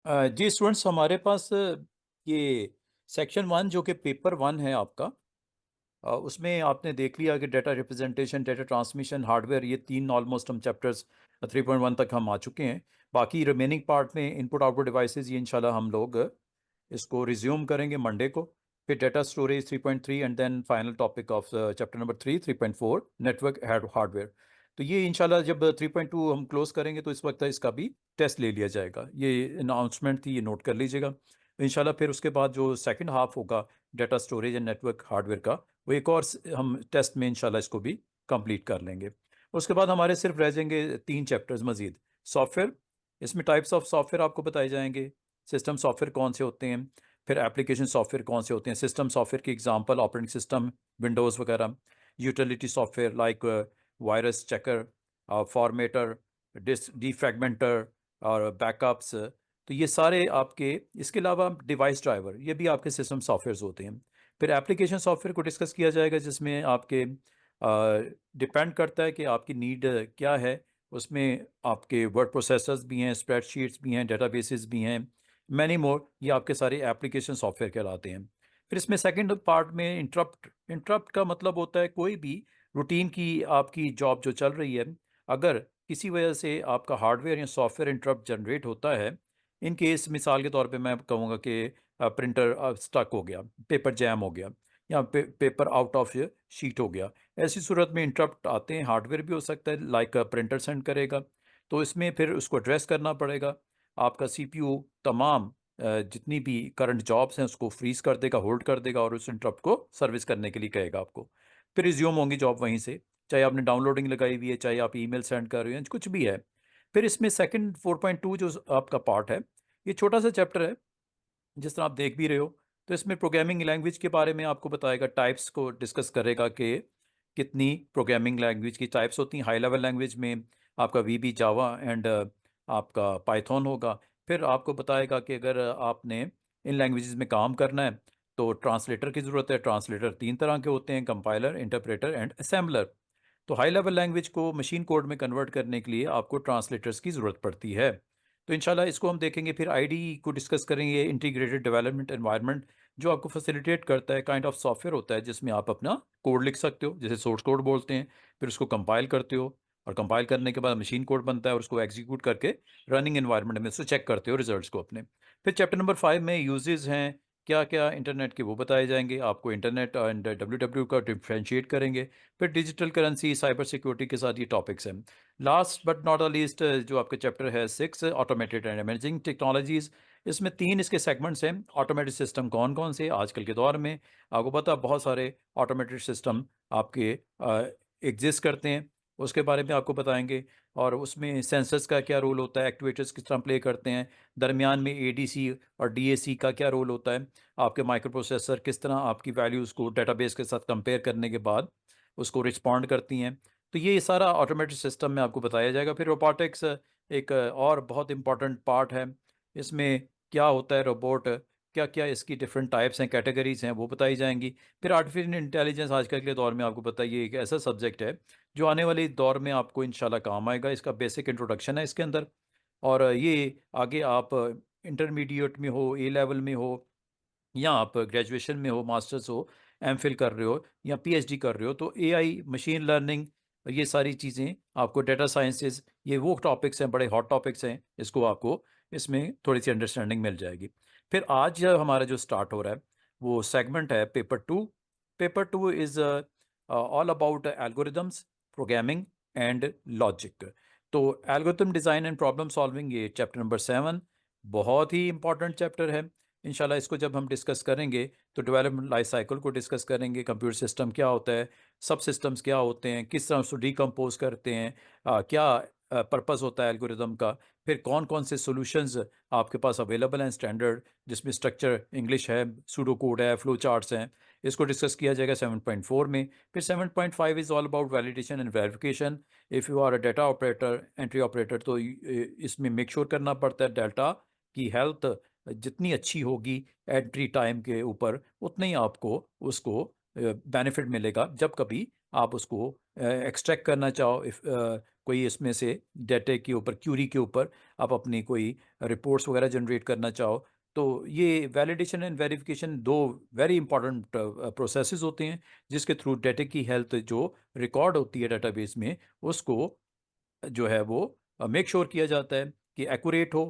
जी students, हमारे पास ये section 1 जो कि पेपर 1 है आपका। उसमें आपने देख लिया कि data representation, data transmission, hardware, ये तीन ऑलमोस्ट हम चैप्टर्स 3.1 तक हम आ चुके हैं। बाकी रिमेनिंग पार्ट में इनपुट आउटपुट डिवाइसेस, ये इंशाल्लाह हम लोग इसको रिज्यूम करेंगे मंडे को। फिर data storage 3.3 and then final topic of chapter number 3.4 network hardware. तो ये इंशाल्लाह जब 3.2 हम क्लोज करेंगे तो इस वक्त इसका भी टेस्ट ले लिया जाएगा। ये अनाउंसमेंट थी, ये नोट कर लीजिएगा। इंशाल्लाह फिर उसके बाद जो सेकंड हाफ होगा data storage and network hardware का, वो एक और हम टेस्ट में इंशाल्लाह इसको भी कंप्लीट कर लेंगे। उसके बाद हमारे सिर्फ रह जाएंगे 3 चैप्टर्स मजीद। सॉफ्टवेयर, इसमें टाइप्स ऑफ सॉफ्टवेयर आपको बताए जाएंगे। सिस्टम सॉफ्टवेयर कौन से होते हैं, फिर एप्लीकेशन सॉफ्टवेयर कौन से होते हैं, सिस्टम सॉफ्टवेयर की एग्जांपल ऑपरेटिंग सिस्टम, विंडोज़ वगैरह। Utility software like virus checker, formatter, डिफ्रैगमेंटर और बैकअप्स। तो ये सारे आपके, इसके अलावा डिवाइस ड्राइवर, ये भी आपके सिस्टम सॉफ्टवेयर्स होते हैं। फिर एप्लीकेशन सॉफ्टवेयर को डिस्कस किया जाएगा, जिसमें आपके डिपेंड करता है कि आपकी नीड क्या है। उसमें आपके वर्ड प्रोसेसर्स भी हैं, स्प्रेडशीट्स भी हैं, डेटाबेसेस भी हैं, मैनी मोर। ये आपके सारे एप्लीकेशन सॉफ्टवेयर कहलाते हैं। फिर इसमें सेकंड पार्ट में इंटरप्ट का मतलब होता है कोई भी रूटीन की आपकी जॉब जो चल रही है, अगर किसी वजह से आपका हार्डवेयर या सॉफ्टवेयर इंटरप्ट जनरेट होता है। इन केस मिसाल के तौर पे मैं कहूँगा कि प्रिंटर स्टक हो गया, पेपर जैम हो गया, या पेपर आउट ऑफ शीट हो गया। ऐसी सूरत में इंटरप्ट आते हैं। हार्डवेयर भी हो सकता है, लाइक प्रिंटर सेंड करेगा, तो इसमें फिर उसको एड्रेस करना पड़ेगा। आपका सीपीयू तमाम जितनी भी करंट जॉब्स हैं उसको फ्रीज कर देगा, होल्ड कर देगा, और उस इंटरप्ट को सर्विस करने के लिए कहेगा आपको। फिर रिज्यूम होंगी जॉब वहीं से, चाहे आपने डाउनलोडिंग लगाई हुई है, चाहे आप ईमेल सेंड कर रहे हो, कुछ भी है। फिर इसमें सेकंड 4.2 जो आपका पार्ट है, ये छोटा सा चैप्टर है, जिस तरह आप देख भी रहे हो। तो इसमें प्रोग्रामिंग लैंग्वेज के बारे में आपको बताएगा, टाइप्स को डिस्कस करेगा कि कितनी प्रोग्रामिंग लैंग्वेज की टाइप्स होती हैं। हाई लेवल लैंग्वेज में आपका वीबी, जावा एंड आपका पाइथन होगा। फिर आपको बताएगा कि अगर आपने इन लैंग्वेजेस में काम करना है तो ट्रांसलेटर की ज़रूरत है। ट्रांसलेटर 3 तरह के होते हैं, कंपाइलर, इंटरप्रेटर एंड असेंबलर। तो हाई लेवल लैंग्वेज को मशीन कोड में कन्वर्ट करने के लिए आपको ट्रांसलेटर्स की ज़रूरत पड़ती है। तो इंशाल्लाह इसको हम देखेंगे। फिर आईडी को डिस्कस करेंगे, इंटीग्रेटेड डेवलपमेंट एनवायरनमेंट, जो आपको फैसिलिटेट करता है, काइंड ऑफ सॉफ्टवेयर होता है जिसमें आप अपना कोड लिख सकते हो, जैसे सोर्स कोड बोलते हैं। फिर उसको कंपाइल करते हो, और कंपाइल करने के बाद मशीन कोड बनता है, और उसको एग्जीक्यूट करके रनिंग एनवायरनमेंट में उसको चेक करते हो रिजल्ट्स को अपने। फिर चैप्टर नंबर 5 में यूजेस हैं क्या क्या इंटरनेट के, वो बताए जाएंगे आपको। इंटरनेट एंड डब्ल्यू का डिफ्रेंशिएट करेंगे। फिर डिजिटल करेंसी, साइबर सिक्योरिटी के साथ ये टॉपिक्स हैं। Last but not the least, जो आपका चैप्टर है 6, ऑटोमेटेड एंड इमर्जिंग टेक्नोलॉजीज। इसमें 3 इसके सेगमेंट्स हैं। ऑटोमेटेड सिस्टम कौन कौन से आजकल के दौर में, आपको पता है बहुत सारे ऑटोमेटेड सिस्टम आपके एग्जिस्ट करते हैं, उसके बारे में आपको बताएंगे। और उसमें सेंसर्स का क्या रोल होता है, एक्चुएटर्स किस तरह प्ले करते हैं, दरमियान में एडीसी और डीएसी का क्या रोल होता है, आपके माइक्रो प्रोसेसर किस तरह आपकी वैल्यूज़ को डेटाबेस के साथ कंपेयर करने के बाद उसको रिस्पॉन्ड करती हैं। तो ये सारा ऑटोमेटेड सिस्टम में आपको बताया जाएगा। फिर रोबोटिक्स एक और बहुत इंपॉर्टेंट पार्ट है। इसमें क्या होता है रोबोट, क्या क्या इसकी डिफरेंट टाइप्स हैं, कैटेगरीज हैं, वो बताई जाएंगी। फिर आर्टिफिशियल इंटेलिजेंस आजकल के दौर में आपको पता है ये एक ऐसा सब्जेक्ट है जो आने वाले दौर में आपको इंशाल्लाह काम आएगा। इसका बेसिक इंट्रोडक्शन है इसके अंदर। और ये आगे आप इंटरमीडिएट में हो, ए लेवल में हो, या आप ग्रेजुएशन में हो, मास्टर्स हो, एमफिल कर रहे हो, या पीएचडी कर रहे हो, तो एआई, मशीन लर्निंग, ये सारी चीज़ें आपको, डेटा साइंसेस, ये वो टॉपिक्स हैं, बड़े हॉट टॉपिक्स हैं। इसको आपको इसमें थोड़ी सी अंडरस्टैंडिंग मिल जाएगी। फिर आज हमारा जो स्टार्ट हो रहा है वो सेगमेंट है paper 2। Paper 2 is all about algorithms, programming and logic. तो algorithm design and problem solving, ये चैप्टर नंबर 7, बहुत ही इंपॉर्टेंट चैप्टर है। इंशाल्लाह इसको जब हम डिस्कस करेंगे तो डेवलपमेंट लाइफ साइकिल को डिस्कस करेंगे, कंप्यूटर सिस्टम क्या होता है, सब सिस्टम्स क्या होते हैं, किस तरह उसको डिकम्पोज करते हैं, क्या पर्पस होता है एल्गोरिदम का। फिर कौन कौन से सॉल्यूशंस आपके पास अवेलेबल हैं स्टैंडर्ड, जिसमें स्ट्रक्चर इंग्लिश है, सूडो कोड है, फ्लो चार्ट्स हैं। इसको डिस्कस किया जाएगा 7.4 में। फिर 7.5 is all about validation and verification. If you are a data operator, entry operator, तो इसमें मेक श्योर करना पड़ता है डाटा की हेल्थ जितनी अच्छी होगी एंट्री टाइम के ऊपर, उतना ही आपको उसको बेनिफिट मिलेगा जब कभी आप उसको एक्सट्रैक्ट करना चाहो, इफ कोई इसमें से डाटा के ऊपर, क्यूरी के ऊपर आप अपनी कोई रिपोर्ट्स वगैरह जनरेट करना चाहो, तो ये वैलिडेशन एंड वेरिफिकेशन दो वेरी इंपॉर्टेंट प्रोसेसेस होते हैं, जिसके थ्रू डाटा की हेल्थ जो रिकॉर्ड होती है डाटाबेस में, उसको जो है वो मेक श्योर किया जाता है कि एक्यूरेट हो,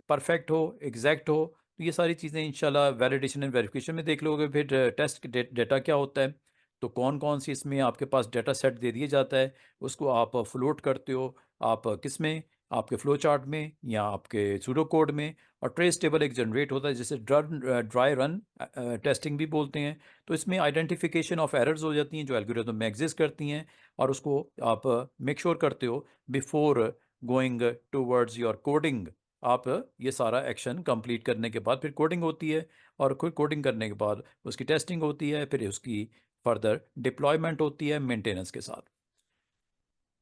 परफेक्ट हो, एग्जैक्ट हो। तो ये सारी चीज़ें इंशाल्लाह वैलिडेशन एंड वेरिफिकेशन में देख लोगे। फिर टेस्ट डेटा क्या होता है, तो कौन कौन सी इसमें आपके पास डाटा सेट दे दिया जाता है, उसको आप फ्लोट करते हो, आप किस में, आपके फ्लो चार्ट में या आपके सूडो कोड में। और ट्रेस टेबल एक जनरेट होता है, जिसे ड्राई रन टेस्टिंग भी बोलते हैं। तो इसमें आइडेंटिफिकेशन ऑफ एरर्स हो जाती हैं जो एल्गोरिथम में एग्जिस्ट करती हैं, और उसको आप मेक श्योर करते हो before going towards your coding. आप ये सारा एक्शन कंप्लीट करने के बाद फिर कोडिंग होती है, और फिर कोडिंग करने के बाद उसकी टेस्टिंग होती है, फिर उसकी फर्दर डिप्लॉयमेंट होती है मेंटेनेंस के साथ।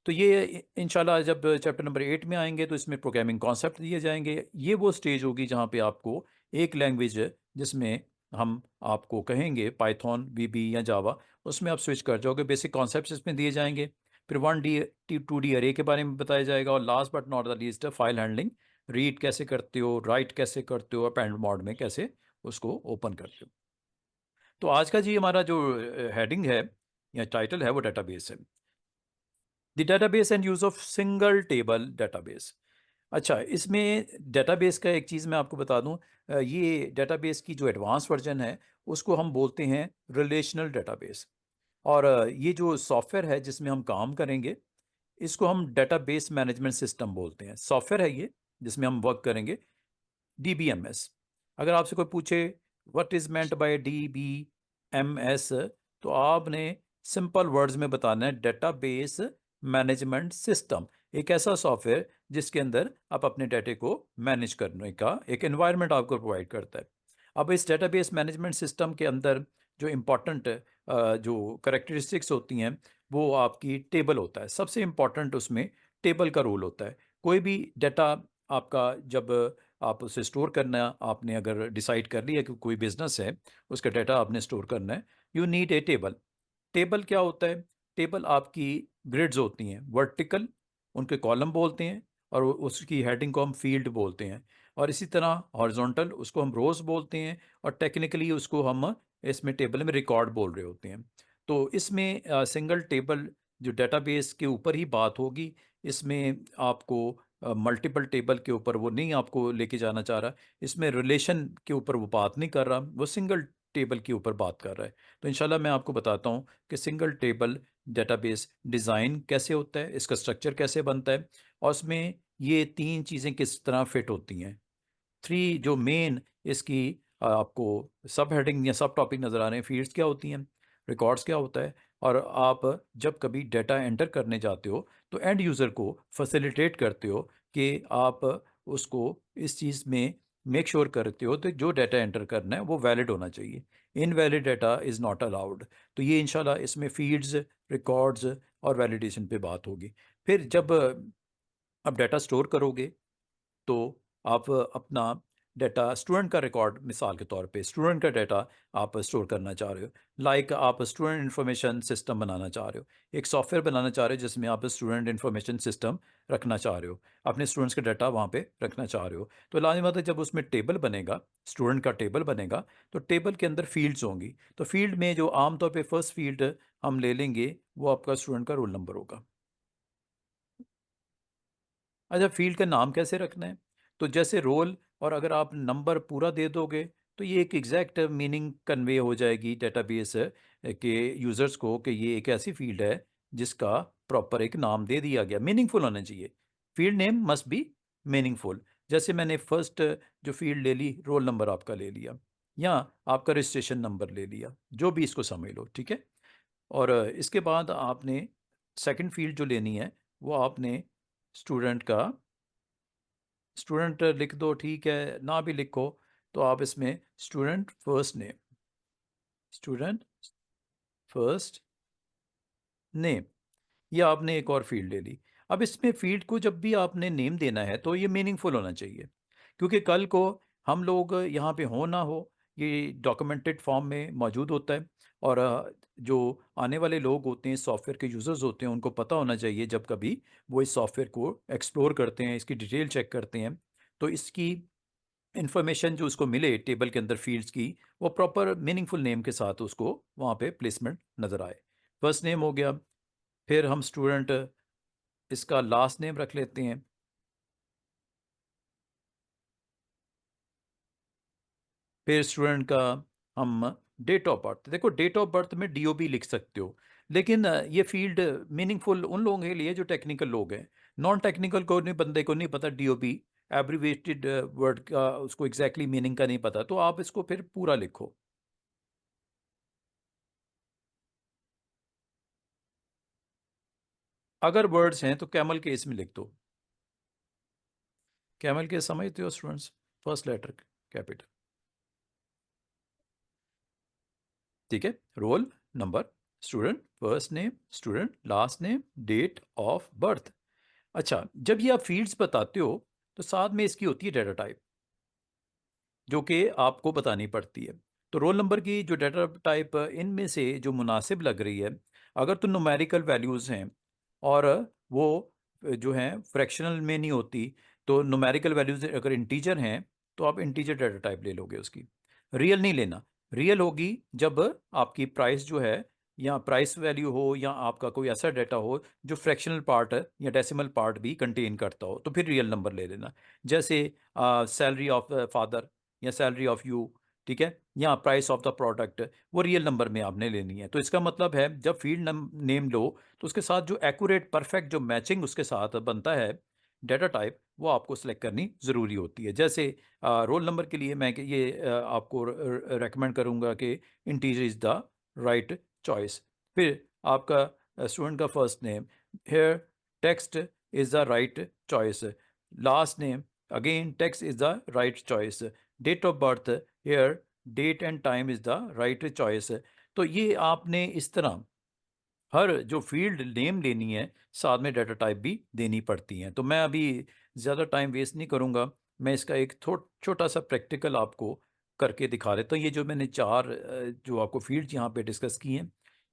तो ये इंशाल्लाह जब चैप्टर नंबर 8 में आएंगे तो इसमें प्रोग्रामिंग कॉन्सेप्ट दिए जाएंगे। ये वो स्टेज होगी जहाँ पे आपको एक लैंग्वेज जिसमें हम आपको कहेंगे पाइथन, वीबी या जावा, उसमें आप स्विच कर जाओगे। बेसिक कॉन्सेप्ट्स इसमें दिए जाएंगे, फिर 1D 2D अरे के बारे में बताया जाएगा, और last but not the least file handling, read कैसे करते हो, राइट कैसे करते हो, अपेंड मोड में कैसे उसको ओपन करते हो। तो आज का जी हमारा जो हेडिंग है या टाइटल है वो डेटाबेस है, the database and use of single table database. अच्छा, इसमें डेटाबेस का एक चीज़ मैं आपको बता दूं, ये डेटाबेस की जो एडवांस वर्जन है उसको हम बोलते हैं रिलेशनल डेटाबेस। और ये जो सॉफ्टवेयर है जिसमें हम काम करेंगे, इसको हम डेटाबेस मैनेजमेंट सिस्टम बोलते हैं। सॉफ्टवेयर है ये जिसमें हम वर्क करेंगे, DBMS। अगर आपसे कोई पूछे what is meant by DBMS, तो आपने सिंपल वर्ड्स में बताना है डेटाबेस मैनेजमेंट सिस्टम, एक ऐसा सॉफ्टवेयर जिसके अंदर आप अपने डाटे को मैनेज करने का एक एनवायरनमेंट आपको प्रोवाइड करता है। अब इस डेटाबेस मैनेजमेंट सिस्टम के अंदर जो इम्पोर्टेंट जो करेक्टरिस्टिक्स होती हैं, वो आपकी टेबल होता है। सबसे इम्पोर्टेंट उसमें टेबल का रोल होता है। कोई भी डाटा आपका जब आप उसे स्टोर करना, आपने अगर डिसाइड कर लिया कि कोई बिजनेस है, उसका डाटा आपने स्टोर करना है, you need A table. Table क्या होता है? टेबल आपकी ग्रिड्स होती हैं, वर्टिकल उनके कॉलम बोलते हैं, और उसकी हेडिंग को हम फील्ड बोलते हैं। और इसी तरह हॉरिजॉन्टल उसको हम रोज बोलते हैं, और टेक्निकली उसको हम इसमें टेबल में रिकॉर्ड बोल रहे होते हैं। तो इसमें सिंगल टेबल जो डेटाबेस के ऊपर ही बात होगी, इसमें आपको मल्टीपल टेबल के ऊपर वो नहीं आपको लेके जाना चाह रहा। इसमें रिलेशन के ऊपर वो बात नहीं कर रहा, वो सिंगल टेबल के ऊपर बात कर रहा है। तो इंशाल्लाह मैं आपको बताता हूँ कि सिंगल टेबल डेटाबेस डिज़ाइन कैसे होता है, इसका स्ट्रक्चर कैसे बनता है, और उसमें ये तीन चीज़ें किस तरह फिट होती हैं। थ्री जो मेन इसकी आपको सब हेडिंग या सब टॉपिक नज़र आ रहे हैं, फील्ड्स क्या होती हैं, रिकॉर्ड्स क्या होता है, और आप जब कभी डाटा एंटर करने जाते हो तो एंड यूज़र को फैसिलिटेट करते हो कि आप उसको इस चीज़ में मेक श्योर करते हो तो जो डाटा एंटर करना है वो वैलिड होना चाहिए। Invalid data is not allowed. तो ये इंशाल्लाह इसमें फील्ड्स, रिकॉर्ड्स और वैलिडेशन पे बात होगी। फिर जब आप डाटा स्टोर करोगे, तो आप अपना डाटा, स्टूडेंट का रिकॉर्ड मिसाल के तौर पे स्टूडेंट का डाटा आप स्टोर करना चाह रहे हो, लाइक आप स्टूडेंट इन्फॉर्मेशन सिस्टम बनाना चाह रहे हो, एक सॉफ्टवेयर बनाना चाह रहे हो जिसमें आप स्टूडेंट इन्फॉर्मेशन सिस्टम रखना चाह रहे हो, अपने स्टूडेंट्स का डाटा वहाँ पे रखना चाह रहे हो। तो लाजिम बात है जब उसमें टेबल बनेगा, स्टूडेंट का टेबल बनेगा, तो टेबल के अंदर फील्ड्स होंगी। तो फील्ड में जो आमतौर पर फर्स्ट फील्ड हम ले लेंगे वो आपका स्टूडेंट का रोल नंबर होगा। अच्छा, फील्ड का नाम कैसे रखना है? तो जैसे रोल, और अगर आप नंबर पूरा दे दोगे तो ये एक एग्जैक्ट मीनिंग कन्वे हो जाएगी डेटाबेस के यूज़र्स को कि ये एक ऐसी फील्ड है जिसका प्रॉपर एक नाम दे दिया गया, मीनिंगफुल होना चाहिए। Field name must be meaningful. जैसे मैंने फर्स्ट जो फील्ड ले ली, रोल नंबर आपका ले लिया, या आपका रजिस्ट्रेशन नंबर ले लिया, जो भी इसको समझ लो, ठीक है। और इसके बाद आपने सेकंड फील्ड जो लेनी है, वो आपने स्टूडेंट का, स्टूडेंट लिख दो, ठीक है, ना भी लिखो तो आप इसमें student first name, student first name, ये आपने एक और फील्ड ले ली। अब इसमें फील्ड को जब भी आपने नेम देना है तो ये मीनिंगफुल होना चाहिए, क्योंकि कल को हम लोग यहाँ पे हो ना हो, ये डॉक्यूमेंटेड फॉर्म में मौजूद होता है। और जो आने वाले लोग होते हैं, सॉफ्टवेयर के यूज़र्स होते हैं, उनको पता होना चाहिए जब कभी वो इस सॉफ्टवेयर को एक्सप्लोर करते हैं, इसकी डिटेल चेक करते हैं, तो इसकी इन्फॉर्मेशन जो उसको मिले टेबल के अंदर फील्ड्स की, वो प्रॉपर मीनिंगफुल नेम के साथ उसको वहाँ पे प्लेसमेंट नज़र आए। फर्स्ट नेम हो गया, फिर हम स्टूडेंट इसका लास्ट नेम रख लेते हैं, फिर स्टूडेंट का हम डेट ऑफ बर्थ, देखो डेट ऑफ बर्थ में डीओबी लिख सकते हो, लेकिन ये फील्ड मीनिंगफुल उन लोगों के लिए जो टेक्निकल लोग हैं। नॉन टेक्निकल को नहीं, बंदे को नहीं पता डीओबी एब्रीवेटेड वर्ड का, उसको एग्जैक्टली मीनिंग का नहीं पता, तो आप इसको फिर पूरा लिखो। अगर वर्ड्स हैं तो कैमल केस में लिख दो। कैमल केस समझते हो स्टूडेंट्स? फर्स्ट लेटर कैपिटल, ठीक है। Roll number, student, first name, student, last name, date of birth. अच्छा, जब ये आप फील्ड्स बताते हो तो साथ में इसकी होती है डाटा टाइप, जो कि आपको बतानी पड़ती है। तो रोल नंबर की जो डाटा टाइप इनमें से जो मुनासिब लग रही है, अगर तो न्यूमेरिकल वैल्यूज़ हैं और वो जो हैं फ्रैक्शनल में नहीं होती, तो न्यूमेरिकल वैल्यूज़ अगर इंटीजर हैं तो आप इंटीजर डाटा टाइप ले लोगे उसकी। रियल नहीं लेना, रियल होगी जब आपकी प्राइस जो है, या प्राइस वैल्यू हो, या आपका कोई ऐसा डाटा हो जो फ्रैक्शनल पार्ट या डेसिमल पार्ट भी कंटेन करता हो, तो फिर रियल नंबर ले लेना। जैसे सैलरी ऑफ फादर या सैलरी ऑफ यू, ठीक है, या प्राइस ऑफ द प्रोडक्ट, वो रियल नंबर में आपने लेनी है। तो इसका मतलब है जब फील्ड नेम लो तो उसके साथ जो एक्यूरेट परफेक्ट जो मैचिंग उसके साथ बनता है डाटा टाइप, वो आपको सेलेक्ट करनी ज़रूरी होती है। जैसे रोल नंबर के लिए मैं ये आपको रेकमेंड करूँगा कि integer is the right choice. फिर आपका स्टूडेंट का first name, here text is the right choice. Last name, again text is the right choice. Date of birth, here date and time is the right choice. तो ये आपने इस तरह हर जो field name लेनी है, साथ में डाटा टाइप भी देनी पड़ती हैं। तो मैं अभी ज़्यादा टाइम वेस्ट नहीं करूँगा, मैं इसका एक छोटा सा प्रैक्टिकल आपको करके दिखा देता हूँ। ये जो मैंने चार जो आपको फील्ड्स यहाँ पे डिस्कस की हैं,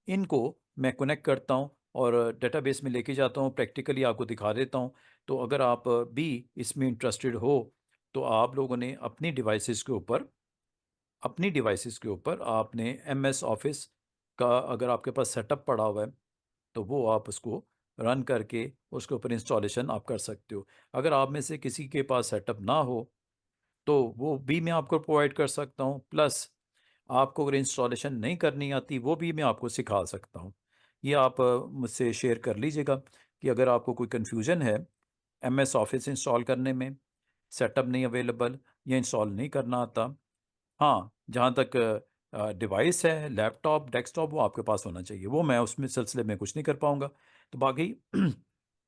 इनको मैं कनेक्ट करता हूँ और डेटाबेस में लेके जाता हूँ, प्रैक्टिकली आपको दिखा देता हूँ। तो अगर आप भी इसमें इंटरेस्टेड हो, तो आप लोगों ने अपनी डिवाइसेस के ऊपर आपने MS ऑफिस का अगर आपके पास सेटअप पड़ा हुआ है, तो वो आप उसको रन करके उसके ऊपर इंस्टॉलेशन आप कर सकते हो। अगर आप में से किसी के पास सेटअप ना हो, तो वो भी मैं आपको प्रोवाइड कर सकता हूँ, प्लस आपको अगर इंस्टॉलेशन नहीं करनी आती, वो भी मैं आपको सिखा सकता हूँ। ये आप मुझसे शेयर कर लीजिएगा कि अगर आपको कोई कन्फ्यूज़न है MS ऑफिस इंस्टॉल करने में, सेटअप नहीं अवेलेबल या इंस्टॉल नहीं करना आता। हाँ, जहाँ तक डिवाइस है, लैपटॉप, डेस्कटॉप, वो आपके पास होना चाहिए, वो मैं उसमें सिलसिले में कुछ नहीं कर पाऊँगा। तो बाकी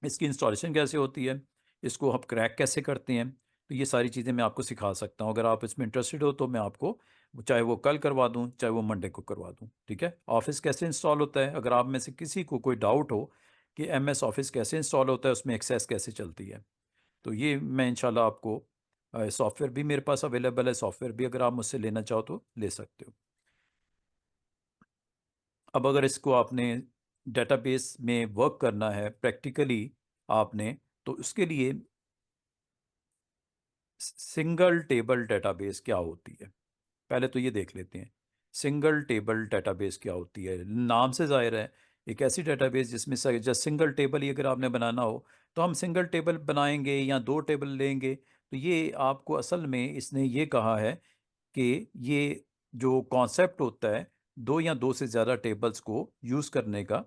इसकी इंस्टॉलेशन कैसे होती है, इसको हम क्रैक कैसे करते हैं, तो ये सारी चीज़ें मैं आपको सिखा सकता हूँ। अगर आप इसमें इंटरेस्टेड हो तो मैं आपको चाहे वो कल करवा दूँ, चाहे वो मंडे को करवा दूँ, ठीक है। ऑफिस कैसे इंस्टॉल होता है, अगर आप में से किसी को कोई डाउट हो कि MS ऑफिस कैसे इंस्टॉल होता है, उसमें एक्सेस कैसे चलती है, तो ये मैं इंशाल्लाह आपको सॉफ्टवेयर भी मेरे पास अवेलेबल है, सॉफ्टवेयर भी अगर आप मुझसे लेना चाहो तो ले सकते हो। अब अगर इसको आपने डेटाबेस में वर्क करना है प्रैक्टिकली आपने, तो उसके लिए सिंगल टेबल डेटाबेस क्या होती है, पहले तो ये देख लेते हैं। सिंगल टेबल डेटाबेस क्या होती है? नाम से ज़ाहिर है एक ऐसी डेटाबेस जिसमें जब सिंगल टेबल ही अगर आपने बनाना हो, तो हम सिंगल टेबल बनाएंगे या दो टेबल लेंगे, तो ये आपको असल में इसने ये कहा है कि ये जो कॉन्सेप्ट होता है दो या दो से ज़्यादा टेबल्स को यूज़ करने का,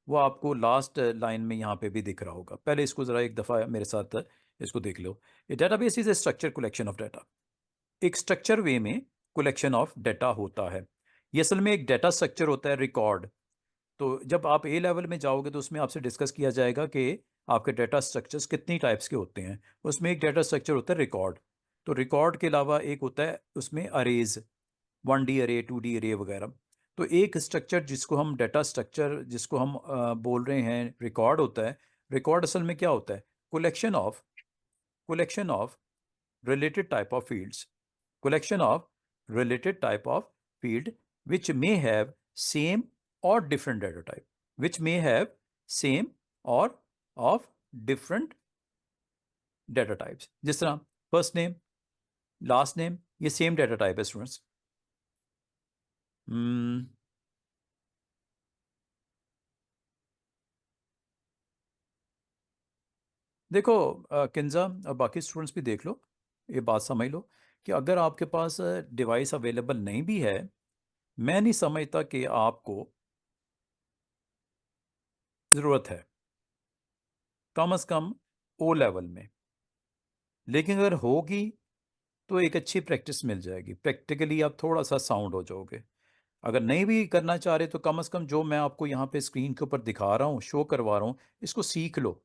वो आपको लास्ट लाइन में यहाँ पे भी दिख रहा होगा। पहले इसको ज़रा एक दफ़ा मेरे साथ इसको देख लो। Database is a structure collection of data, एक स्ट्रक्चर वे में कलेक्शन ऑफ डाटा होता है। ये असल में एक डाटा स्ट्रक्चर होता है, रिकॉर्ड। तो जब आप A लेवल में जाओगे तो उसमें आपसे डिस्कस किया जाएगा कि आपके डाटा स्ट्रक्चर्स कितनी टाइप्स के होते हैं। उसमें एक डाटा स्ट्रक्चर होता है रिकॉर्ड। तो रिकॉर्ड के अलावा एक होता है उसमें अरेज, 1D अरे, 2D अरे वगैरह। तो एक स्ट्रक्चर जिसको हम डाटा स्ट्रक्चर जिसको हम बोल रहे हैं रिकॉर्ड होता है। रिकॉर्ड असल में क्या होता है? Collection of related type of fields, collection of related type of field which may have same or different data type, which may have same or of different data types. जिस तरह first name, last name, ये same data type है students. देखो किंजा और बाकी students भी देख लो, ये बात समझ लो कि अगर आपके पास डिवाइस अवेलेबल नहीं भी है, मैं नहीं समझता कि आपको ज़रूरत है, कम से कम ओ लेवल में। लेकिन अगर होगी तो एक अच्छी प्रैक्टिस मिल जाएगी, प्रैक्टिकली आप थोड़ा सा साउंड हो जाओगे। अगर नहीं भी करना चाह रहे तो कम से कम जो मैं आपको यहाँ पे स्क्रीन के ऊपर दिखा रहा हूँ, शो करवा रहा हूँ, इसको सीख लो।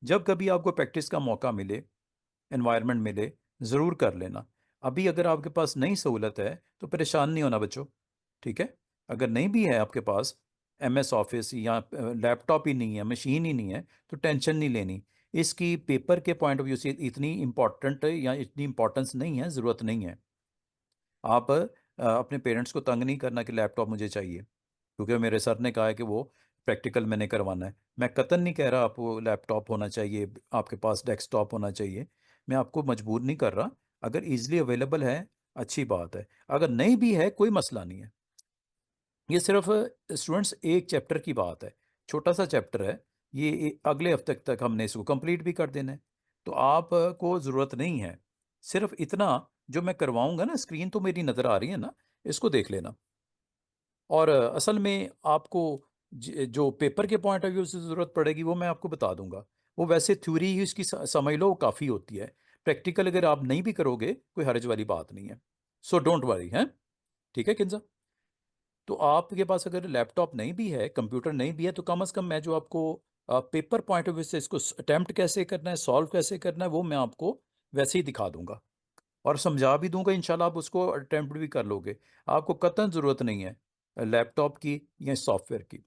जब कभी आपको प्रैक्टिस का मौका मिले, एनवायरनमेंट मिले, ज़रूर कर लेना। अभी अगर आपके पास नई सहूलत है तो परेशान नहीं होना बच्चों, ठीक है। अगर नहीं भी है आपके पास MS ऑफिस या लैपटॉप ही नहीं है, मशीन ही नहीं है, तो टेंशन नहीं लेनी। इसकी पेपर के पॉइंट ऑफ व्यू से इतनी इम्पोर्टेंट या इतनी इम्पोर्टेंस नहीं है, ज़रूरत नहीं है। आप अपने पेरेंट्स को तंग नहीं करना कि लैपटॉप मुझे चाहिए, क्योंकि मेरे सर ने कहा है कि वो प्रैक्टिकल मैंने करवाना है। मैं कतई नहीं कह रहा आपको लैपटॉप होना चाहिए, आपके पास डेस्कटॉप होना चाहिए, मैं आपको मजबूर नहीं कर रहा। अगर इजीली अवेलेबल है अच्छी बात है, अगर नहीं भी है कोई मसला नहीं है। ये सिर्फ स्टूडेंट्स एक चैप्टर की बात है, छोटा सा चैप्टर है ये, अगले हफ्ते तक हमने इसको कंप्लीट भी कर देना है। तो आपको ज़रूरत नहीं है, सिर्फ इतना जो मैं करवाऊंगा ना, स्क्रीन तो मेरी नज़र आ रही है ना, इसको देख लेना। और असल में आपको जो पेपर के पॉइंट ऑफ व्यू से ज़रूरत पड़ेगी वो मैं आपको बता दूंगा। वो वैसे थ्योरी ही इसकी समझ लो काफ़ी होती है, प्रैक्टिकल अगर आप नहीं भी करोगे कोई हर्ज वाली बात नहीं है। सो डोंट वरी, हैं, ठीक है किंजा। तो आपके पास अगर लैपटॉप नहीं भी है, कंप्यूटर नहीं भी है, तो कम से कम मैं जो आपको पेपर पॉइंट ऑफ व्यू से इसको अटैम्प्ट कैसे करना है, सॉल्व कैसे करना है, वो मैं आपको वैसे ही दिखा दूंगा और समझा भी दूंगा। इंशाल्लाह आप उसको अटैम्प्ट भी कर लोगे। आपको कतई ज़रूरत नहीं है लैपटॉप की या सॉफ्टवेयर की।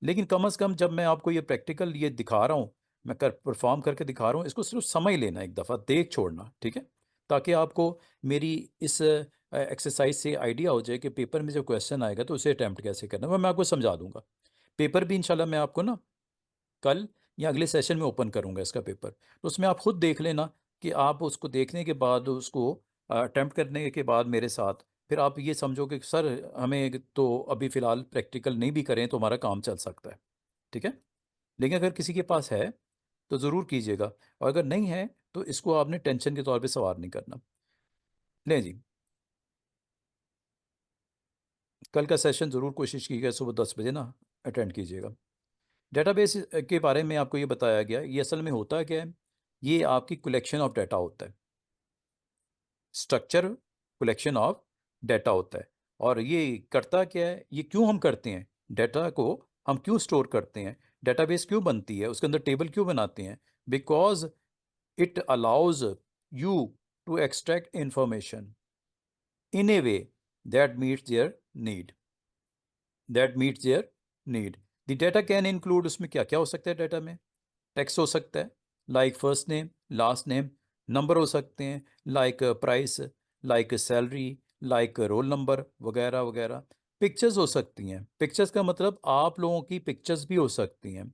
लेकिन कम से कम जब मैं आपको ये प्रैक्टिकल ये दिखा रहा हूँ, मैं कर परफॉर्म करके दिखा रहा हूँ, इसको सिर्फ समझ लेना, एक दफ़ा देख छोड़ना, ठीक है। ताकि आपको मेरी इस एक्सरसाइज से आइडिया हो जाए कि पेपर में जब क्वेश्चन आएगा तो उसे अटैम्प्ट कैसे करना है, वो मैं आपको समझा दूंगा। पेपर भी इंशाल्लाह मैं आपको ना कल या अगले सेशन में ओपन करूंगा इसका पेपर, तो उसमें आप खुद देख लेना कि आप उसको देखने के बाद, उसको अटैम्प्ट करने के बाद मेरे साथ, फिर आप ये समझोगे कि सर हमें तो अभी फ़िलहाल प्रैक्टिकल नहीं भी करें तो हमारा काम चल सकता है, ठीक है। लेकिन अगर किसी के पास है तो ज़रूर कीजिएगा, और अगर नहीं है तो इसको आपने टेंशन के तौर पे सवार नहीं करना। लें जी, कल का सेशन ज़रूर कोशिश कीजिएगा सुबह 10 बजे ना अटेंड कीजिएगा। डेटाबेस के बारे में आपको ये बताया गया, ये असल में होता क्या है, ये आपकी कलेक्शन ऑफ डाटा होता है, स्ट्रक्चर कलेक्शन ऑफ डाटा होता है। और ये करता क्या है, ये क्यों हम करते हैं, डाटा को हम क्यों स्टोर करते हैं, डेटाबेस क्यों बनती है, उसके अंदर टेबल क्यों बनाते हैं, because it allows you to extract information in a way that meets their need, that meets their need. The data can include, उसमें क्या क्या हो सकता है डाटा में, टेक्स्ट हो सकता है like first name last name, number हो सकते हैं like price, like salary, like roll number वगैरह वगैरह। पिक्चर्स हो सकती हैं, पिक्चर्स का मतलब आप लोगों की पिक्चर्स भी हो सकती हैं।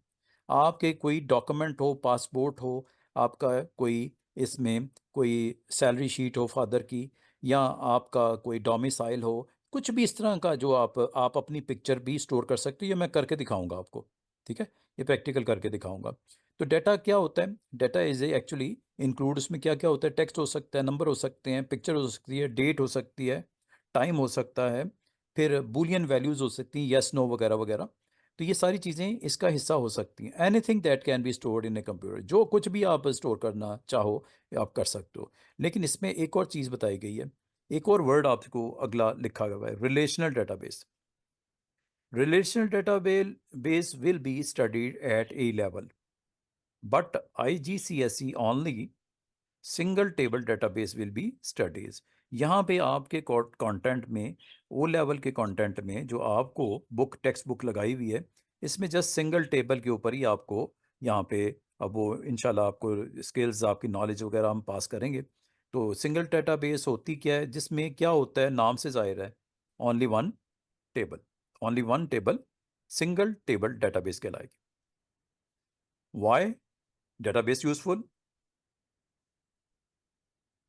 आपके कोई डॉक्यूमेंट हो, पासपोर्ट हो आपका, कोई इसमें कोई सैलरी शीट हो फादर की, या आपका कोई डोमिसाइल हो, कुछ भी इस तरह का जो आप अपनी पिक्चर भी स्टोर कर सकते हो। ये मैं करके दिखाऊंगा आपको, ठीक है, ये प्रैक्टिकल करके दिखाऊंगा। तो डाटा क्या होता है, डाटा इज एक्चुअली इंक्लूड, उसमें क्या क्या होता है, टेक्स्ट हो सकता है, नंबर हो सकते हैं, पिक्चर हो सकती है, डेट हो सकती है, टाइम हो सकता है, फिर बूलियन वैल्यूज़ हो सकती हैं, येस नो वगैरह वगैरह। तो ये सारी चीज़ें इसका हिस्सा हो सकती हैं। Anything that can be stored in a computer, जो कुछ भी आप स्टोर करना चाहो आप कर सकते हो। लेकिन इसमें एक और चीज़ बताई गई है, एक और वर्ड आपको अगला लिखा गया है, relational database. Relational database will be studied at A level, but IGCSE only single table database will be studies. यहाँ पे आपके कंटेंट में, ओ लेवल के कंटेंट में जो आपको बुक टेक्स्ट बुक लगाई हुई है, इसमें जस्ट सिंगल टेबल के ऊपर ही आपको यहाँ पे, अब वो इंशाल्लाह आपको स्किल्स आपकी नॉलेज वगैरह हम पास करेंगे। तो सिंगल डेटाबेस होती क्या है, जिसमें क्या होता है, नाम से जाहिर है, only one table, only one table, single table database कहलाएगी। Why database useful?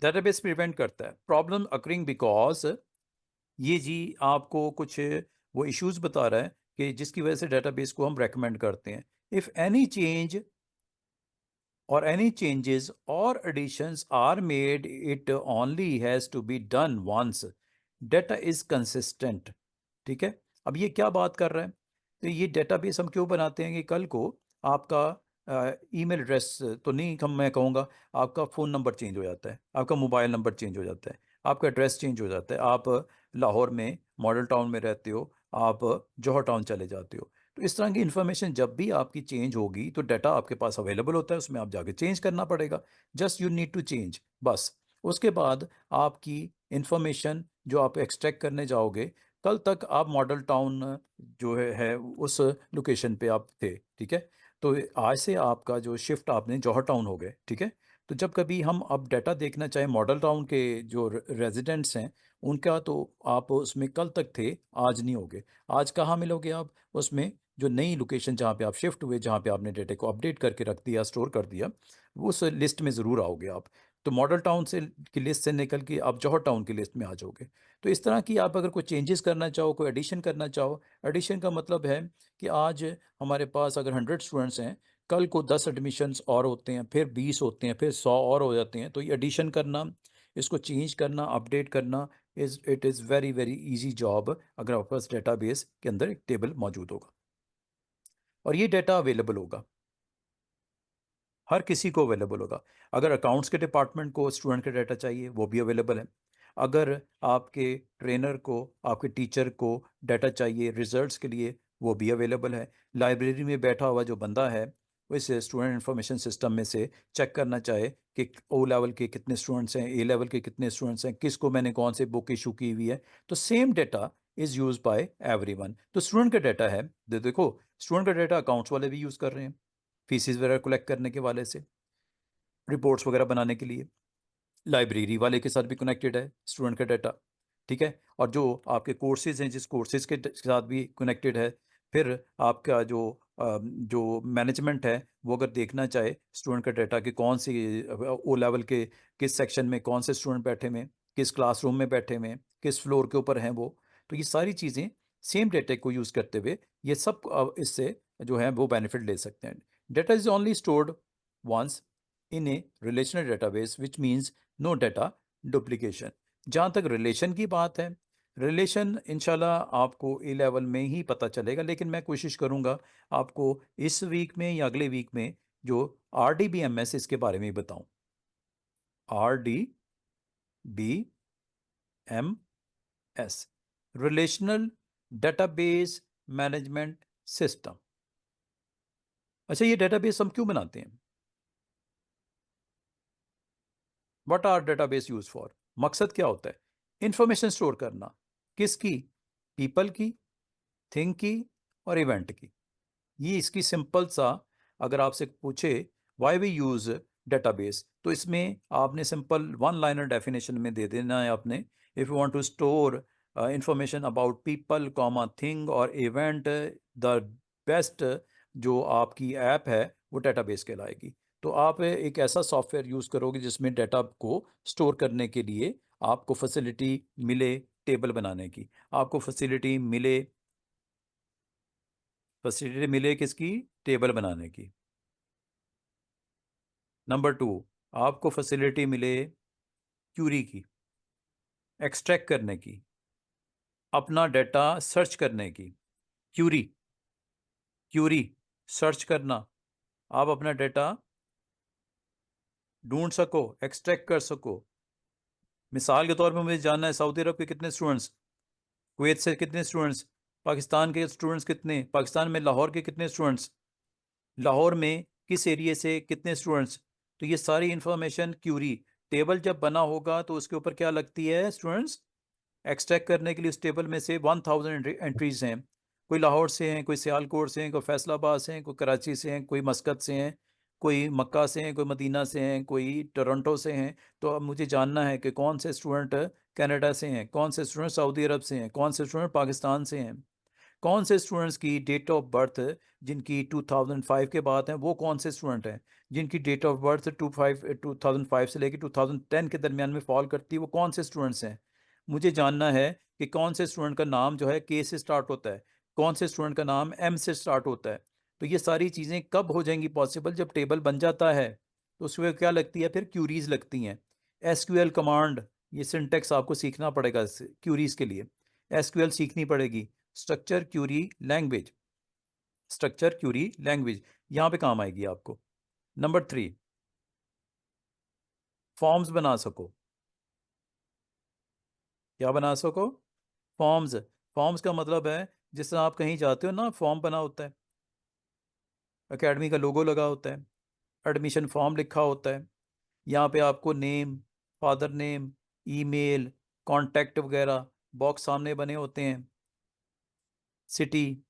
Database prevent करता है प्रॉब्लम अकरिंग बिकॉज ये जी आपको कुछ वो इश्यूज बता रहा है कि जिसकी वजह से डेटाबेस को हम रेकमेंड करते हैं। If any change or any changes or additions are made, it only has to be done once. Data is consistent. ठीक है, अब ये क्या बात कर रहा है? तो ये डेटाबेस हम क्यों बनाते हैं कि कल को आपका ईमेल एड्रेस तो नहीं, हम मैं कहूँगा आपका फ़ोन नंबर चेंज हो जाता है, आपका मोबाइल नंबर चेंज हो जाता है, आपका एड्रेस चेंज हो जाता है, आप लाहौर में मॉडल टाउन में रहते हो, आप जौहर टाउन चले जाते हो, तो इस तरह की इन्फॉर्मेशन जब भी आपकी चेंज होगी तो डाटा आपके पास अवेलेबल होता है, उसमें आप जाके चेंज करना पड़ेगा। Just you need to change, बस। उसके बाद आपकी इन्फॉर्मेशन जो आप एक्सट्रैक्ट करने जाओगे, कल तक आप मॉडल टाउन जो है उस लोकेशन पे आप थे, ठीक है, तो आज से आपका जो शिफ्ट आपने जौहर टाउन हो गए, ठीक है। तो जब कभी हम अब डाटा देखना चाहें मॉडल टाउन के जो रेजिडेंट्स हैं उनका, तो आप उसमें कल तक थे, आज नहीं होगे। आज कहाँ मिलोगे आप? उसमें जो नई लोकेशन जहाँ पे आप शिफ्ट हुए, जहाँ पे आपने डेटा को अपडेट करके रख दिया, स्टोर कर दिया, उस लिस्ट में ज़रूर आओगे आप। तो मॉडल टाउन से की लिस्ट से निकल के आप जौहर टाउन की लिस्ट में आ जाओगे। तो इस तरह की आप अगर कोई चेंजेस करना चाहो, कोई एडिशन करना चाहो, एडिशन का मतलब है कि आज हमारे पास अगर 100 स्टूडेंट्स हैं, कल को 10 एडमिशन्स और होते हैं, फिर 20 होते हैं, फिर 100 और हो जाते हैं, तो ये एडिशन करना, इसको चेंज करना, अपडेट करना it is very very easy job अगर आपके पास डेटाबेस के अंदर एक टेबल मौजूद होगा। और ये डेटा अवेलेबल होगा, हर किसी को अवेलेबल होगा। अगर अकाउंट्स के डिपार्टमेंट को स्टूडेंट का डाटा चाहिए वो भी अवेलेबल है। अगर आपके ट्रेनर को, आपके टीचर को डाटा चाहिए रिजल्ट्स के लिए, वो भी अवेलेबल है। लाइब्रेरी में बैठा हुआ जो बंदा है वो इस स्टूडेंट इंफॉर्मेशन सिस्टम में से चेक करना चाहे कि ओ लेवल के कितने स्टूडेंट्स हैं, ए लेवल के कितने स्टूडेंट्स हैं, किसको मैंने कौन से बुक इशू की हुई है, तो same data is use by everyone. तो स्टूडेंट का डाटा है, देखो स्टूडेंट का डाटा अकाउंट्स वाले भी यूज़ कर रहे हैं फीसिस वगैरह कलेक्ट करने के वाले से, रिपोर्ट्स वगैरह बनाने के लिए। लाइब्रेरी वाले के साथ भी कनेक्टेड है स्टूडेंट का डाटा, ठीक है। और जो आपके कोर्सेज हैं, जिस कोर्सेज के साथ भी कनेक्टेड है। फिर आपका जो मैनेजमेंट है वो अगर देखना चाहे स्टूडेंट का डाटा कि कौन सी ओ लेवल के किस सेक्शन में कौन से स्टूडेंट बैठे हुए हैं, किस क्लासरूम में बैठे हुए हैं, किस फ्लोर के ऊपर हैं वो, तो ये सारी चीज़ें सेम डेटा को यूज़ करते हुए ये सब इससे जो है वो बेनिफिट ले सकते हैं। Data is only stored once in a relational database which means no data duplication. जहाँ तक रिलेशन की बात है, रिलेशन इंशाल्लाह आपको ए लेवल में ही पता चलेगा, लेकिन मैं कोशिश करूँगा आपको इस वीक में या अगले वीक में जो RDBMS इसके बारे में बताऊँ। RDBMS, relational database management system. अच्छा, ये डेटाबेस हम क्यों बनाते हैं? What are database use for? मकसद क्या होता है? इंफॉर्मेशन स्टोर करना। किसकी? पीपल की, थिंग की और इवेंट की। ये इसकी सिंपल सा, अगर आपसे पूछे व्हाई वी यूज डेटाबेस, तो इसमें आपने सिंपल वन लाइनर डेफिनेशन में दे देना है आपने। If you want to store information about people comma thing और इवेंट, द बेस्ट जो आपकी ऐप है वो डेटाबेस कहलाएगी। तो आप एक ऐसा सॉफ्टवेयर यूज़ करोगे जिसमें डाटा को स्टोर करने के लिए आपको फैसिलिटी मिले, टेबल बनाने की आपको फैसिलिटी मिले किसकी? टेबल बनाने की। नंबर 2, आपको फैसिलिटी मिले क्यूरी की, एक्सट्रैक्ट करने की, अपना डाटा सर्च करने की। क्यूरी, क्यूरी सर्च करना, आप अपना डाटा ढूंढ सको, एक्सट्रैक्ट कर सको। मिसाल के तौर पे मुझे जानना है सऊदी अरब के कितने स्टूडेंट्स, कुवैत से कितने स्टूडेंट्स, पाकिस्तान के स्टूडेंट्स कितने, पाकिस्तान में लाहौर के कितने स्टूडेंट्स, लाहौर में किस एरिए से कितने स्टूडेंट्स। तो ये सारी इंफॉर्मेशन क्यूरी टेबल जब बना होगा तो उसके ऊपर क्या लगती है? स्टूडेंट्स। एक्सट्रैक्ट करने के लिए उस टेबल में से 1000 एंट्रीज हैं। कोई लाहौर से हैं, कोई सियालकोट से हैं, कोई फैसलाबाद से हैं, कोई कराची से हैं, कोई मस्कत से हैं, कोई मक्का से हैं, कोई मदीना से हैं, कोई टोरंटो से हैं। तो अब मुझे जानना है कि कौन से स्टूडेंट कनाडा से हैं, कौन से स्टूडेंट सऊदी अरब से हैं, कौन से स्टूडेंट पाकिस्तान से हैं। कौन से स्टूडेंट्स की डेट ऑफ बर्थ जिनकी 2005 के बाद हैं, वो कौन से स्टूडेंट हैं जिनकी डेट ऑफ बर्थ 2005 से लेकर 2010 के दरमियान में फॉल करती है, वो कौन से स्टूडेंट्स हैं। मुझे जानना है कि कौन से स्टूडेंट का नाम जो है के से स्टार्ट होता है, कौन से स्टूडेंट का नाम एम से स्टार्ट होता है। तो ये सारी चीज़ें कब हो जाएंगी पॉसिबल, जब टेबल बन जाता है। तो उसमें क्या लगती है, फिर क्यूरीज लगती हैं। एसक्यूएल कमांड, ये सिंटेक्स आपको सीखना पड़ेगा क्यूरीज के लिए। एसक्यूएल सीखनी पड़ेगी, structure Curie language, structure Curie language यहां पे काम आएगी आपको। नंबर 3, फॉर्म्स बना सको। क्या बना सको? फॉर्म्स। फॉर्म्स का मतलब है जिस तरह आप कहीं जाते हो ना, फॉर्म बना होता है, एकेडमी का लोगो लगा होता है, एडमिशन फॉर्म लिखा होता है, यहाँ पे आपको name, father name, email, contact वगैरह बॉक्स सामने बने होते हैं। सिटी,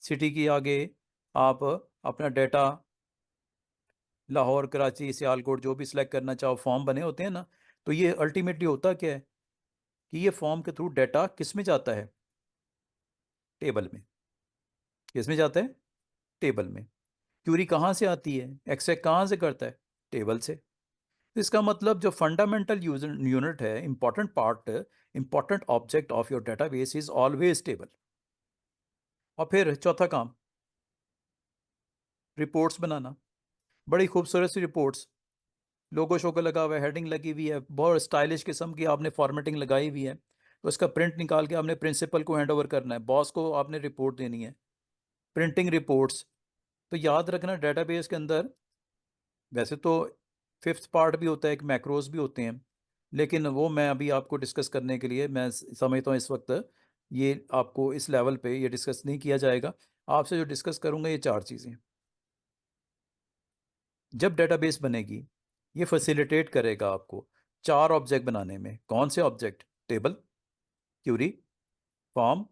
सिटी की आगे आप अपना डाटा, लाहौर, कराची, सियालकोट जो भी सिलेक्ट करना चाहो, फॉर्म बने होते हैं ना। तो ये अल्टीमेटली होता क्या है कि ये फॉर्म के थ्रू डाटा किस में जाता है? टेबल में। किस में जाता है? टेबल में। क्यूरी कहाँ से आती है, एक्सट्रैक्ट कहाँ से करता है? टेबल से। तो इसका मतलब जो फंडामेंटल यूनिट है, important part, important object of your database is always table. और फिर चौथा काम, रिपोर्ट्स बनाना। बड़ी खूबसूरत सी रिपोर्ट्स, लोगो शोगो लगा हुआ है, हेडिंग लगी हुई है, बहुत स्टाइलिश किस्म की आपने फॉर्मेटिंग लगाई हुई है। तो उसका प्रिंट निकाल के आपने प्रिंसिपल को हैंड ओवर करना है, बॉस को आपने रिपोर्ट देनी है, प्रिंटिंग रिपोर्ट्स। तो याद रखना डेटाबेस के अंदर वैसे तो फिफ्थ पार्ट भी होता है, एक मैक्रोज भी होते हैं, लेकिन वो मैं अभी आपको डिस्कस करने के लिए मैं समझता हूँ इस वक्त ये आपको इस लेवल पे ये डिस्कस नहीं किया जाएगा। आपसे जो डिस्कस करूँगा ये 4 चीज़ें। जब डेटाबेस बनेगी, ये फैसिलिटेट करेगा आपको 4 ऑब्जेक्ट बनाने में। कौन से object? Table, query, form,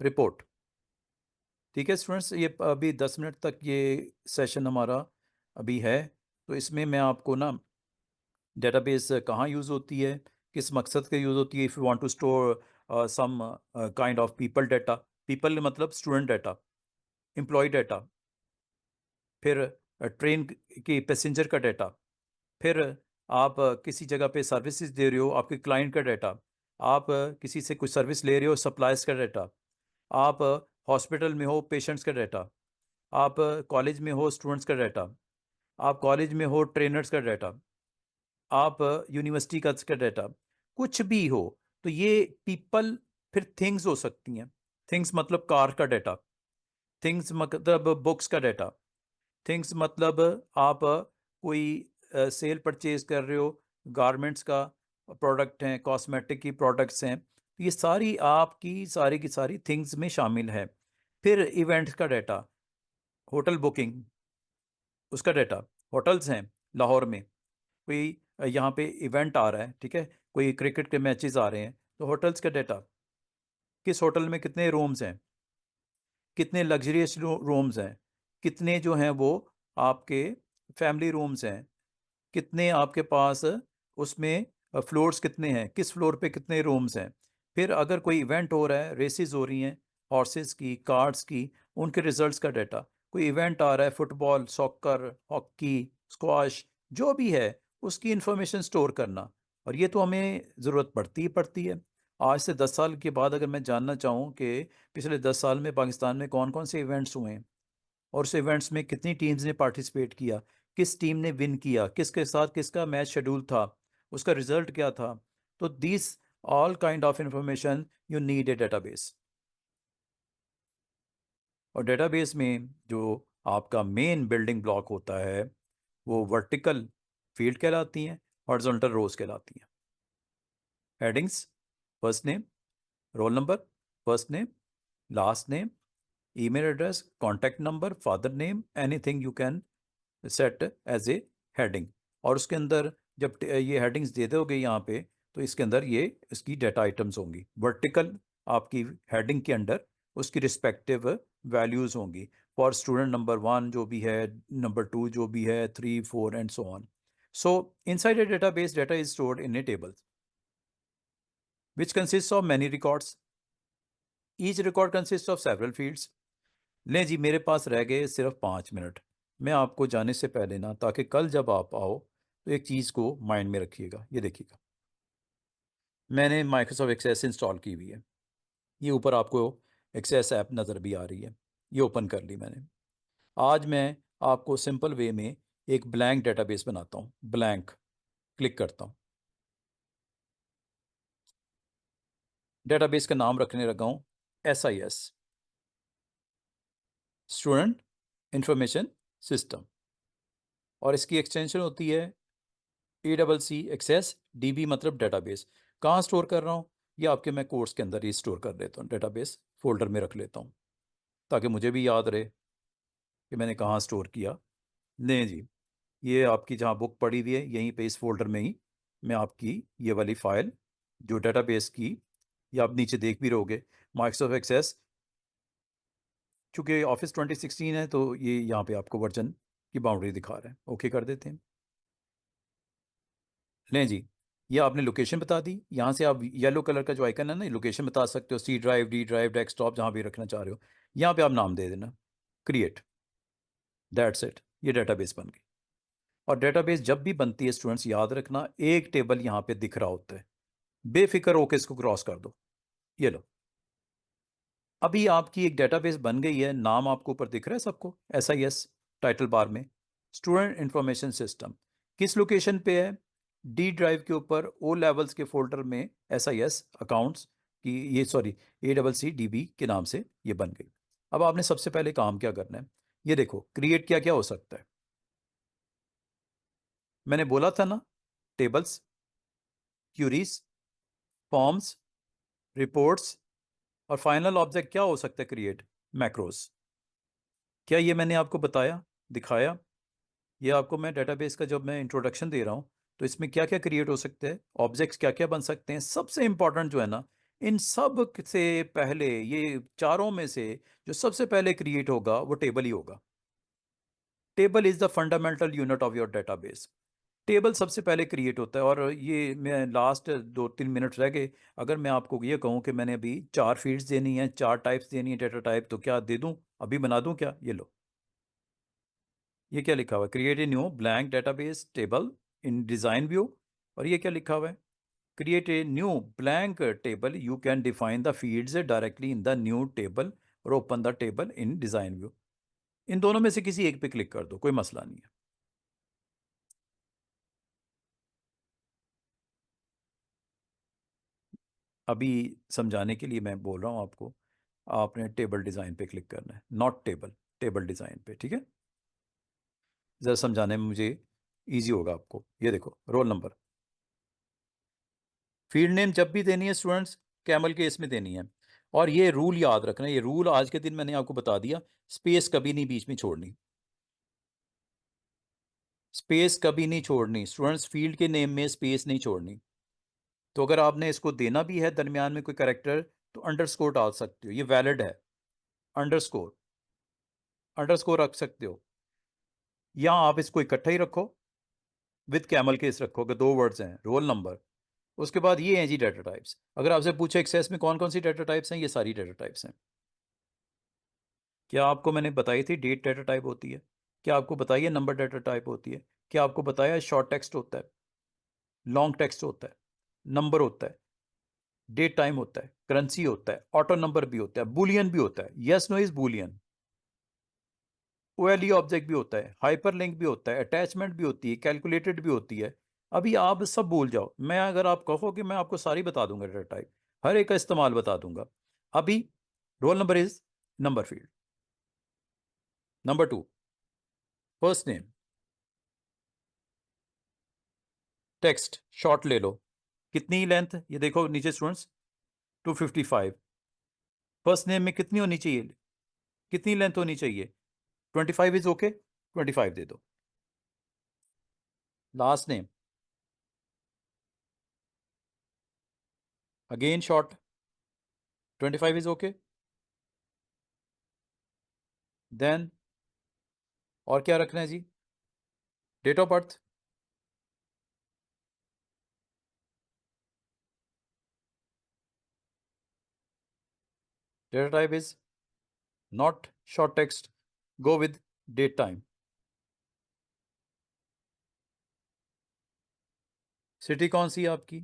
report. ठीक है स्टूडेंट्स, ये अभी 10 मिनट तक ये सेशन हमारा अभी है। तो इसमें मैं आपको ना डेटाबेस कहाँ यूज़ होती है, किस मकसद के यूज़ होती है, if you want to store some kind of people data, people मतलब स्टूडेंट डाटा, एम्प्लॉय डाटा, फिर ट्रेन की पैसेंजर का डाटा, फिर आप किसी जगह पे सर्विसेज दे रहे हो, आपके क्लाइंट का डाटा, आप किसी से कुछ सर्विस ले रहे हो, सप्लायर्स का डाटा, आप हॉस्पिटल में हो, पेशेंट्स का डाटा, आप कॉलेज में हो, स्टूडेंट्स का डाटा, आप कॉलेज में हो, ट्रेनर्स का डाटा, आप यूनिवर्सिटी का डाटा, कुछ भी हो। तो ये पीपल, फिर थिंग्स हो सकती हैं। थिंग्स मतलब कार का डाटा, थिंग्स मतलब बुक्स का डाटा, थिंग्स मतलब आप कोई सेल परचेज कर रहे हो, गारमेंट्स का प्रोडक्ट हैं, कॉस्मेटिक की प्रोडक्ट्स हैं, तो ये सारी आपकी सारी की सारी थिंग्स में शामिल है। फिर इवेंट्स का डाटा, होटल बुकिंग, उसका डाटा, होटल्स हैं लाहौर में, कोई यहाँ पे इवेंट आ रहा है, ठीक है, कोई क्रिकेट के मैचेस आ रहे हैं, तो होटल्स का डाटा, किस होटल में कितने रूम्स हैं, कितने लग्जरियस रूम्स हैं, कितने जो हैं वो आपके फैमिली रूम्स हैं, कितने आपके पास उसमें फ्लोर्स कितने हैं, किस फ्लोर पे कितने रूम्स हैं। फिर अगर कोई इवेंट हो रहा है, रेसेस हो रही हैं हॉर्सेस की, कार्ड्स की, उनके रिजल्ट्स का डाटा, कोई इवेंट आ रहा है, फुटबॉल, सॉकर, हॉकी, स्क्वाश, जो भी है, उसकी इंफॉर्मेशन स्टोर करना। और ये तो हमें ज़रूरत पड़ती ही पड़ती है। आज से 10 साल के बाद अगर मैं जानना चाहूँ कि पिछले 10 साल में पाकिस्तान में कौन कौन से इवेंट्स हुए हैं और उस इवेंट्स में कितनी टीम्स ने पार्टिसिपेट किया, किस टीम ने विन किया, किसके साथ किसका मैच शेड्यूल था, उसका रिजल्ट क्या था, तो this all kind of information you need A database. और डेटाबेस में जो आपका मेन बिल्डिंग ब्लॉक होता है वो वर्टिकल फील्ड कहलाती हैं, हॉरिजॉन्टल रोज कहलाती हैं। Headings, first name, roll number, first name, last name, email address, contact number, father name, anything you can set as a heading. और उसके अंदर जब ये हेडिंग्स दे दोगे यहाँ पे, तो इसके अंदर ये इसकी डाटा आइटम्स होंगी। वर्टिकल आपकी हेडिंग के अंदर उसकी रिस्पेक्टिव वैल्यूज होंगी, फॉर स्टूडेंट नंबर 1 जो भी है, नंबर 2 जो भी है, 3 4 and so on. So inside a database, data is stored in a table which consists of many records. Each record consist of several fields. लें जी, मेरे पास रह गए सिर्फ 5 मिनट। मैं आपको जाने से पहले ना, ताकि कल जब आप आओ तो एक चीज़ को माइंड में रखिएगा। ये देखिएगा, मैंने माइक्रोसॉफ्ट एक्सेस इंस्टॉल की हुई है। ये ऊपर आपको एक्सेस ऐप नज़र भी आ रही है। ये ओपन कर ली मैंने। आज मैं आपको सिंपल वे में एक ब्लैंक डेटाबेस बनाता हूँ। ब्लैंक क्लिक करता हूँ। डेटाबेस का नाम रखने लगा हूँ SIS, स्टूडेंट इंफॉर्मेशन सिस्टम, और इसकी एक्सटेंशन होती है ACC एक्सेस DB, मतलब डेटाबेस। कहाँ स्टोर कर रहा हूँ? ये आपके मैं कोर्स के अंदर ही स्टोर कर लेता हूँ, डेटाबेस फोल्डर में रख लेता हूँ, ताकि मुझे भी याद रहे कि मैंने कहाँ स्टोर किया। नहीं जी, ये आपकी जहाँ बुक पड़ी हुई है यहीं पे इस फोल्डर में ही मैं आपकी ये वाली फाइल जो डेटाबेस की, ये आप नीचे देख भी रहोगे, माइक्रोसॉफ्ट एक्सेस। चूँकि ऑफिस 2016 है तो ये यहाँ पे आपको वर्जन की बाउंड्री दिखा रहा है। ओके कर देते हैं। लें जी, ये आपने लोकेशन बता दी। यहाँ से आप येलो कलर का जो आइकन है ना, लोकेशन बता सकते हो, C drive, D drive, desktop, जहाँ भी रखना चाह रहे हो। यहाँ पे आप नाम दे देना, क्रिएट, दैट्स इट। ये डेटाबेस बन गई। और डेटाबेस जब भी बनती है स्टूडेंट्स, याद रखना, एक टेबल यहाँ पे दिख रहा होता है, बेफिक्र होकर इसको क्रॉस कर दो। ये लो, अभी आपकी एक डेटाबेस बन गई है। नाम आपको ऊपर दिख रहा है सबको, SIS टाइटल बार में, स्टूडेंट इंफॉर्मेशन सिस्टम। किस लोकेशन पे है? D ड्राइव के ऊपर O लेवल्स के फोल्डर में SIS अकाउंट्स की, ये सॉरी, ACC DB के नाम से ये बन गई। अब आपने सबसे पहले काम क्या करना है? ये देखो, क्रिएट क्या क्या हो सकता है। मैंने बोला था ना, टेबल्स, क्यूरीज, फॉर्म्स, रिपोर्ट्स, और फाइनल ऑब्जेक्ट क्या हो सकता है क्रिएट? मैक्रोस। क्या ये मैंने आपको बताया, दिखाया? ये आपको मैं डेटाबेस का जब मैं इंट्रोडक्शन दे रहा हूँ तो इसमें क्या क्या क्रिएट हो सकते हैं, ऑब्जेक्ट्स क्या क्या बन सकते हैं। सबसे इंपॉर्टेंट जो है ना, इन सब से पहले, ये चारों में से जो सबसे पहले क्रिएट होगा वो टेबल ही होगा। Table is the fundamental unit of your database. Table सबसे पहले क्रिएट होता है। और ये मैं लास्ट 2-3 मिनट रह गए, अगर मैं आपको ये कहूँ कि मैंने अभी 4 फील्ड्स देनी है, 4 टाइप्स देनी है डेटा टाइप, तो क्या दे दूँ? अभी बना दूँ क्या? ये लो, ये क्या लिखा हुआ है? Create a new blank database table in design view. और ये क्या लिखा हुआ है? Create a new blank table, you can define the fields directly in the new table और open the table in design view. इन दोनों में से किसी एक पे क्लिक कर दो, कोई मसला नहीं है। अभी समझाने के लिए मैं बोल रहा हूँ आपको, आपने टेबल डिज़ाइन पे क्लिक करना है, नॉट टेबल, टेबल डिज़ाइन पे, ठीक है? ज़रा समझाने में मुझे ईजी होगा आपको। ये देखो, रोल नंबर, फील्ड नेम जब भी देनी है स्टूडेंट्स, कैमल के इसमें देनी है। और ये रूल याद रखना, ये रूल आज के दिन मैंने आपको बता दिया, स्पेस कभी नहीं बीच में छोड़नी, स्पेस कभी नहीं छोड़नी स्टूडेंट्स, फील्ड के नेम में स्पेस नहीं छोड़नी। तो अगर आपने इसको देना भी है दरमियान में कोई करेक्टर, तो अंडरस्कोर डाल सकते हो, ये वैलिड है। अंडरस्कोर, अंडरस्कोर रख सकते हो, या आप इसको इकट्ठा ही रखो, विद कैमल केस रखो, अगर 2 वर्ड्स हैं, रोल नंबर। उसके बाद ये हैं जी डेटा टाइप्स। अगर आपसे पूछे एक्सेस में कौन कौन सी डेटा टाइप्स हैं, ये सारी डेटा टाइप्स हैं। क्या आपको मैंने बताई थी डेट डेटा टाइप होती है? क्या आपको बताइए नंबर डेटा टाइप होती है? क्या आपको बताया शॉर्ट टेक्स्ट होता है, लॉन्ग टेक्स्ट होता है, नंबर होता है, डेट टाइम होता है, करेंसी होता है, ऑटो नंबर भी होता है, बुलियन भी होता है, yes no is boolean, OLE object भी होता है, हाइपर लिंक भी होता है, अटैचमेंट भी होती है, कैलकुलेटेड भी होती है। अभी आप सब भूल जाओ, मैं अगर आप कहो कि मैं आपको सारी बता दूंगा डेटा टाइप, हर एक का इस्तेमाल बता दूंगा। अभी roll number is number field. Number 2, first name, text short ले लो। कितनी लेंथ? ये देखो नीचे स्टूडेंट्स, 255। फर्स्ट नेम में कितनी होनी चाहिए, कितनी लेंथ होनी चाहिए? 25 इज ओके, 25 दे दो। Last name, again short, 25 is okay. Then और क्या रखना है जी? Date of birth, Data type is not short text. Go with date time. City कौन सी है आपकी?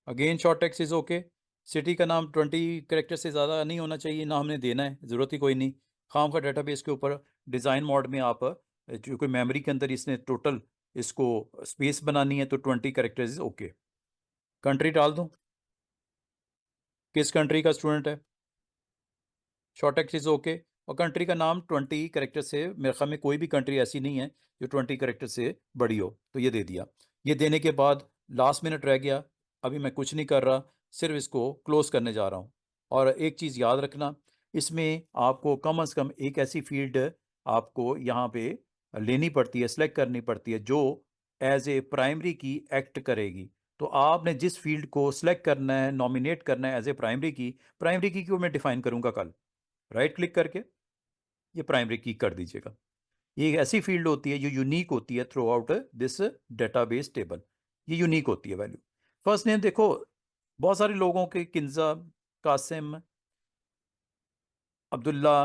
Again short text is okay. City का नाम 20 कैरेक्टर से ज़्यादा नहीं होना चाहिए, ना हमने देना है, ज़रूरत ही कोई नहीं। खाम का डेटाबेस के ऊपर डिज़ाइन मोड में आप जो कोई मेमोरी के अंदर इसने टोटल इसको स्पेस बनानी है तो 20 कैरेक्टर्स इज ओके। कंट्री डाल दूँ? किस कंट्री का स्टूडेंट है? Short text is okay. और कंट्री का नाम 20 कैरेक्टर से, मेरे ख्याल में कोई भी कंट्री ऐसी नहीं है जो 20 कैरेक्टर से बड़ी हो, तो ये दे दिया। ये देने के बाद लास्ट मिनट रह गया, अभी मैं कुछ नहीं कर रहा, सिर्फ इसको क्लोज करने जा रहा हूँ। और एक चीज़ याद रखना, इसमें आपको कम से कम एक ऐसी फील्ड आपको यहाँ पे लेनी पड़ती है, सेलेक्ट करनी पड़ती है, जो एज ए प्राइमरी की एक्ट करेगी। तो आपने जिस फील्ड को सिलेक्ट करना है, नॉमिनेट करना है एज ए प्राइमरी की को मैं डिफाइन करूंगा कल। राइट क्लिक करके ये प्राइमरी की कर दीजिएगा। ये एक ऐसी फील्ड होती है जो यूनिक होती है through out this database table. ये यूनिक होती है वैल्यू। फर्स्ट नेम देखो, बहुत सारे लोगों के किंजा, कासिम, अब्दुल्ला,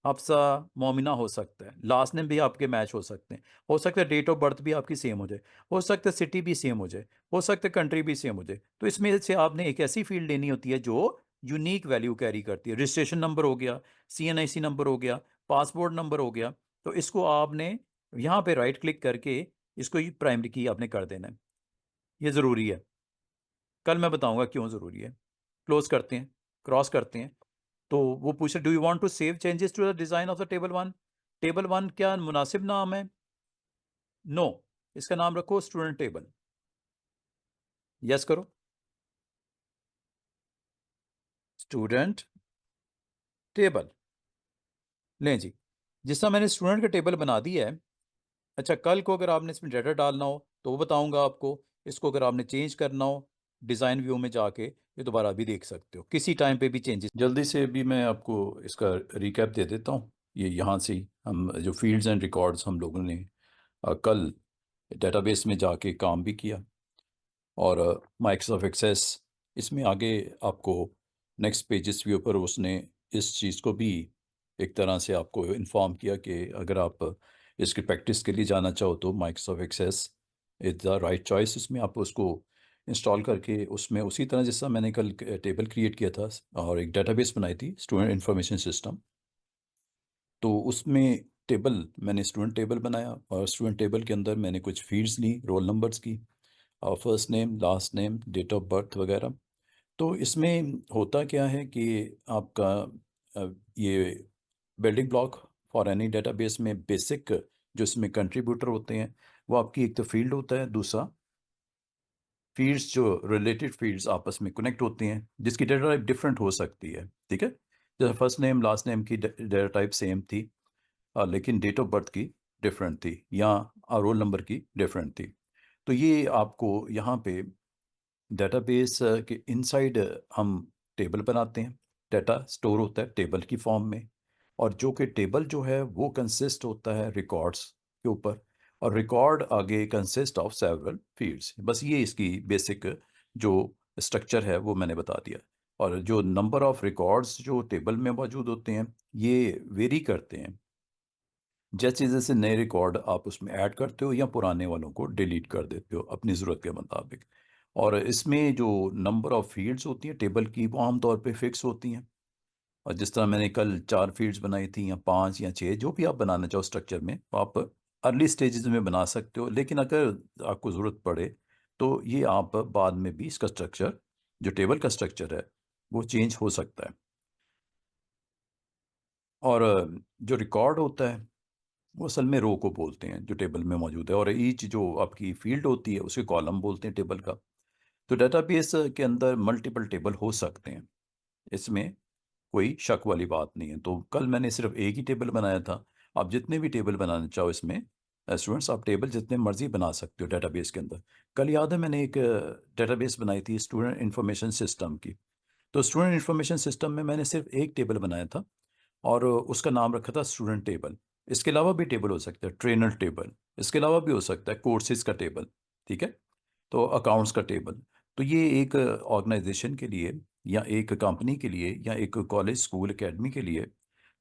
हफ्सा, मोमिना हो सकता है। लास्ट नेम भी आपके मैच हो सकता है डेट ऑफ बर्थ भी आपकी सेम हो जाए, हो सकता है सिटी भी सेम हो जाए, हो सकता है कंट्री भी सेम हो जाए। तो इसमें से आपने एक ऐसी फील्ड लेनी होती है जो यूनिक वैल्यू कैरी करती है। रजिस्ट्रेशन नंबर हो गया, CNIC नंबर हो गया, पासपोर्ट नंबर हो गया। तो इसको आपने यहाँ पे राइट क्लिक करके इसको प्राइमरी की आपने कर देना है। ये ज़रूरी है, कल मैं बताऊंगा क्यों ज़रूरी है। क्लोज करते हैं, क्रॉस करते हैं। तो वो पूछे do you want to save changes to the design of the table one? Table one क्या मुनासिब नाम है? नो, इसका नाम रखो स्टूडेंट टेबल। यस करो, स्टूडेंट टेबल। लें जी, जिस तरह मैंने स्टूडेंट का टेबल बना दिया है। अच्छा, कल को अगर आपने इसमें डाटा डालना हो तो वो बताऊंगा आपको। इसको अगर आपने चेंज करना हो डिज़ाइन व्यू में जाके, ये दोबारा भी देख सकते हो किसी टाइम पे भी चेंजेस। जल्दी से भी मैं आपको इसका रिकैप दे देता हूँ। ये यहाँ से ही हम जो फील्ड्स एंड रिकॉर्ड्स हम लोगों ने कल डेटाबेस में जाके काम भी किया। और माइक्रोसॉफ्ट एक्सेस इसमें आगे आपको नेक्स्ट पेजेस व्यू पर उसने इस चीज़ को भी एक तरह से आपको इन्फॉर्म किया कि अगर आप इसकी प्रैक्टिस के लिए जाना चाहो तो Microsoft Access is the right choice. इसमें आप उसको इंस्टॉल करके उसमें उसी तरह जैसा मैंने कल टेबल क्रिएट किया था और एक डेटाबेस बनाई थी स्टूडेंट इंफॉर्मेशन सिस्टम, तो उसमें टेबल मैंने स्टूडेंट टेबल बनाया और स्टूडेंट टेबल के अंदर मैंने कुछ फील्ड्स ली, रोल नंबर्स की, first name, last name, date of birth वगैरह। तो इसमें होता क्या है कि आपका ये building block for any database में बेसिक जो इसमें कंट्रीब्यूटर होते हैं वो आपकी एक तो फील्ड होता है, दूसरा फील्ड्स जो रिलेटेड फील्ड्स आपस में कनेक्ट होती हैं जिसकी डेटा टाइप डिफरेंट हो सकती है। ठीक है, जैसे फर्स्ट नेम लास्ट नेम की डेटा टाइप सेम थी, लेकिन डेट ऑफ बर्थ की डिफरेंट थी या रोल नंबर की डिफरेंट थी। तो ये आपको यहाँ पे डेटाबेस के इनसाइड हम टेबल बनाते हैं, डाटा स्टोर होता है टेबल की फॉर्म में। और जो कि टेबल जो है वो कंसिस्ट होता है रिकॉर्ड्स के ऊपर, और रिकॉर्ड आगे कंसिस्ट ऑफ सेवरल फील्ड्स। बस ये इसकी बेसिक जो स्ट्रक्चर है वो मैंने बता दिया। और जो नंबर ऑफ रिकॉर्ड्स जो टेबल में मौजूद होते हैं ये वेरी करते हैं जैसे जैसे नए रिकॉर्ड आप उसमें ऐड करते हो या पुराने वालों को डिलीट कर देते हो अपनी ज़रूरत के मुताबिक। और इसमें जो नंबर ऑफ फील्ड्स होती हैं टेबल की वो आमतौर पे फिक्स होती हैं। और जिस तरह मैंने कल 4 फील्ड्स बनाई थी या 5 या 6, जो भी आप बनाना चाहो स्ट्रक्चर में, वो आप अर्ली स्टेजेस में बना सकते हो। लेकिन अगर आपको ज़रूरत पड़े तो ये आप बाद में भी इसका स्ट्रक्चर, जो टेबल का स्ट्रक्चर है, वो चेंज हो सकता है। और जो रिकॉर्ड होता है वो असल में रो को बोलते हैं जो टेबल में मौजूद है, और ईच जो आपकी फील्ड होती है उसे कॉलम बोलते हैं टेबल का। तो डेटाबेस के अंदर मल्टीपल टेबल हो सकते हैं, इसमें कोई शक वाली बात नहीं है। तो कल मैंने सिर्फ एक ही टेबल बनाया था। आप जितने भी टेबल बनाना चाहो इसमें स्टूडेंट्स, आप टेबल जितने मर्जी बना सकते हो डेटाबेस के अंदर। कल याद है मैंने एक डेटाबेस बनाई थी स्टूडेंट इंफॉर्मेशन सिस्टम की। तो स्टूडेंट इंफॉर्मेशन सिस्टम में मैंने सिर्फ एक टेबल बनाया था और उसका नाम रखा था स्टूडेंट टेबल। इसके अलावा भी टेबल हो सकता है, ट्रेनर टेबल, इसके अलावा भी हो सकता है कोर्सेज का टेबल। ठीक है, तो अकाउंट्स का टेबल। तो ये एक ऑर्गेनाइजेशन के लिए या एक कंपनी के लिए या एक कॉलेज स्कूल एकेडमी के लिए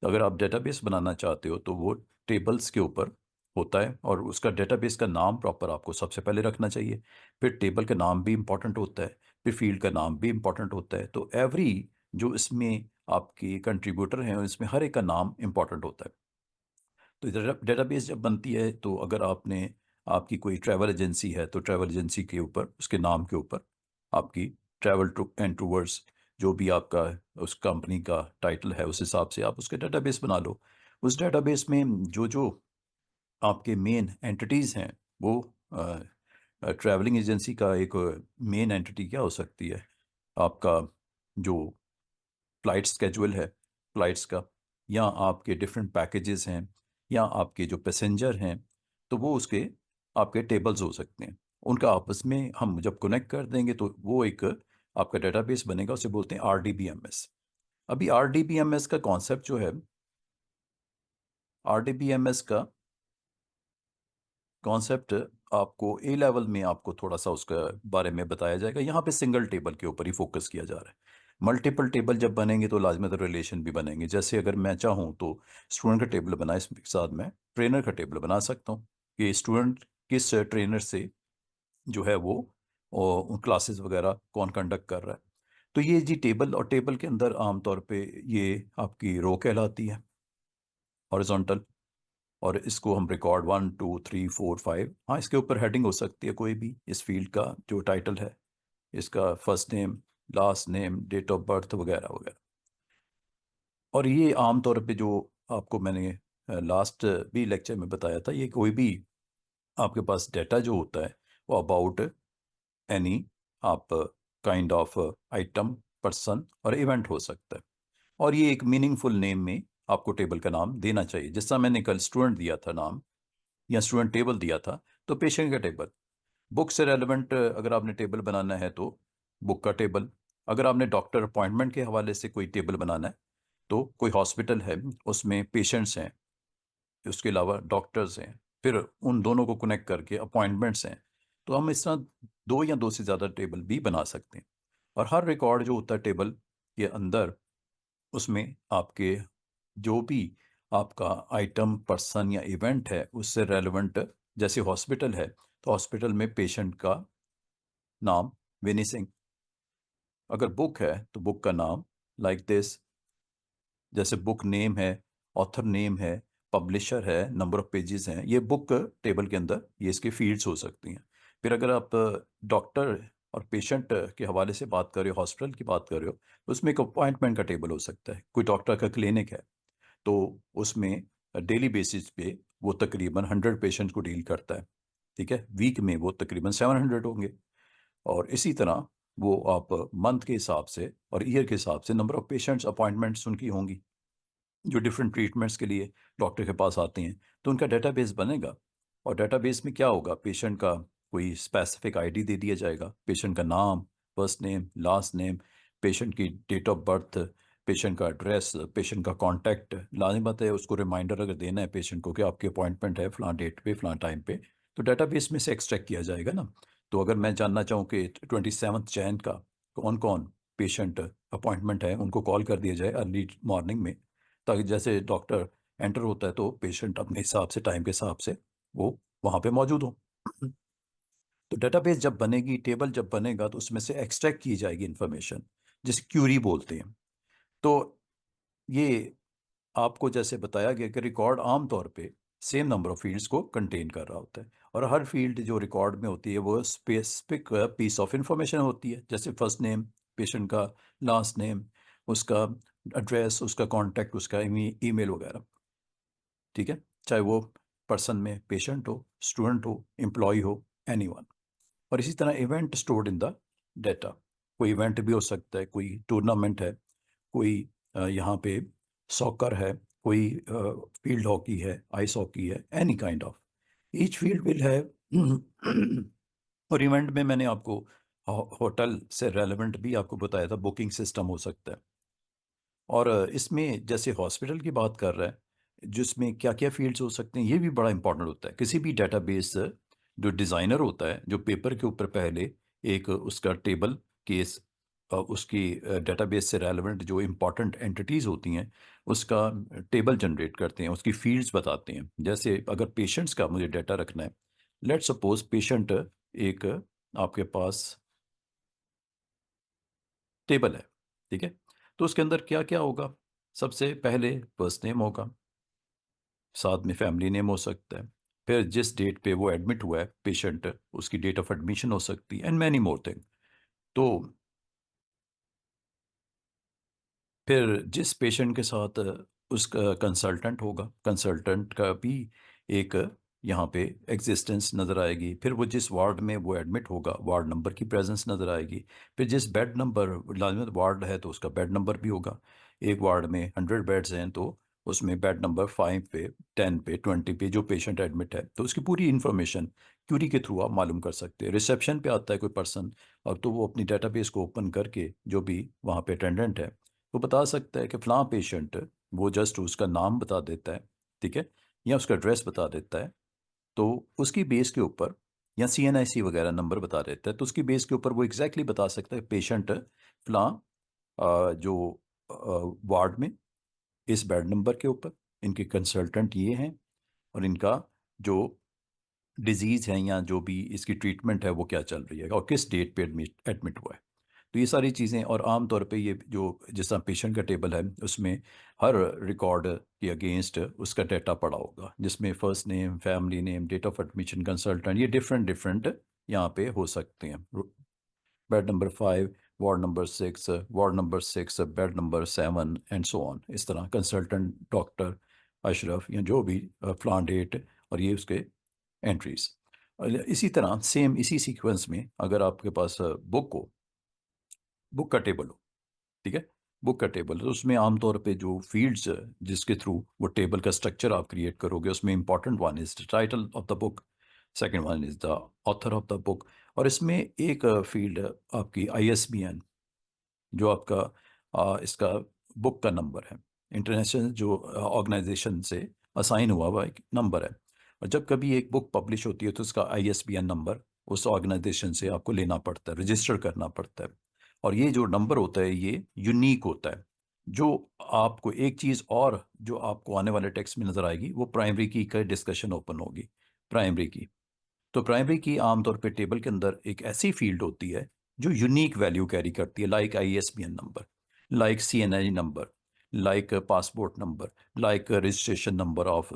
अगर आप डेटाबेस बनाना चाहते हो तो वो टेबल्स के ऊपर होता है, और उसका डेटाबेस का नाम प्रॉपर आपको सबसे पहले रखना चाहिए। फिर टेबल का नाम भी इम्पोर्टेंट होता है, फिर फील्ड का नाम भी इम्पोर्टेंट होता है। तो एवरी जो इसमें आपकी कंट्रीब्यूटर हैं इसमें हर एक का नाम इम्पोर्टेंट होता है। तो डेटाबेस जब बनती है तो अगर आपकी कोई ट्रैवल एजेंसी है तो ट्रैवल एजेंसी के ऊपर उसके नाम के ऊपर आपकी ट्रैवल टू एंड टूवर्ड्स जो भी आपका उस कंपनी का टाइटल है उस हिसाब से आप उसके डेटाबेस बना लो। उस डेटाबेस में जो जो आपके मेन एंटिटीज़ हैं वो ट्रैवलिंग एजेंसी का एक मेन एंटिटी क्या हो सकती है, आपका जो फ्लाइट स्केजुअल है फ्लाइट्स का, या आपके डिफरेंट पैकेजेस हैं, या आपके जो पैसेंजर हैं, तो वो उसके आपके टेबल्स हो सकते हैं। उनका आपस में हम जब कनेक्ट कर देंगे तो वो एक आपका डेटाबेस बनेगा, उसे बोलते हैं RDBMS। अभी RDBMS का कॉन्सेप्ट जो है, RDBMS का कॉन्सेप्ट आपको ए लेवल में आपको थोड़ा सा उसका बारे में बताया जाएगा। यहाँ पे सिंगल टेबल के ऊपर ही फोकस किया जा रहा है। मल्टीपल टेबल जब बनेंगे तो लाजमत रिलेशन भी बनेंगे। जैसे अगर मैं चाहूँ तो स्टूडेंट का टेबल बनाए, इसके साथ मैं ट्रेनर का टेबल बना सकता हूँ कि स्टूडेंट किस ट्रेनर से जो है वो और क्लासेस वगैरह कौन कंडक्ट कर रहा है। तो ये जी टेबल, और टेबल के अंदर आमतौर पे ये आपकी रो कहलाती है, हॉरिजॉन्टल। और इसको हम रिकॉर्ड 1 2 3 4 5, हाँ इसके ऊपर हेडिंग हो सकती है कोई भी इस फील्ड का जो टाइटल है, इसका first name, last name, date of birth वगैरह वगैरह। और ये आमतौर पे जो आपको मैंने लास्ट भी लेक्चर में बताया था, ये कोई भी आपके पास डेटा जो होता है वो अबाउट एनी आप काइंड ऑफ आइटम, पर्सन और इवेंट हो सकता है। और ये एक मीनिंगफुल नेम में आपको टेबल का नाम देना चाहिए। जिस तरह मैंने कल स्टूडेंट दिया था नाम या स्टूडेंट टेबल दिया था, तो पेशेंट का टेबल। बुक से रेलेवेंट अगर आपने टेबल बनाना है तो बुक का टेबल। अगर आपने डॉक्टर अपॉइंटमेंट के हवाले से कोई टेबल बनाना है तो कोई हॉस्पिटल है उसमें पेशेंट्स हैं, उसके अलावा डॉक्टर्स हैं, फिर उन दोनों को कनेक्ट करके अपॉइंटमेंट्स हैं, तो हम इस तरह दो या दो से ज़्यादा टेबल भी बना सकते हैं। और हर रिकॉर्ड जो होता है टेबल के अंदर, उसमें आपके जो भी आपका आइटम, पर्सन या इवेंट है उससे रेलेवेंट, जैसे हॉस्पिटल है तो हॉस्पिटल में पेशेंट का नाम विनी सिंह। अगर बुक है तो बुक का नाम लाइक दिस, जैसे बुक नेम है, ऑथर नेम है, पब्लिशर है, नंबर ऑफ पेजेस हैं, ये बुक टेबल के अंदर ये इसके फील्ड्स हो सकती हैं। फिर अगर आप डॉक्टर और पेशेंट के हवाले से बात कर रहे हो, हॉस्पिटल की बात कर रहे हो, तो उसमें एक अपॉइंटमेंट का टेबल हो सकता है। कोई डॉक्टर का क्लिनिक है तो उसमें डेली बेसिस पे वो तकरीबन 100 पेशेंट को डील करता है, ठीक है। वीक में वो तकरीबन 700 होंगे। और इसी तरह वो आप मंथ के हिसाब से और ईयर के हिसाब से नंबर ऑफ पेशेंट्स, अपॉइंटमेंट्स उनकी होंगी जो डिफरेंट ट्रीटमेंट्स के लिए डॉक्टर के पास आते हैं, तो उनका डेटाबेस बनेगा। और डेटाबेस में क्या होगा, पेशेंट का कोई स्पेसिफिक आईडी दे दिया जाएगा, पेशेंट का नाम, first name, last name, patient की डेट ऑफ बर्थ, पेशेंट का एड्रेस, पेशेंट का कांटेक्ट। लाजमी बात है उसको रिमाइंडर अगर देना है पेशेंट को कि आपकी अपॉइंटमेंट है फ़लाँ डेट पे फ़लाँ टाइम पे, तो डेटाबेस में से एक्सट्रैक्ट किया जाएगा ना। तो अगर मैं जानना चाहूँ कि 27 जैन का कौन कौन पेशेंट अपॉइंटमेंट है, उनको कॉल कर दिया जाए अर्ली मॉर्निंग में, ताकि जैसे डॉक्टर एंटर होता है तो पेशेंट अपने हिसाब से, टाइम के हिसाब से वो वहाँ पे मौजूद हो। तो डेटाबेस जब बनेगी, टेबल जब बनेगा, तो उसमें से एक्सट्रैक्ट की जाएगी इंफॉर्मेशन, जिसे क्यूरी बोलते हैं। तो ये आपको जैसे बताया गया कि रिकॉर्ड आम तौर पे सेम नंबर ऑफ फील्ड्स को कंटेन कर रहा होता है, और हर फील्ड जो रिकॉर्ड में होती है वो स्पेसिफिक पीस ऑफ इंफॉर्मेशन होती है। जैसे फर्स्ट नेम पेशेंट का, लास्ट नेम उसका, एड्रेस उसका, कांटेक्ट उसका, ईमेल वगैरह, ठीक है। चाहे वो पर्सन में पेशेंट हो, स्टूडेंट हो, एम्प्लॉय हो, एनीवन। और इसी तरह event stored in the data. कोई इवेंट भी हो सकता है, कोई टूर्नामेंट है, कोई यहाँ पे सॉकर है, कोई फील्ड हॉकी है, आइस हॉकी है, any kind of each field will है। और इवेंट में मैंने आपको होटल से रेलेवेंट भी आपको बताया था, बुकिंग सिस्टम हो सकता है। और इसमें जैसे हॉस्पिटल की बात कर रहा है, जिसमें क्या क्या फील्ड्स हो सकते हैं, ये भी बड़ा इंपॉर्टेंट होता है। किसी भी डेटाबेस जो डिज़ाइनर होता है, जो पेपर के ऊपर पहले एक उसका टेबल केस उसकी डेटाबेस से रेलेवेंट जो इम्पॉर्टेंट एंटिटीज़ होती हैं उसका टेबल जनरेट करते हैं, उसकी फील्ड्स बताते हैं। जैसे अगर पेशेंट्स का मुझे डाटा रखना है, लेट सपोज पेशेंट एक आपके पास टेबल है, ठीक है। तो उसके अंदर क्या क्या होगा? सबसे पहले फर्स्ट नेम होगा, साथ में फैमिली नेम हो सकता है, फिर जिस डेट पे वो एडमिट हुआ है पेशेंट उसकी डेट ऑफ एडमिशन हो सकती है, एंड मैनी मोर थिंग। तो फिर जिस पेशेंट के साथ उसका कंसल्टेंट होगा, कंसल्टेंट का भी एक यहाँ पे एग्जिस्टेंस नज़र आएगी। फिर वो जिस वार्ड में वो एडमिट होगा वार्ड नंबर की प्रेजेंस नज़र आएगी। फिर जिस बेड नंबर, लाजमत वार्ड है तो उसका बेड नंबर भी होगा। एक वार्ड में 100 बेड्स हैं तो उसमें बेड नंबर 5 पे, 10 पे, 20 पे जो पेशेंट एडमिट है तो उसकी पूरी इन्फॉर्मेशन क्यूरी के थ्रू आप मालूम कर सकते हैं। रिसेप्शन पे आता है कोई पर्सन, और तो वो अपनी डेटाबेस को ओपन करके जो भी वहाँ पे अटेंडेंट है वो बता सकता है कि फ़लाँ पेशेंट, वो जस्ट उसका नाम बता देता है, ठीक है, या उसका एड्रेस बता देता है। तो उसकी बेस के ऊपर, या CNIC वगैरह नंबर बता देता है, तो उसकी बेस के ऊपर वो एग्जैक्टली बता सकता है पेशेंट फ़लाँ जो वार्ड में इस बेड नंबर के ऊपर इनके कंसल्टेंट ये हैं, और इनका जो डिजीज़ है या जो भी इसकी ट्रीटमेंट है वो क्या चल रही है और किस डेट पे एडमिट एडमिट हुआ है। तो ये सारी चीज़ें, और आम तौर पे ये जो जिस तरह पेशेंट का टेबल है उसमें हर रिकॉर्ड के अगेंस्ट उसका डाटा पड़ा होगा, जिसमें first name, family name, date of admission, consultant, ये डिफरेंट डिफरेंट यहाँ पे हो सकते हैं। Bed number 5, ward number 6, ward number 6, bed number 7, and so on. इस तरह कंसल्टेंट डॉक्टर अशरफ या जो भी प्लान डेट, और ये उसके एंट्रीज। इसी तरह सेम इसी सीक्वेंस में अगर आपके पास बुक हो, बुक का टेबल हो, ठीक है, बुक का टेबल, तो उसमें आमतौर पे जो फील्ड्स जिसके थ्रू वो टेबल का स्ट्रक्चर आप क्रिएट करोगे, उसमें important one is the title of the book, second one is the author of the book, और इसमें एक फील्ड आपकी ISBN, जो आपका इसका बुक का नंबर है, इंटरनेशनल जो ऑर्गेनाइजेशन से असाइन हुआ हुआ एक नंबर है। और जब कभी एक बुक पब्लिश होती है तो उसका ISBN नंबर उस ऑर्गेनाइजेशन से आपको लेना पड़ता है, रजिस्टर करना पड़ता है। और ये जो नंबर होता है ये यूनिक होता है। जो आपको एक चीज़ और जो आपको आने वाले टेक्स्ट में नज़र आएगी वो प्राइमरी की का डिस्कशन ओपन होगी, प्राइमरी की। तो प्राइमरी की आमतौर पे टेबल के अंदर एक ऐसी फील्ड होती है जो यूनिक वैल्यू कैरी करती है, like ISBN number, like CNI number, like passport number, like registration number of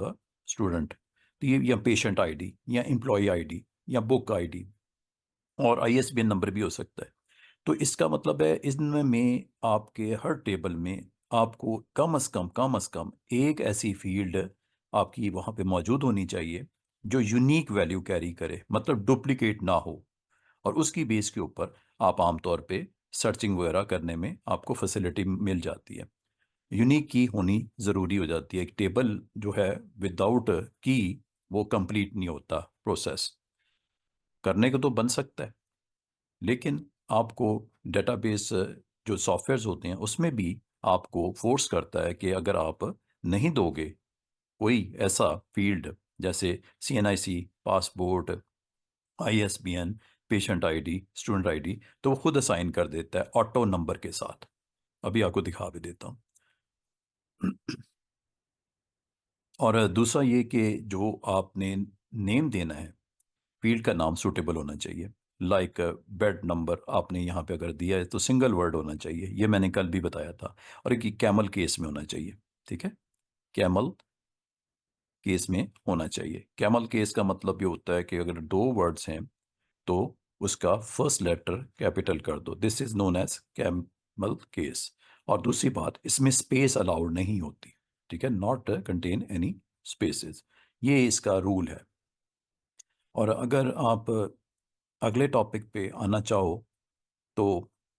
student, तो ये, या पेशेंट ID, या एम्प्लॉय ID, या बुक ID, और ISBN नंबर भी हो सकता है। तो इसका मतलब है इनमें आपके हर टेबल में आपको कम अज़ कम एक ऐसी फील्ड आपकी वहाँ पे मौजूद होनी चाहिए जो यूनिक वैल्यू कैरी करे, मतलब डुप्लीकेट ना हो, और उसकी बेस के ऊपर आप आमतौर पे सर्चिंग वगैरह करने में आपको फैसिलिटी मिल जाती है। यूनिक की होनी ज़रूरी हो जाती है। एक टेबल जो है विदाउट की वो कंप्लीट नहीं होता प्रोसेस। करने को तो बन सकता है, लेकिन आपको डेटाबेस जो सॉफ्टवेयर्स होते हैं उसमें भी आपको फोर्स करता है कि अगर आप नहीं दोगे कोई ऐसा फील्ड, जैसे CNIC, passport, ISBN, patient ID, student ID, तो वो खुद असाइन कर देता है ऑटो नंबर के साथ। अभी आपको दिखा भी देता हूँ। और दूसरा ये कि जो आपने नेम देना है, फील्ड का नाम सूटेबल होना चाहिए। लाइक बेड नंबर आपने यहाँ पे अगर दिया है तो सिंगल वर्ड होना चाहिए, ये मैंने कल भी बताया था। और एक कैमल केस में होना चाहिए, ठीक है, कैमल केस में होना चाहिए। कैमल केस का मतलब ये होता है कि अगर दो वर्ड्स हैं तो उसका फर्स्ट लेटर कैपिटल कर दो, this is known as camel case. और दूसरी बात, इसमें स्पेस अलाउड नहीं होती, ठीक है, नॉट कंटेन एनी स्पेसेस, ये इसका रूल है। और अगर आप अगले टॉपिक पे आना चाहो तो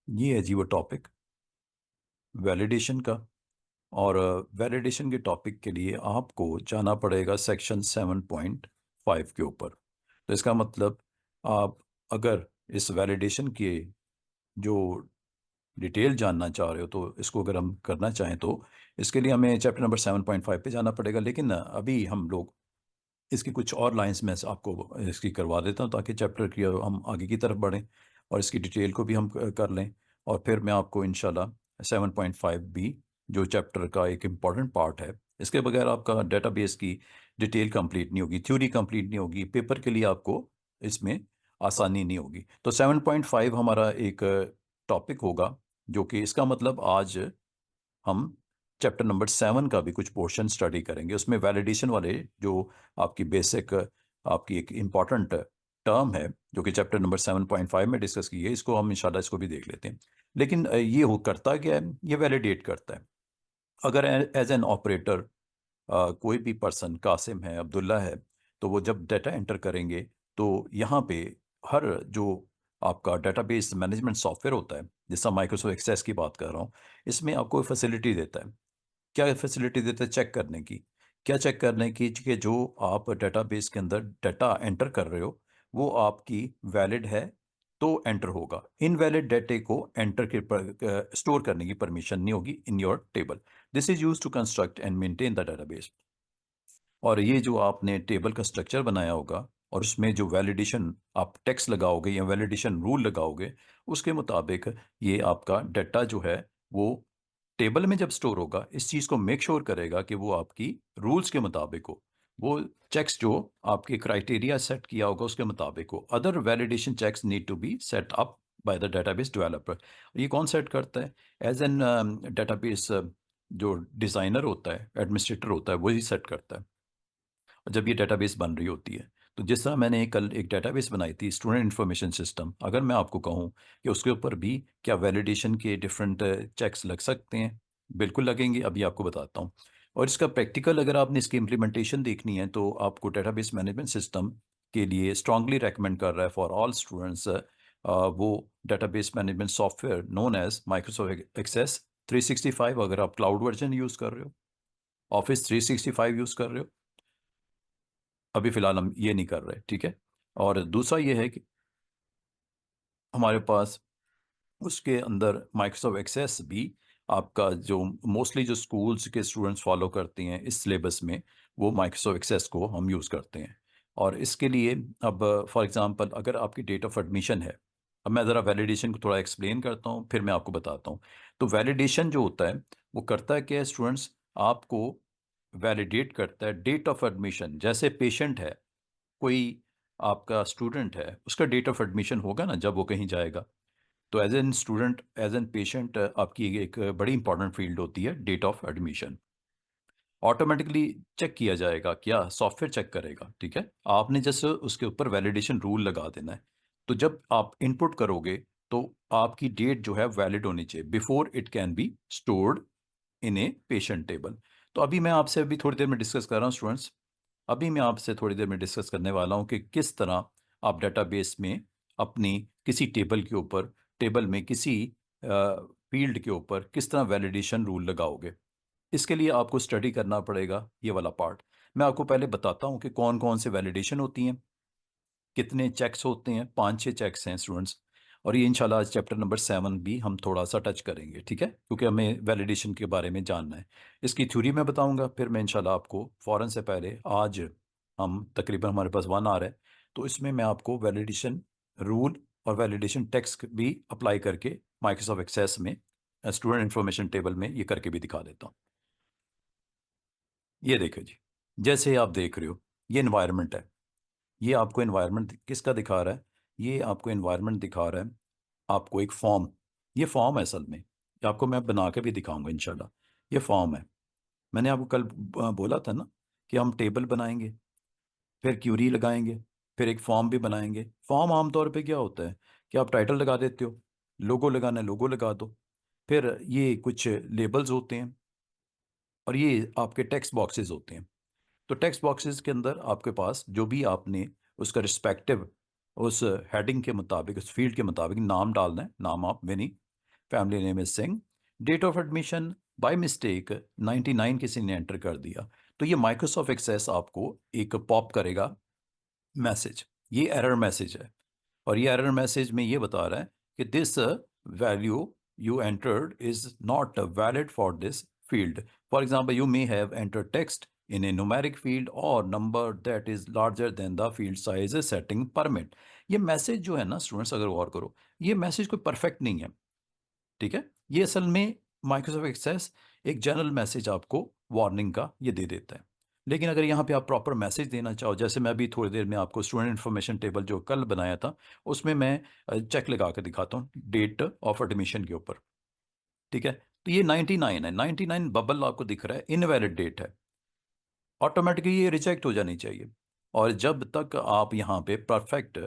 ये है जी वो टॉपिक, वैलिडेशन का। और वैलिडेशन के टॉपिक के लिए आपको जाना पड़ेगा सेक्शन 7.5 के ऊपर। तो इसका मतलब आप अगर इस वैलिडेशन के जो डिटेल जानना चाह रहे हो तो इसको अगर हम करना चाहें तो इसके लिए हमें चैप्टर नंबर 7.5 पे जाना पड़ेगा। लेकिन अभी हम लोग इसकी कुछ और लाइंस में आपको इसकी करवा देता हूँ ताकि चैप्टर की हम आगे की तरफ बढ़ें और इसकी डिटेल को भी हम कर लें। और फिर मैं आपको इंशाल्लाह 7.5 बी जो चैप्टर का एक इम्पॉर्टेंट पार्ट है, इसके बगैर आपका डेटाबेस की डिटेल कंप्लीट नहीं होगी, थ्योरी कंप्लीट नहीं होगी, पेपर के लिए आपको इसमें आसानी नहीं होगी। तो 7.5 हमारा एक टॉपिक होगा, जो कि इसका मतलब आज हम चैप्टर नंबर 7 का भी कुछ पोर्शन स्टडी करेंगे। उसमें वैलिडेशन वाले जो आपकी बेसिक आपकी एक इम्पॉर्टेंट टर्म है, जो कि चैप्टर नंबर 7.5 में डिस्कस की है, इसको हम इंशाल्लाह इसको भी देख लेते हैं। लेकिन ये हो करता क्या है, ये वैलिडेट करता है। अगर एज एन ऑपरेटर कोई भी पर्सन कासिम है, अब्दुल्ला है, तो वो जब डाटा एंटर करेंगे तो यहाँ पे हर जो आपका डेटाबेस मैनेजमेंट सॉफ्टवेयर होता है, जैसा माइक्रोसॉफ्ट एक्सेस की बात कर रहा हूँ, इसमें आपको फैसिलिटी देता है। क्या फैसिलिटी देता है? चेक करने की। क्या चेक करने की? कि जो आप डेटाबेस के अंदर डाटा एंटर कर रहे हो वो आपकी वैलिड है तो एंटर होगा। इनवैलिड डाटे को एंटर के स्टोर करने की परमिशन नहीं होगी in your table. This is use to construct and maintain the database. और ये जो आपने टेबल का स्ट्रक्चर बनाया होगा और उसमें जो वैलिडेशन आप टेक्स्ट लगाओगे या वैलिडेशन रूल लगाओगे, उसके मुताबिक ये आपका डाटा जो है वो टेबल में जब स्टोर होगा, इस चीज़ को मेक श्योर करेगा कि वो आपकी रूल्स के मुताबिक हो, वो चेक्स जो आपके क्राइटेरिया सेट किया होगा उसके मुताबिक हो। Other validation checks need to be set up by the database developer. ये कौन सेट करता है? एज एन डेटाबेस जो डिज़ाइनर होता है, एडमिनिस्ट्रेटर होता है, वही सेट करता है जब ये डेटाबेस बन रही होती है। तो जिस तरह मैंने कल एक डेटाबेस बनाई थी, स्टूडेंट इन्फॉर्मेशन सिस्टम, अगर मैं आपको कहूँ कि उसके ऊपर भी क्या वैलिडेशन के डिफरेंट चेक्स लग सकते हैं, बिल्कुल लगेंगे, अभी आपको बताता हूँ। और इसका प्रैक्टिकल अगर आपने इसकी इम्प्लीमेंटेशन देखनी है तो आपको डेटाबेस मैनेजमेंट सिस्टम के लिए स्ट्रांगली रेकमेंड कर रहा है फॉर ऑल स्टूडेंट्स वो database management software known as Microsoft Access 365। अगर आप क्लाउड वर्जन यूज़ कर रहे हो, ऑफिस 365 यूज़ कर रहे हो, अभी फिलहाल हम ये नहीं कर रहे, ठीक है। और दूसरा ये है कि हमारे पास उसके अंदर माइक्रोसॉफ्ट एक्सेस भी आपका जो मोस्टली जो स्कूल्स के स्टूडेंट्स फॉलो करते हैं इस सिलेबस में, वो माइक्रोसॉफ्ट एक्सेस को हम यूज़ करते हैं। और इसके लिए अब फॉर एग्जांपल अगर आपकी डेट ऑफ एडमिशन है, अब मैं ज़रा वैलिडेशन को थोड़ा एक्सप्लेन करता हूँ फिर मैं आपको बताता हूँ। तो वैलिडेशन जो होता है वो करता है कि स्टूडेंट्स आपको वैलिडेट करता है डेट ऑफ एडमिशन। जैसे पेशेंट है, कोई आपका स्टूडेंट है, उसका डेट ऑफ एडमिशन होगा ना जब वो कहीं जाएगा। तो as an student, as an patient, आपकी एक बड़ी इंपॉर्टेंट फील्ड होती है date of admission. Automatically check किया जाएगा, क्या सॉफ्टवेयर चेक करेगा, ठीक है। आपने जैसे उसके ऊपर वैलिडेशन रूल लगा देना है। तो जब आप इनपुट करोगे तो आपकी डेट जो है वैलिड होनी चाहिए before it can be stored in a patient table. तो अभी मैं आपसे अभी थोड़ी देर में डिस्कस कर रहा हूँ स्टूडेंट्स, अभी मैं आपसे थोड़ी देर में डिस्कस करने वाला हूँ कि किस तरह आप डेटाबेस में अपनी किसी टेबल के ऊपर, टेबल में किसी फील्ड के ऊपर किस तरह वैलिडेशन रूल लगाओगे। इसके लिए आपको स्टडी करना पड़ेगा ये वाला पार्ट। मैं आपको पहले बताता हूँ कि कौन कौन से वैलिडेशन होती हैं, कितने चेक्स होते हैं। 5-6 चेक्स हैं स्टूडेंट्स। और ये इंशाल्लाह आज चैप्टर नंबर 7 भी हम थोड़ा सा टच करेंगे, ठीक है, क्योंकि हमें वैलिडेशन के बारे में जानना है। इसकी थ्योरी मैं बताऊंगा, फिर मैं इंशाल्लाह आपको फ़ौरन से पहले आज हम तकरीबन हमारे पास 1 आवर है, तो इसमें मैं आपको वैलिडेशन रूल और वैलिडेशन टेक्स्ट भी अप्लाई करके माइक्रोसॉफ्ट एक्सेस में स्टूडेंट इंफॉर्मेशन टेबल में ये करके भी दिखा देता हूँ। ये देखो जी, जैसे आप देख रहे हो ये इन्वायरमेंट है। ये आपको इन्वायरमेंट किसका दिखा रहा है? ये आपको इन्वायरमेंट दिखा रहा है आपको एक फॉर्म। ये फॉर्म है असल में, ये आपको मैं बना के भी दिखाऊंगा इंशाल्लाह। ये फॉर्म है। मैंने आपको कल बोला था ना कि हम टेबल बनाएंगे, फिर क्यूरी लगाएंगे, फिर एक फॉर्म भी बनाएंगे। फॉर्म आमतौर पे क्या होता है कि आप टाइटल लगा देते हो, लोगो लगाना है लोगो लगा दो, फिर ये कुछ लेबल्स होते हैं और ये आपके टेक्स्ट बॉक्सेस होते हैं। तो टेक्स्ट बॉक्सेस के अंदर आपके पास जो भी आपने उसका रिस्पेक्टिव उस हेडिंग के मुताबिक, उस फील्ड के मुताबिक नाम डालना है। नाम आप Vini, family name is Singh, date of admission by mistake 99 किसी ने एंटर कर दिया, तो ये माइक्रोसॉफ्ट एक्सेस आपको एक पॉप करेगा मैसेज। ये एरर मैसेज है और ये एरर मैसेज में ये बता रहा है कि this value you entered is not valid for this field. For example you may have enter text in a numeric field or number that is larger than the field size setting permit। ये message जो है ना students, अगर गौर करो, ये message कोई perfect नहीं है। ठीक है। ये असल में माइक्रोसॉफ्ट एक्सेस एक जनरल मैसेज आपको वार्निंग का ये दे देता है। लेकिन अगर यहाँ पे आप प्रॉपर मैसेज देना चाहो, जैसे मैं अभी थोड़ी देर में आपको स्टूडेंट इन्फॉर्मेशन टेबल जो कल बनाया था उसमें मैं चेक लगा के दिखाता हूँ डेट ऑफ एडमिशन के ऊपर। ठीक है, तो ये 99 है, 99 बबल आपको दिख रहा है, इनवैलिड डेट है, ऑटोमेटिकली ये रिजेक्ट हो जानी चाहिए। और जब तक आप यहाँ पे परफेक्ट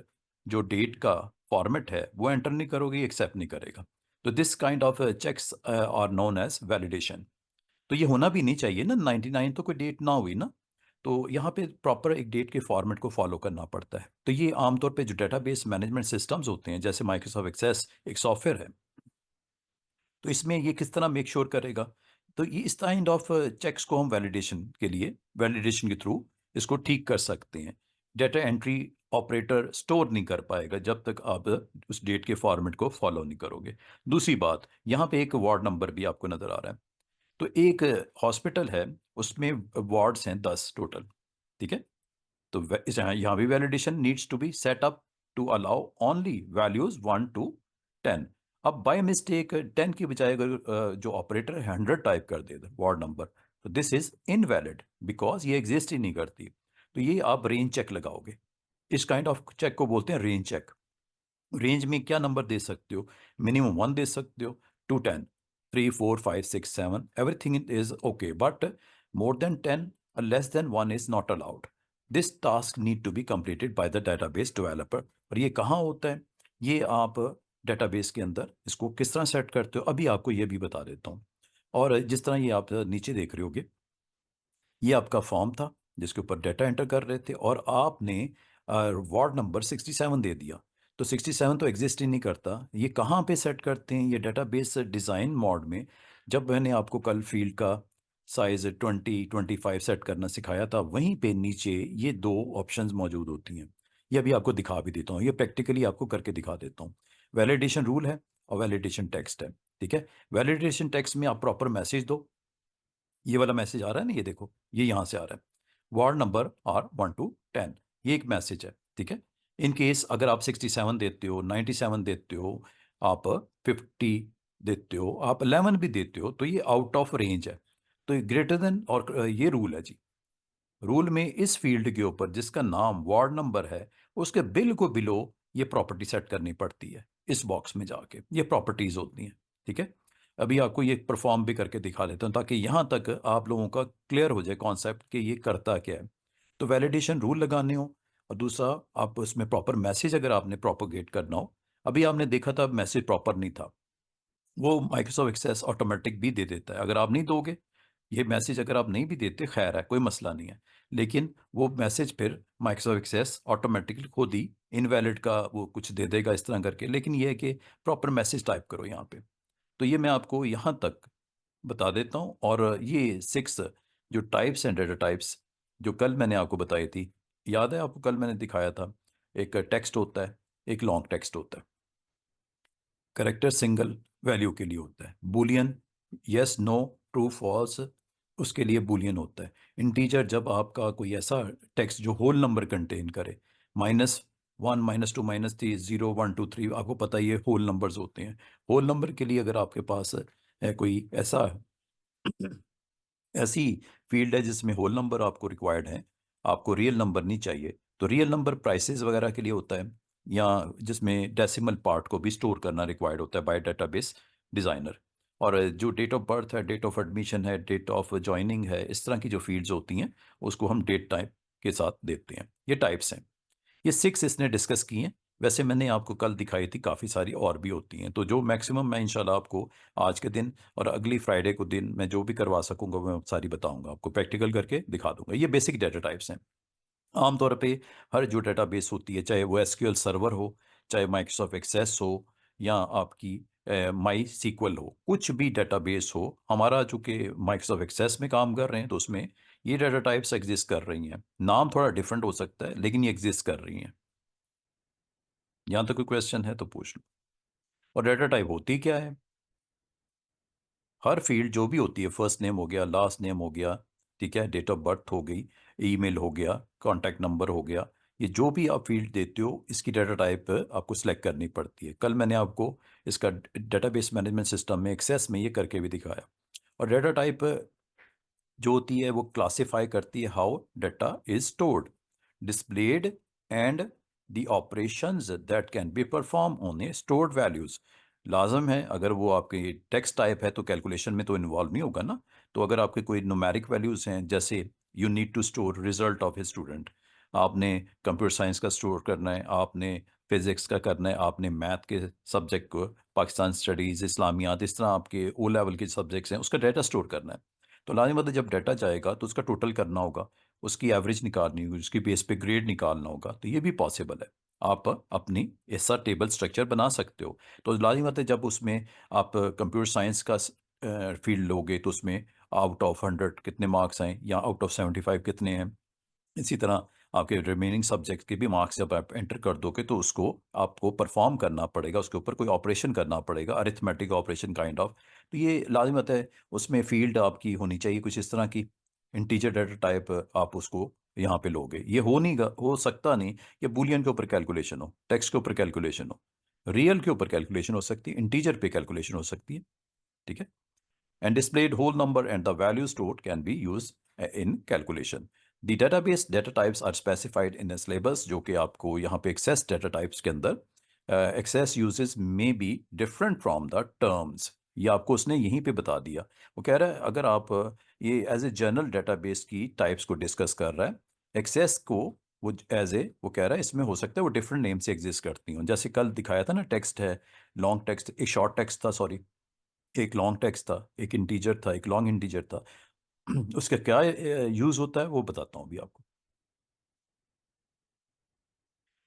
जो डेट का फॉर्मेट है वो एंटर नहीं करोगे, एक्सेप्ट नहीं करेगा। तो this kind of checks are known as validation. तो ये होना भी नहीं चाहिए ना, 99 तो कोई डेट ना हुई ना। तो यहाँ पे प्रॉपर एक डेट के फॉर्मेट को फॉलो करना पड़ता है। तो ये आमतौर पे जो डेटाबेस मैनेजमेंट सिस्टम्स होते हैं, जैसे माइक्रोसॉफ्ट एक्सेस एक सॉफ्टवेयर है, तो इसमें ये किस तरह मेक श्योर करेगा। तो ये इस काइंड ऑफ चेक्स को हम वैलिडेशन के लिए, वैलिडेशन के थ्रू इसको ठीक कर सकते हैं। डेटा एंट्री ऑपरेटर स्टोर नहीं कर पाएगा जब तक आप उस डेट के फॉर्मेट को फॉलो नहीं करोगे। दूसरी बात, यहाँ पे एक वार्ड नंबर भी आपको नजर आ रहा है। तो एक हॉस्पिटल है, उसमें वार्ड्स हैं 10 टोटल। ठीक है, तो यहाँ भी validation needs to be set up to allow only values 1 to 10। अब बाय मिस्टेक 10 की बजाय अगर जो ऑपरेटर है 100 टाइप कर दे वार्ड नंबर, तो दिस इज इनवैलिड बिकॉज ये एग्जिस्ट ही नहीं करती। तो ये आप रेंज चेक लगाओगे। इस काइंड ऑफ चेक को बोलते हैं रेंज चेक। रेंज में क्या नंबर दे सकते हो, मिनिमम 1 दे सकते हो, 2 10, 3 4 5 6 7 everything is okay, but more than 10 less than 1 is not allowed. This task need to be completed by the database developer. और ये कहाँ होता है, ये आप डेटाबेस के अंदर इसको किस तरह सेट करते हो अभी आपको ये भी बता देता हूँ। और जिस तरह ये आप नीचे देख रहे होगे, ये आपका फॉर्म था जिसके ऊपर डेटा एंटर कर रहे थे, और आपने वार्ड नंबर 67 दे दिया। तो 67 तो एग्जिस्ट ही नहीं करता। ये कहाँ पे सेट करते हैं, ये डेटाबेस डिज़ाइन मोड में। जब मैंने आपको कल फील्ड का साइज 20 25 सेट करना सिखाया था, वहीं पे नीचे ये दो ऑप्शंस मौजूद होती हैं। ये अभी आपको दिखा भी देता हूँ, ये प्रैक्टिकली आपको करके दिखा देता हूँ। वैलिडेशन रूल है और वैलिडेशन टेक्स्ट है। ठीक है, वैलिडेशन टेक्स्ट में आप प्रॉपर मैसेज दो। ये वाला मैसेज आ रहा है ना, ये देखो, ये यहाँ से आ रहा है, वार्ड नंबर आर 1 to 10। ये एक मैसेज है। ठीक है, इन केस अगर आप 67 देते हो, 97 देते हो, आप 50 देते हो, आप 11 भी देते हो, तो ये आउट ऑफ रेंज है। तो ये ग्रेटर देन, और ये रूल है जी। रूल में इस फील्ड के ऊपर जिसका नाम वार्ड नंबर है, उसके बिल्कुल बिलो ये प्रॉपर्टी सेट करनी पड़ती है। इस बॉक्स में जाके ये प्रॉपर्टीज होती हैं। ठीक है, अभी आपको ये परफॉर्म भी करके दिखा लेता हूँ ताकि यहाँ तक आप लोगों का क्लियर हो जाए कॉन्सेप्ट कि ये करता क्या है। तो वैलिडेशन रूल लगाने हो, और दूसरा आप उसमें प्रॉपर मैसेज अगर आपने प्रोपोगेट करना हो। अभी आपने देखा था मैसेज प्रॉपर नहीं था, वो माइक्रोसॉफ्ट एक्सेस ऑटोमेटिक भी दे देता है। अगर आप नहीं दोगे ये मैसेज, अगर आप नहीं भी देते, खैर है, कोई मसला नहीं है। लेकिन वो मैसेज फिर माइक्रोसॉफ्ट एक्सेस ऑटोमेटिकली खुद ही इनवैलिड का वो कुछ दे देगा इस तरह करके। लेकिन ये है कि प्रॉपर मैसेज टाइप करो यहाँ पे। तो ये मैं आपको यहाँ तक बता देता हूँ। और ये 6 जो टाइप्स हैं, डेटा टाइप्स, जो कल मैंने आपको बताई थी, याद है आपको कल मैंने दिखाया था, एक टेक्स्ट होता है, एक लॉन्ग टेक्स्ट होता है। करेक्टर सिंगल वैल्यू के लिए होता है, boolean yes no true false उसके लिए बूलियन होता है। इंटीजर जब आपका कोई ऐसा टेक्स्ट जो होल नंबर कंटेन करे, -1 -2 -3 0 1 2 3, आपको पता ही है होल नंबर्स होते हैं। होल नंबर के लिए अगर आपके पास है कोई ऐसा ऐसी फील्ड है जिसमें होल नंबर आपको रिक्वायर्ड है, आपको रियल नंबर नहीं चाहिए, तो रियल नंबर प्राइसेस वगैरह के लिए होता है, या जिसमें डेसिमल पार्ट को भी स्टोर करना रिक्वायर्ड होता है बाय डेटाबेस डिज़ाइनर। और जो डेट ऑफ बर्थ है, डेट ऑफ एडमिशन है, डेट ऑफ ज्वाइनिंग है, इस तरह की जो फील्ड्स होती हैं उसको हम डेट टाइप के साथ देते हैं। ये टाइप्स हैं, ये 6 इसने डिस्कस की हैं। वैसे मैंने आपको कल दिखाई थी काफ़ी सारी और भी होती हैं, तो जो मैक्सिमम मैं इंशाल्लाह आपको आज के दिन और अगली फ्राइडे को दिन मैं जो भी करवा सकूंगा मैं सारी बताऊंगा, आपको प्रैक्टिकल करके दिखा दूंगा। ये बेसिक डेटा टाइप्स हैं। आमतौर पे हर जो डेटाबेस होती है, चाहे वो एसक्यूएल सर्वर हो, चाहे माइक्रोसॉफ्ट एक्सेस हो, या आपकी माई सीक्वल हो, कुछ भी डेटाबेस हो, हमारा चूंकि माइक्रोसॉफ्ट एक्सेस में काम कर रहे हैं तो उसमें ये डेटा टाइप्स एग्जिस्ट कर रही हैं। नाम थोड़ा डिफरेंट हो सकता है लेकिन ये एग्जिस्ट कर रही हैं। यहाँ तक कोई क्वेश्चन है तो पूछ लो। और डेटा टाइप होती क्या है, हर फील्ड जो भी होती है, फर्स्ट नेम हो गया, लास्ट नेम हो गया, ठीक है, डेट ऑफ बर्थ हो गई, ईमेल हो गया, कॉन्टैक्ट नंबर हो गया, ये जो भी आप फील्ड देते हो इसकी डाटा टाइप आपको सिलेक्ट करनी पड़ती है। कल मैंने आपको इसका डेटाबेस मैनेजमेंट सिस्टम में एक्सेस में ये करके भी दिखाया। और डाटा टाइप जो होती है वो क्लासिफाई करती है how data is stored, displayed and the operations that can be performed on a stored values। लाजम है, अगर वो आपके टेक्स्ट टाइप है तो कैलकुलेशन में तो इन्वॉल्व नहीं होगा ना। तो अगर आपके कोई न्यूमेरिक वैल्यूज हैं, जैसे you need to store result of a student, आपने कंप्यूटर साइंस का स्टोर करना है, आपने फिजिक्स का करना है, आपने मैथ के सब्जेक्ट को, पाकिस्तान स्टडीज़, इस्लामियात, इस तरह आपके ओ लेवल के सब्जेक्ट्स हैं, उसका डाटा स्टोर करना है। तो लाजमी बात है, जब डाटा जाएगा तो उसका टोटल करना होगा, उसकी एवरेज निकालनी होगी, उसकी बेस पे ग्रेड निकालना होगा। तो ये भी पॉसिबल है, आप अपनी ऐसा टेबल स्ट्रक्चर बना सकते हो। तो लाजिम बात है, जब उसमें आप कंप्यूटर साइंस का फील्ड लोगे तो उसमें आउट ऑफ 100 कितने मार्क्स आए या आउट ऑफ 75 कितने हैं। इसी तरह आपके रिमेनिंग सब्जेक्ट के भी मार्क्स जब आप एंटर कर दोगे तो उसको आपको परफॉर्म करना पड़ेगा, उसके ऊपर कोई ऑपरेशन करना पड़ेगा, अरिथमेटिक ऑपरेशन काइंड ऑफ। तो ये लाजिमत है, उसमें फील्ड आपकी होनी चाहिए कुछ इस तरह की, इंटीजर डाटा टाइप आप उसको यहाँ पे लोगे। ये हो सकता नहीं कि बूलियन के ऊपर कैलकुलेशन हो, टेक्स्ट के ऊपर कैलकुलेशन हो, रियल के ऊपर कैलकुलेशन हो सकती है, इंटीजर पे कैलकुलेशन हो सकती है। ठीक है। And displayed whole number and the value stored can be used in calculation। The database data types are specified in a syllabus, जो कि आपको यहाँ पे access data types के अंदर access uses may be different from the terms। ये आपको उसने यहीं पे बता दिया। वो कह रहा है अगर आप ये एज ए जनरल डेटाबेस की टाइप्स को डिस्कस कर रहा है, एक्सेस को वो एज ए वो कह रहा है इसमें हो सकता है वो डिफरेंट नेम से एग्जिस्ट करती हूँ। जैसे कल दिखाया था ना, टेक्स्ट है, लॉन्ग टेक्स्ट, एक शॉर्ट टेक्स्ट था, सॉरी, एक लॉन्ग टेक्स्ट था, एक इंटीजर था, एक लॉन्ग इंटीजर था। उसका क्या यूज होता है वो बताता हूँ अभी आपको।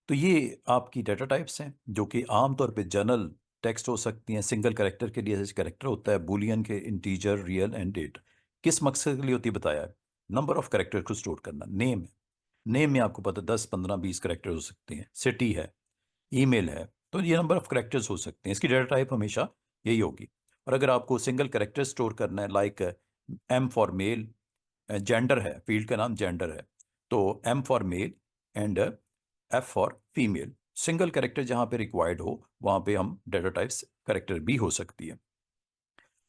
तो ये आपकी डाटा टाइप्स हैं जो कि आमतौर पे जनरल टेक्स्ट हो सकती हैं। सिंगल कैरेक्टर के लिए जैसे कैरेक्टर होता है, बूलियन के इंटीजर, रियल एंड डेट। किस मकसद के लिए होती है बताया है, नंबर ऑफ कैरेक्टर को स्टोर करना। नेम है, नेम में आपको पता है 10 15 20 कैरेक्टर हो सकते हैं। सिटी है, ईमेल है, तो ये नंबर ऑफ कैरेक्टर्स हो सकते हैं। इसकी डाटा टाइप हमेशा यही होगी। और अगर आपको सिंगल कैरेक्टर स्टोर करना है, like M for male, gender है, फील्ड का नाम जेंडर है, तो M for male and F for female, single character जहां पे रिक्वायर्ड हो वहां पे हम डाटा टाइप्स कैरेक्टर भी हो सकती है।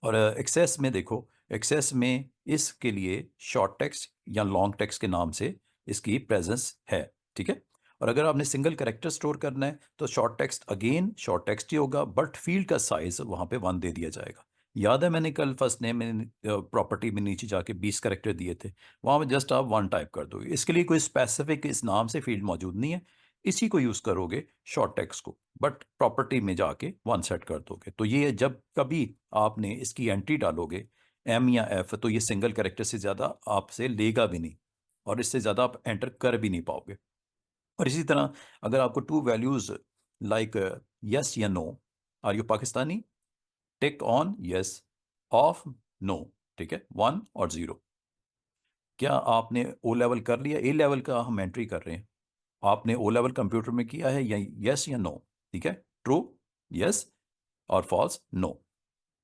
और एक्सेस में देखो, एक्सेस में इसके लिए शॉर्ट टेक्स्ट या लॉन्ग टेक्स्ट के नाम से इसकी प्रेजेंस है। ठीक है। और अगर आपने सिंगल कैरेक्टर स्टोर करना है तो short text, again short text ही होगा, बट फील्ड का साइज वहां पे 1 दे दिया जाएगा। याद है मैंने कल फर्स्ट नेम में प्रॉपर्टी में नीचे जाके 20 कैरेक्टर दिए थे, वहां में जस्ट आप 1 टाइप कर दोगे। इसके लिए कोई स्पेसिफिक इस नाम से फील्ड मौजूद नहीं है, इसी को यूज करोगे शॉर्ट टेक्स्ट को, बट प्रॉपर्टी में जाके 1 सेट कर दोगे। तो ये जब कभी आपने इसकी एंट्री डालोगे एम या एफ, तो ये सिंगल कैरेक्टर से ज़्यादा आपसे लेगा भी नहीं, और इससे ज़्यादा आप एंटर कर भी नहीं पाओगे। और इसी तरह अगर आपको टू वैल्यूज़ लाइक यस या no, are you Pakistani, tick on yes, off no, ठीक है, 1 और 0। क्या आपने ओ लेवल कर लिया, ए लेवल का हम एंट्री कर रहे हैं, आपने ओ लेवल कंप्यूटर में किया है, या यस या नो। ठीक है, ट्रू यस और फॉल्स नो।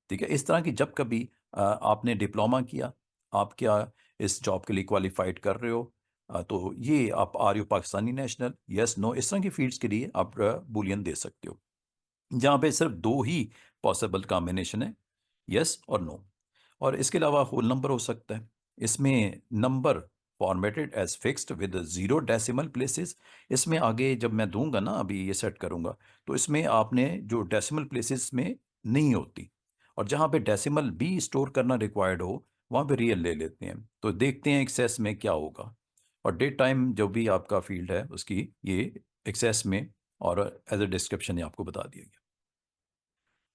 ठीक है। इस तरह की जब कभी आपने डिप्लोमा किया, आप क्या इस जॉब के लिए क्वालिफाइड कर रहे हो, तो ये आप are you Pakistani national, yes no, इस तरह की फील्ड्स के लिए आप बूलियन दे सकते हो, जहाँ पे सिर्फ 2 ही पॉसिबल कॉम्बिनेशन है, यस और नो। और इसके अलावा होल नंबर हो सकता है, इसमें number formatted as fixed with 0 decimal places. इसमें आगे जब मैं दूंगा ना, अभी ये सेट करूंगा, तो इसमें आपने जो डेसिमल प्लेसेस में नहीं होती, और जहाँ पे डेसिमल भी स्टोर करना रिक्वायर्ड हो वहाँ पे रियल ले लेते हैं। तो देखते हैं एक्सेस में क्या होगा। और डेट टाइम जो भी आपका फील्ड है उसकी ये एक्सेस में और एज ए डिस्क्रिप्शन आपको बता दिया गया।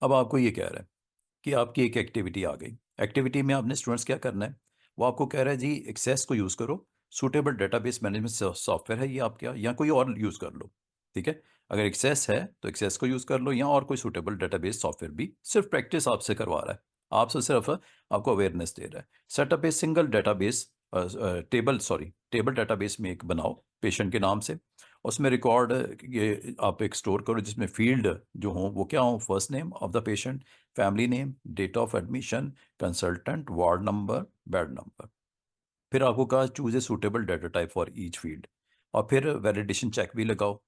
अब आपको ये कह रहा है कि आपकी एक एक्टिविटी आ गई, एक्टिविटी में आपने स्टूडेंट्स क्या करना है, वो आपको कह रहा है जी एक्सेस को यूज़ करो, सूटेबल डेटाबेस मैनेजमेंट सॉफ्टवेयर है ये आपका, या कोई और यूज़ कर लो। ठीक है। अगर एक्सेस है तो एक्सेस को यूज़ कर लो, या और कोई सूटेबल डेटाबेस सॉफ्टवेयर भी, सिर्फ प्रैक्टिस आपसे करवा रहा है, आपसे सिर्फ आपको अवेयरनेस दे रहा है। Setup a single database, table database में एक बनाओ पेशेंट के नाम से, उसमें रिकॉर्ड ये आप एक स्टोर करो जिसमें फील्ड जो हो वो क्या हो, first name of the patient, family name, date of admission, consultant, ward number, bed number. फिर आपको कहा choose a suitable data type for each field. और फिर वैलिडेशन चेक भी लगाओ,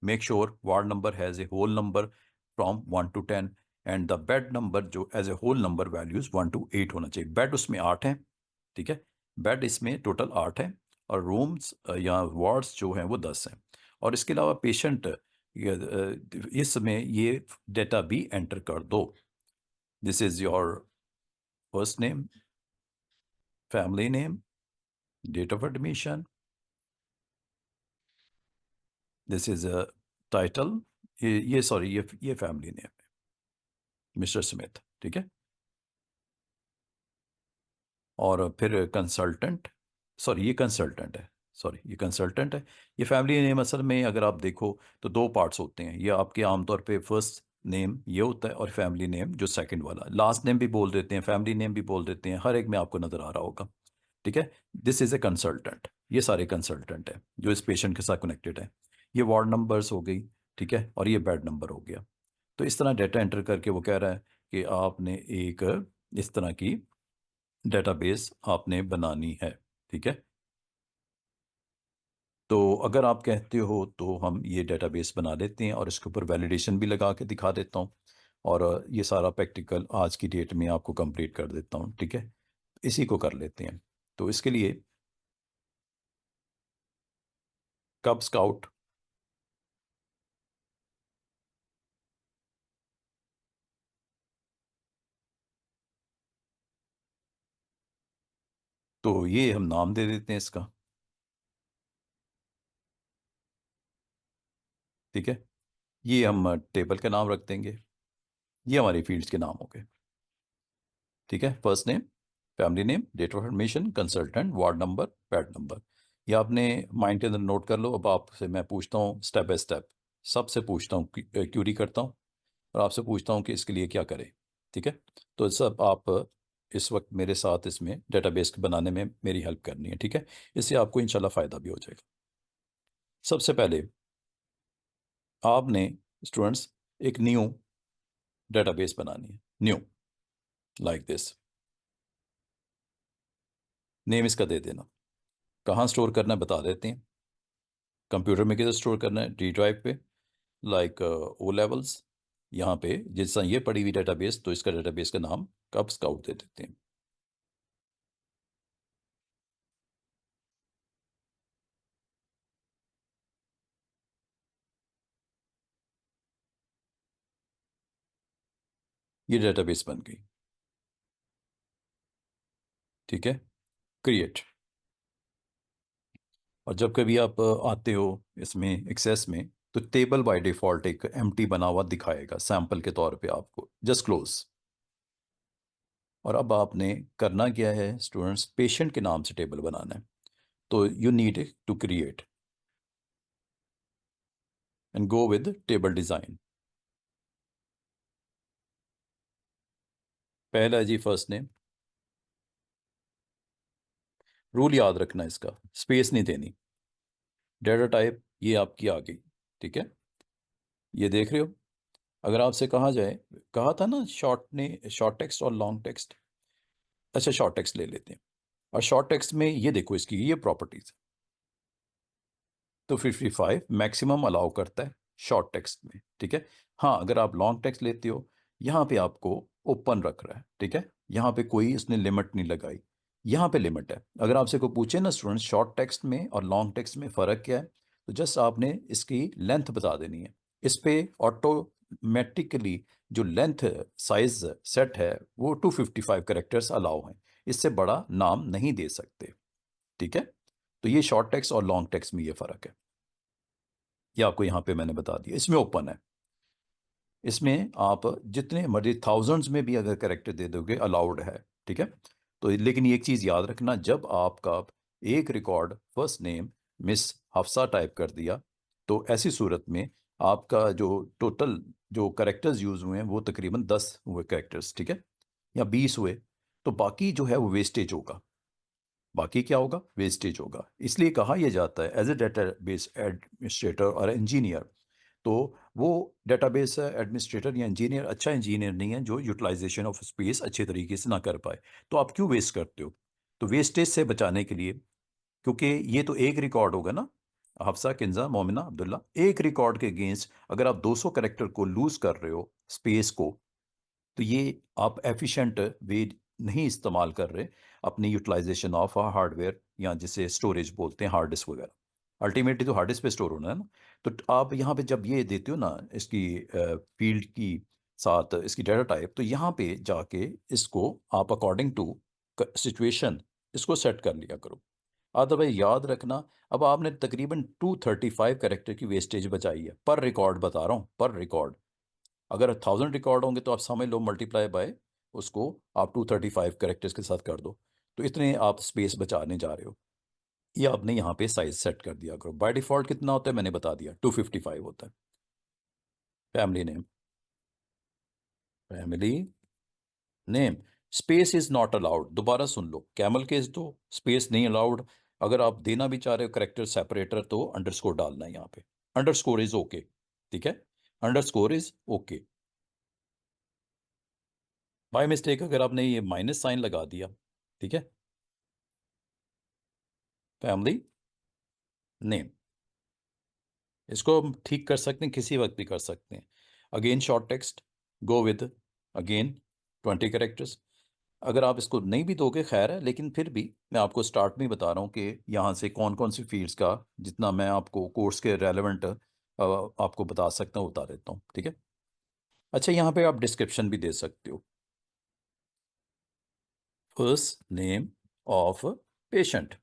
make sure ward number has a whole number from 1 to 10 and the bed number जो as a whole number values 1 to 8 होना चाहिए। बेड उसमें 8 हैं, ठीक है, बेड इसमें टोटल 8 हैं, और रूम्स या वार्ड्स जो हैं वो 10 हैं। और इसके अलावा पेशेंट इसमें ये डेटा भी एंटर कर दो। This is your first name, family name, date of admission, this is a title, ये सॉरी ये फैमिली नेम है, मिस्टर स्मिथ, ठीक है। और फिर कंसल्टेंट, सॉरी ये कंसल्टेंट है, सॉरी ये कंसल्टेंट है। ये फैमिली नेम असल में अगर आप देखो तो दो पार्ट्स होते हैं, ये आपके आमतौर पे फर्स्ट नेम ये होता है, और फैमिली नेम जो सेकंड वाला, लास्ट नेम भी बोल देते हैं, फैमिली नेम भी बोल देते हैं, हर एक में आपको नज़र आ रहा होगा, ठीक है। दिस इज़ ए कंसल्टेंट, ये सारे कंसल्टेंट हैं जो इस पेशेंट के साथ कनेक्टेड है। ये वार्ड नंबर्स हो गई, ठीक है, और ये बेड नंबर हो गया। तो इस तरह डेटा एंटर करके वो कह रहा है कि आपने एक इस तरह की डेटाबेस आपने बनानी है, ठीक है। तो अगर आप कहते हो तो हम ये डेटाबेस बना लेते हैं, और इसके ऊपर वैलिडेशन भी लगा के दिखा देता हूँ, और ये सारा प्रैक्टिकल आज की डेट में आपको कंप्लीट कर देता हूँ, ठीक है। इसी को कर लेते हैं। तो इसके लिए कब स्काउट, तो ये हम नाम दे देते हैं इसका, ठीक है। ये हम टेबल का नाम रख देंगे, ये हमारी फील्ड्स के नाम हो गए, ठीक है। First name, family name, date of admission, consultant, ward number, bed number. ये आपने माइंड के अंदर नोट कर लो। अब आपसे मैं पूछता हूँ स्टेप बाय स्टेप, सबसे पूछता हूँ, क्यूरी करता हूँ, और आपसे पूछता हूँ कि इसके लिए क्या करें, ठीक है। तो सब आप इस वक्त मेरे साथ इसमें डेटाबेस बनाने में मेरी हेल्प करनी है, ठीक है। इससे आपको इंशाल्लाह फ़ायदा भी हो जाएगा। सबसे पहले आपने स्टूडेंट्स एक न्यू डेटाबेस बनानी है, न्यू, लाइक दिस। नेम इसका दे देना। कहाँ स्टोर करना है बता देते हैं। कंप्यूटर में किधर स्टोर करना है, डी ड्राइव पे, लाइक ओ लेवल्स, यहाँ पे जैसा ये पड़ी हुई डेटाबेस, तो इसका डेटाबेस का नाम कब स्काउट दे देते हैं। ये डेटाबेस बन गई, ठीक है। क्रिएट। और जब कभी आप आते हो इसमें एक्सेस में, तो टेबल बाय डिफॉल्ट एक एम्प्टी बना हुआ दिखाएगा सैंपल के तौर पे आपको, जस्ट क्लोज। और अब आपने करना क्या है स्टूडेंट्स, पेशेंट के नाम से टेबल बनाना है। तो you need to create and go with table design. पहला है जी फर्स्ट नेम, रूल याद रखना इसका, स्पेस नहीं देनी। डेटा टाइप ये आपकी आ गई, ठीक है, ये देख रहे हो। अगर आपसे कहा जाए, कहा था ना शॉर्ट ने, शॉर्ट टेक्स्ट और लॉन्ग टेक्स्ट, अच्छा शॉर्ट टेक्स्ट ले लेते हैं। और शॉर्ट टेक्स्ट में ये देखो इसकी ये प्रॉपर्टीज, तो 55 मैक्सिमम अलाउ करता है शॉर्ट टेक्स्ट में, ठीक है। हाँ अगर आप लॉन्ग टेक्स्ट लेते हो, यहाँ पे आपको ओपन रख रहा है, ठीक है, यहाँ पे कोई इसने लिमिट नहीं लगाई, यहाँ पे लिमिट है। अगर आपसे कोई पूछे ना स्टूडेंट शॉर्ट टेक्स्ट में और लॉन्ग टेक्स्ट में फ़र्क क्या है, तो जस्ट आपने इसकी लेंथ बता देनी है। इस पे ऑटोमेटिकली जो लेंथ साइज सेट है वो 255 कैरेक्टर्स अलाउ हैं, इससे बड़ा नाम नहीं दे सकते, ठीक है। तो ये शॉर्ट टेक्स्ट और लॉन्ग टेक्स्ट में ये फ़र्क है, ये आपको यहाँ पे मैंने बता दिया। इसमें ओपन है, इसमें आप जितने मर्जी थाउजेंड्स में भी अगर करेक्टर दे दोगे अलाउड है, ठीक है। तो लेकिन ये एक चीज़ याद रखना, जब आपका एक record first name miss Hafsa type कर दिया, तो ऐसी सूरत में आपका जो टोटल जो करेक्टर्स यूज़ हुए हैं वो तकरीबन 10 हुए करेक्टर्स, ठीक है, या 20 हुए, तो बाकी जो है वो वेस्टेज होगा। बाकी क्या होगा, वेस्टेज होगा। इसलिए कहा यह जाता है एज ए डेटाबेस एडमिनिस्ट्रेटर और इंजीनियर, तो वो डेटाबेस एडमिनिस्ट्रेटर या इंजीनियर अच्छा इंजीनियर नहीं है जो यूटिलाइजेशन ऑफ स्पेस अच्छे तरीके से ना कर पाए। तो आप क्यों वेस्ट करते हो, तो वेस्टेज से बचाने के लिए, क्योंकि ये तो एक रिकॉर्ड होगा ना, हफ्सा, किंजा, मोमिना, अब्दुल्ला। एक रिकॉर्ड के अगेंस्ट अगर आप 200 कैरेक्टर को लूज कर रहे हो, स्पेस को, तो ये आप एफिशिएंट वे नहीं इस्तेमाल कर रहे अपनी यूटिलाइजेशन ऑफ हार्डवेयर, या जिसे स्टोरेज बोलते हैं, हार्ड डिस्क वगैरह। अल्टीमेटली तो हार्ड डिस्क पे स्टोर होना है ना। तो आप यहाँ पे जब ये देते हो ना इसकी फील्ड की साथ इसकी डाटा टाइप, तो यहाँ पे जाके इसको आप अकॉर्डिंग टू सिचुएशन इसको सेट कर लिया करो। अदरवाइज याद रखना, अब आपने तकरीबन 235 कैरेक्टर की वेस्टेज बचाई है पर रिकॉर्ड, बता रहा हूँ पर रिकॉर्ड। अगर 1000 रिकॉर्ड होंगे तो आप समझ लो मल्टीप्लाई बाय उसको आप 235 कैरेक्टर्स के साथ कर दो, तो इतने आप स्पेस बचाने जा रहे हो। ये आपने यहाँ पे साइज सेट कर दिया करो। बाय डिफॉल्ट कितना होता है मैंने बता दिया, 255 होता है। Family name, family name, space is not allowed. दोबारा सुन लो, कैमल केस दो, स्पेस नहीं अलाउड। अगर आप देना भी चाह रहे हो करेक्टर सेपरेटर तो अंडरस्कोर डालना है यहाँ पे। अंडरस्कोर इज ओके, ठीक है, underscore is okay. By mistake अगर आपने ये माइनस साइन लगा दिया, ठीक है, फैमिली नेम, इसको हम ठीक कर सकते हैं, किसी वक्त भी कर सकते हैं। Again short text, go with again 20 characters. अगर आप इसको नहीं भी दोगे खैर है, लेकिन फिर भी मैं आपको स्टार्ट में ही बता रहा हूँ कि यहाँ से कौन कौन सी फील्ड्स का जितना मैं आपको कोर्स के रेलेवेंट आपको बता सकता हूँ बता देता हूँ, ठीक है। अच्छा, यहाँ पे आप डिस्क्रिप्शन भी दे सकते हो, first name of patient,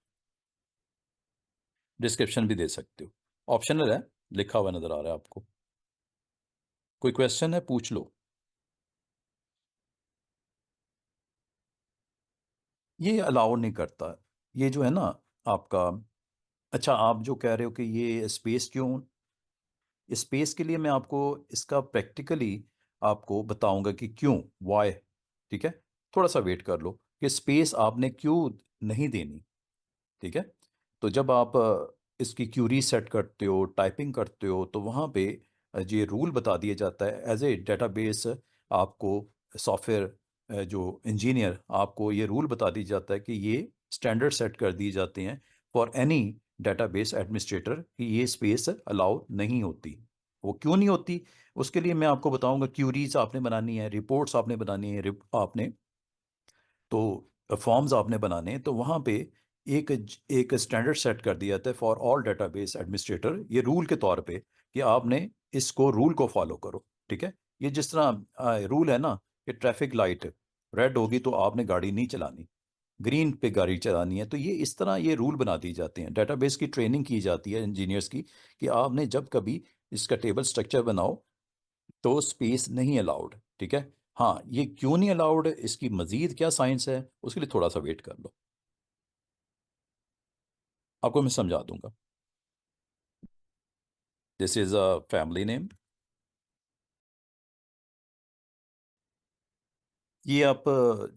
description भी दे सकते हो, ऑप्शनल है, लिखा हुआ नजर आ रहा है आपको। कोई क्वेश्चन है पूछ लो। ये अलाउ नहीं करता, ये जो है ना आपका। अच्छा, आप जो कह रहे हो कि ये स्पेस क्यों, स्पेस के लिए मैं आपको इसका प्रैक्टिकली आपको बताऊंगा कि क्यों, वाई, ठीक है। थोड़ा सा वेट कर लो कि स्पेस आपने क्यों नहीं देनी, ठीक है। तो जब आप इसकी क्यूरी सेट करते हो, टाइपिंग करते हो, तो वहाँ पे ये रूल बता दिया जाता है एज ए डेटाबेस आपको, सॉफ्टवेयर जो इंजीनियर, आपको ये रूल बता दिया जाता है कि ये स्टैंडर्ड सेट कर दिए जाते हैं फॉर एनी डेटाबेस एडमिनिस्ट्रेटर कि ये स्पेस अलाउ नहीं होती। वो क्यों नहीं होती, उसके लिए मैं आपको बताऊंगा। क्यूरीज आपने बनानी है, रिपोर्ट्स आपने बनानी है, आपने तो फॉर्म्स आपने बनाने हैं, तो वहाँ पे एक एक स्टैंडर्ड सेट कर दिया जाता है फॉर ऑल डेटाबेस एडमिनिस्ट्रेटर, ये रूल के तौर पे कि आपने इसको रूल को फॉलो करो, ठीक है। ये जिस तरह रूल है ना कि ट्रैफिक लाइट रेड होगी तो आपने गाड़ी नहीं चलानी, ग्रीन पे गाड़ी चलानी है, तो ये इस तरह ये रूल बना दिए जाते हैं। डेटाबेस की ट्रेनिंग की जाती है इंजीनियर्स की कि आपने जब कभी इसका टेबल स्ट्रक्चर बनाओ तो स्पेस नहीं अलाउड, ठीक है। हाँ, ये क्यों नहीं अलाउड, इसकी मजीद क्या साइंस है, उसके लिए थोड़ा सा वेट कर लो, आपको मैं समझा दूंगा। This is a family name. ये आप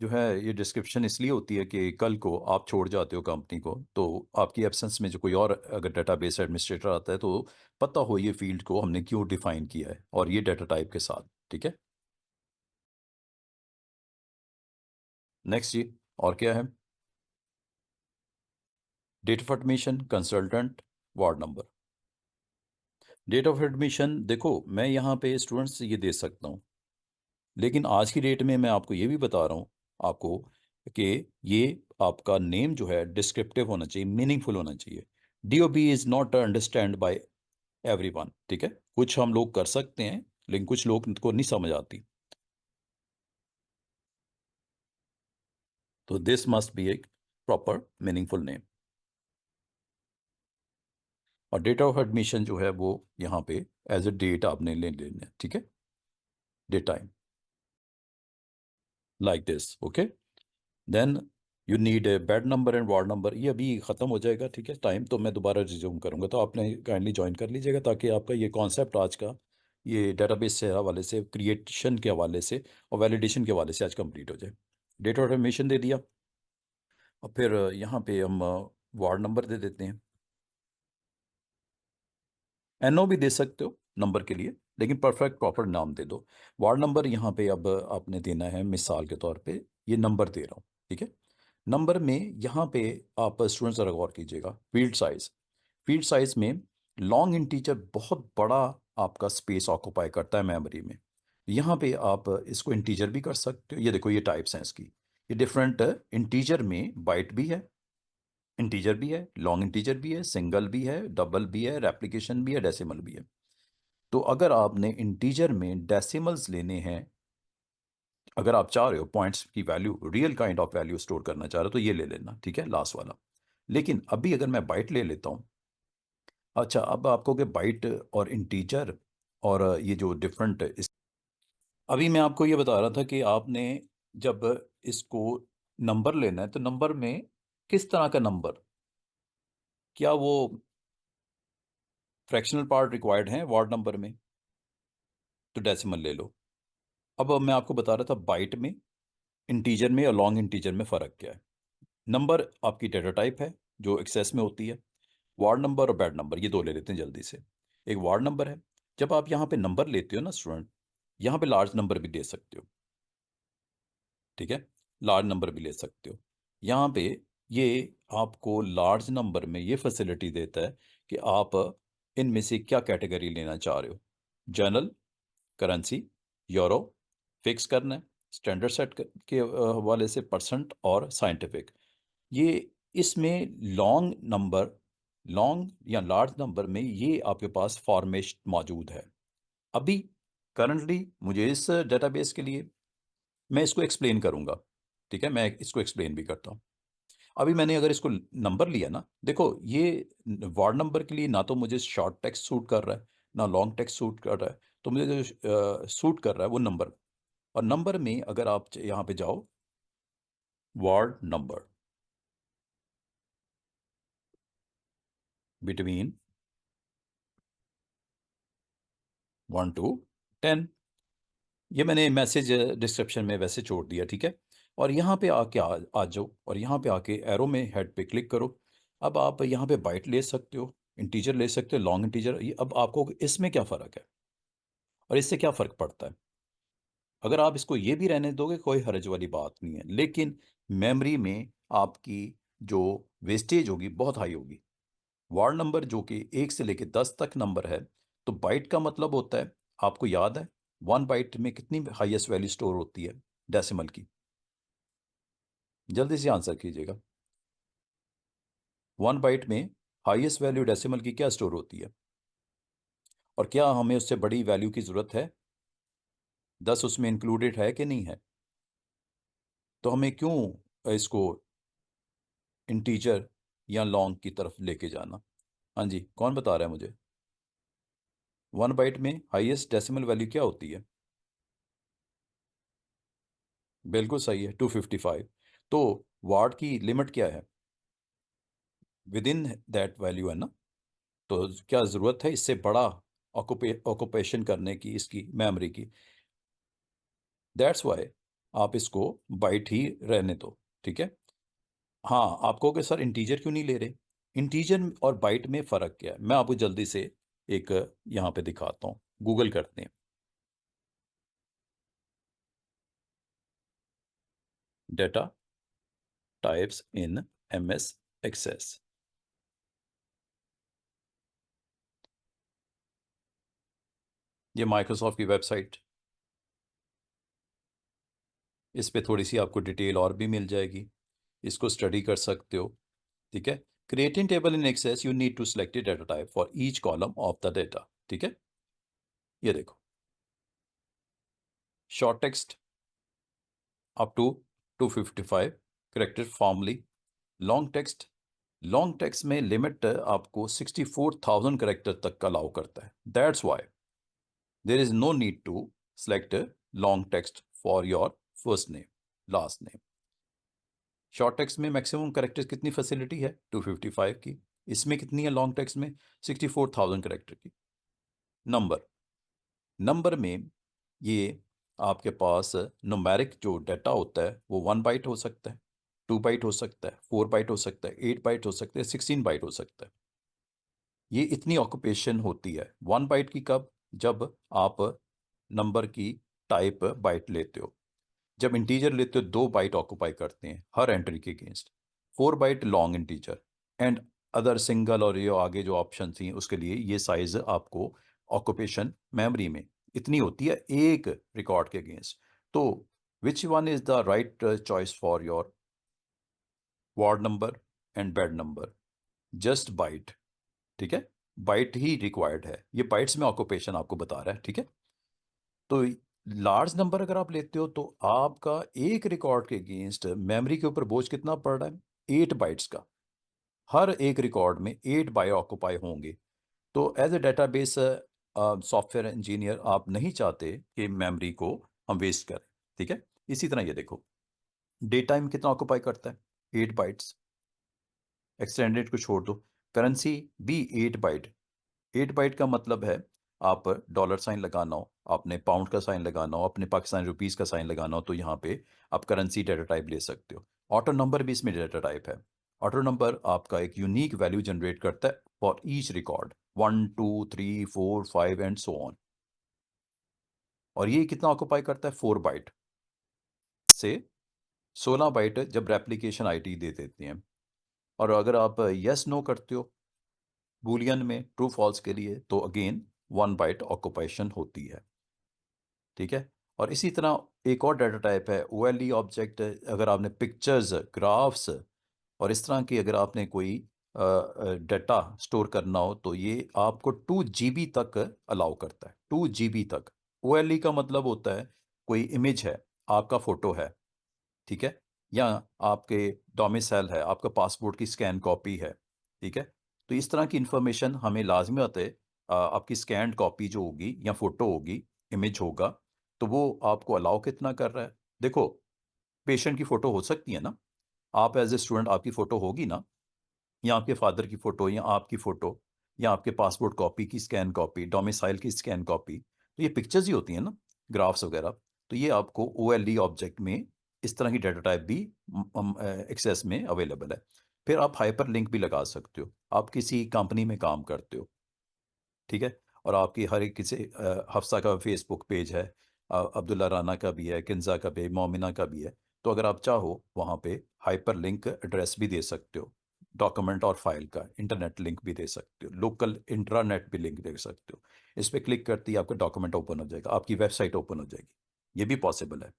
जो है ये डिस्क्रिप्शन इसलिए होती है कि कल को आप छोड़ जाते हो कंपनी को, तो आपकी एब्सेंस में जो कोई और अगर डेटाबेस एडमिनिस्ट्रेटर आता है तो पता हो ये फील्ड को हमने क्यों डिफाइन किया है और ये डाटा टाइप के साथ, ठीक है। नेक्स्ट जी, और क्या है। Date of admission, consultant, ward number. Date of admission देखो, मैं यहाँ पे स्टूडेंट्स से ये दे सकता हूँ, लेकिन आज की डेट में मैं आपको ये भी बता रहा हूँ आपको कि ये आपका नेम जो है डिस्क्रिप्टिव होना चाहिए, मीनिंगफुल होना चाहिए। DOB is not understand by everyone, ठीक है। कुछ हम लोग कर सकते हैं लेकिन कुछ लोग को नहीं समझ आती, तो दिस मस्ट बी एक प्रॉपर मीनिंगफुल नेम। और डेट ऑफ एडमिशन जो है वो यहाँ पे एज ए डेट आपने ले लेना है, ठीक है, date time, like this, okay. Then you need a bed number and ward number. ये अभी ख़त्म हो जाएगा, ठीक है, टाइम तो मैं दोबारा रिज्यूम करूँगा, तो आपने काइंडली ज्वाइन कर लीजिएगा ताकि आपका ये कॉन्सेप्ट आज का, ये डेटाबेस से हवाले से, क्रिएशन के हवाले से और वैलिडेशन के हवाले से आज कंप्लीट हो जाए। डेट ऑफ एडमिशन दे दिया, और फिर यहाँ पे हम वार्ड नंबर दे देते हैं। एनओ भी दे सकते हो नंबर के लिए, लेकिन परफेक्ट प्रॉपर नाम दे दो। वार्ड नंबर यहाँ पे अब आपने देना है, मिसाल के तौर पे ये नंबर दे रहा हूँ, ठीक है। नंबर में यहाँ पे आप स्टूडेंट्स ज़रा गौर कीजिएगा, फील्ड साइज, फील्ड साइज में लॉन्ग इंटीजर बहुत बड़ा आपका स्पेस ऑक्यूपाई करता है मेमोरी में। यहाँ पे आप इसको इंटीजर भी कर सकते हो। ये देखो, ये टाइप्स हैं इसकी। ये डिफरेंट इंटीजर में बाइट भी है, इंटीजर भी है, लॉन्ग इंटीजर भी है, सिंगल भी है, डबल भी है, रेप्लिकेशन भी है, डेसिमल भी है। तो अगर आपने इंटीजर में डेसिमल्स लेने हैं, अगर आप चाह रहे हो पॉइंट्स की value, real kind of value store करना चाह रहे हो, तो ये ले लेना, ठीक है, लास्ट वाला। लेकिन अभी अगर मैं बाइट ले लेता हूँ, अच्छा, अब आपको कि बाइट और इंटीजर और ये जो डिफरेंट अभी मैं आपको ये बता रहा था कि आपने जब इसको नंबर लेना है तो नंबर में किस तरह का नंबर, क्या वो फ्रैक्शनल पार्ट रिक्वायर्ड है वार्ड नंबर में, तो डेसिमल ले लो। अब मैं आपको बता रहा था बाइट में, इंटीजर में और लॉन्ग इंटीजर में फ़र्क क्या है। नंबर आपकी डेटा टाइप है जो एक्सेस में होती है। वार्ड नंबर और बैड नंबर, ये दो ले लेते हैं जल्दी से। एक वार्ड नंबर है, जब आप यहाँ पे नंबर लेते हो ना स्टूडेंट, यहाँ पे लार्ज नंबर भी दे सकते हो, ठीक है, लार्ज नंबर भी ले सकते हो। यहाँ पे ये आपको लार्ज नंबर में ये फैसिलिटी देता है कि आप इनमें से क्या कैटेगरी लेना चाह रहे हो। जनरल, करेंसी, यूरो, फिक्स करना है, स्टैंडर्ड सेट के हवाले से परसेंट और साइंटिफिक। ये इसमें लॉन्ग नंबर, लॉन्ग या लार्ज नंबर में ये आपके पास फॉर्मेट मौजूद है। अभी करंटली मुझे इस डेटाबेस के लिए मैं इसको एक्सप्लेन करूंगा, ठीक है, मैं इसको एक्सप्लेन भी करता हूँ। अभी मैंने अगर इसको नंबर लिया ना, देखो ये वार्ड नंबर के लिए ना तो मुझे शॉर्ट टेक्स्ट सूट कर रहा है, ना लॉन्ग टेक्स्ट सूट कर रहा है। तो मुझे जो सूट कर रहा है वो नंबर। और नंबर में अगर आप यहाँ पे जाओ, वार्ड नंबर बिटवीन 1 to 10, ये मैंने मैसेज डिस्क्रिप्शन में वैसे छोड़ दिया, ठीक है। और यहाँ पे आके आ जाओ और यहाँ पे आके एरो में हेड पे क्लिक करो। अब आप यहाँ पे बाइट ले सकते हो, इंटीजर ले सकते हो, लॉन्ग इंटीजर। अब आपको इसमें क्या फ़र्क है और इससे क्या फ़र्क पड़ता है। अगर आप इसको ये भी रहने दोगे कोई हर्ज वाली बात नहीं है, लेकिन मेमोरी में आपकी जो वेस्टेज होगी बहुत हाई होगी। वार्ड नंबर जो कि 1 से लेकर 10 तक नंबर है, तो बाइट का मतलब होता है, आपको याद है 1 बाइट में कितनी हाईएस्ट वैल्यू स्टोर होती है डेसिमल की, जल्दी से आंसर कीजिएगा। 1 बाइट में हाईएस्ट वैल्यू डेसिमल की क्या स्टोर होती है, और क्या हमें उससे बड़ी वैल्यू की ज़रूरत है? 10 उसमें इंक्लूडेड है कि नहीं है? तो हमें क्यों इसको इंटीजर या लॉन्ग की तरफ लेके जाना? हाँ जी, कौन बता रहा है मुझे? 1 बाइट में हाईएस्ट डेसिमल वैल्यू क्या होती है? बिल्कुल सही है, 255। तो वार्ड की लिमिट क्या है? विद इन दैट वैल्यू है ना। तो क्या ज़रूरत है इससे बड़ा ऑक्यूपेशन करने की इसकी मेमोरी की? दैट्स वाई आप इसको बाइट ही रहने दो, ठीक है। हाँ, आप कहोगे सर इंटीजर क्यों नहीं ले रहे? इंटीजर और बाइट में फ़र्क क्या है, मैं आपको जल्दी से एक यहाँ पे दिखाता हूँ। गूगल करते हैं, data types in MS Access. ये माइक्रोसॉफ्ट की वेबसाइट, इस पे थोड़ी सी आपको डिटेल और भी मिल जाएगी, इसको स्टडी कर सकते हो, ठीक है। Creating table in Access you need to select data type for each column of the data, ठीक है। ये देखो, short text up to 255 character formally. Long text, long text में लिमिट आपको 64,000 करेक्टर तक का अलाउ करता है। That's why there is no need to select long text for your first name, last name. Short text में maximum characters कितनी facility है? 255 की। इसमें कितनी है लॉन्ग टेक्स्ट में? 64,000 करेक्टर की। नंबर, नंबर में ये आपके पास नुमेरिक जो डाटा होता है वो 1 बाइट हो सकता है, 2 बाइट हो सकता है, 4 बाइट हो सकता है, 8 बाइट हो सकता है, 16 बाइट हो सकता है। ये इतनी ऑक्यूपेशन होती है 1 बाइट की। कब? जब आप नंबर की टाइप बाइट लेते हो। जब इंटीजर लेते हो 2 बाइट ऑक्यूपाई करते हैं हर एंट्री के against. 4 byte long integer and other single और ये आगे जो ऑप्शन थी उसके लिए ये साइज आपको ऑक्यूपेशन मेमोरी में इतनी होती है एक रिकॉर्ड के अगेंस्ट। तो which one is the right choice for your ward number and bed number? Just byte, ठीक है, बाइट ही रिक्वायर्ड है, ये बाइट्स में ऑक्यूपेशन आपको बता रहा है, ठीक है। तो लार्ज नंबर अगर आप लेते हो तो आपका एक रिकॉर्ड के अगेंस्ट मेमोरी के ऊपर बोझ कितना पड़ रहा है? 8 बाइट्स का। हर एक रिकॉर्ड में 8 बाइट ऑक्यूपाई होंगे। तो as a database software engineer आप नहीं चाहते कि मेमोरी को हम वेस्ट करें, ठीक है। इसी तरह ये देखो, डे टाइम कितना ऑक्यूपाई करता है? 8 बाइट्स। एक्सटेंडेड को छोड़ दो। करेंसी भी 8 बाइट। 8 बाइट का मतलब है आप डॉलर साइन लगाना हो, आपने पाउंड का साइन लगाना हो, अपने पाकिस्तानी रुपीस का साइन लगाना हो, तो यहाँ पे आप करेंसी डेटा टाइप ले सकते हो। ऑटो नंबर भी इसमें डेटा टाइप है। ऑटो नंबर आपका एक यूनिक वैल्यू जनरेट करता है for each record, 1 2 3 4 5 and so on. और ये कितना ऑक्यूपाई करता है? 4 बाइट से 16 बाइट जब रेप्लिकेशन आईटी दे देते हैं। और अगर आप यस नो करते हो बूलियन में ट्रू फॉल्स के लिए, तो अगेन 1 बाइट ऑक्यूपेशन होती है, ठीक है। और इसी तरह एक और डाटा टाइप है ओएलई ऑब्जेक्ट। अगर आपने पिक्चर्स, ग्राफ्स और इस तरह की अगर आपने कोई डाटा स्टोर करना हो तो ये आपको 2 GB तक अलाउ करता है, 2 GB तक। ओएलई का मतलब होता है कोई इमेज है, आपका फोटो है, ठीक है, या आपके डोमिसाइल है, आपका पासपोर्ट की स्कैन कॉपी है, ठीक है। तो इस तरह की इंफॉर्मेशन हमें लाजमी होता है। आपकी स्कैन कॉपी जो होगी या फोटो होगी, इमेज होगा, तो वो आपको अलाउ कितना कर रहा है? देखो, पेशेंट की फ़ोटो हो सकती है ना, आप एज ए स्टूडेंट आपकी फ़ोटो होगी ना, या आपके फादर की फ़ोटो, या आपकी फ़ोटो, या आपके पासपोर्ट कॉपी की स्कैन कॉपी, डोमिसाइल की स्कैन कॉपी, तो ये पिक्चर्स ही होती हैं ना, ग्राफ्स वगैरह। तो ये आपको ओ एल ई ऑब्जेक्ट में इस तरह की डाटा टाइप भी एक्सेस में अवेलेबल है। फिर आप हाइपर लिंक भी लगा सकते हो। आप किसी कंपनी में काम करते हो, ठीक है, और आपकी हर एक किसी हफ्सा का फेसबुक पेज है, अब्दुल्ला राना का भी है, किन्जा का भी, मोमिना का भी है। तो अगर आप चाहो वहाँ पे हाइपर लिंक एड्रेस भी दे सकते हो, डॉक्यूमेंट और फाइल का इंटरनेट लिंक भी दे सकते हो, लोकल इंट्रानेट भी लिंक दे सकते हो। इस पर क्लिक करते ही आपका डॉक्यूमेंट ओपन हो जाएगा, आपकी वेबसाइट ओपन हो जाएगी। ये भी पॉसिबल है।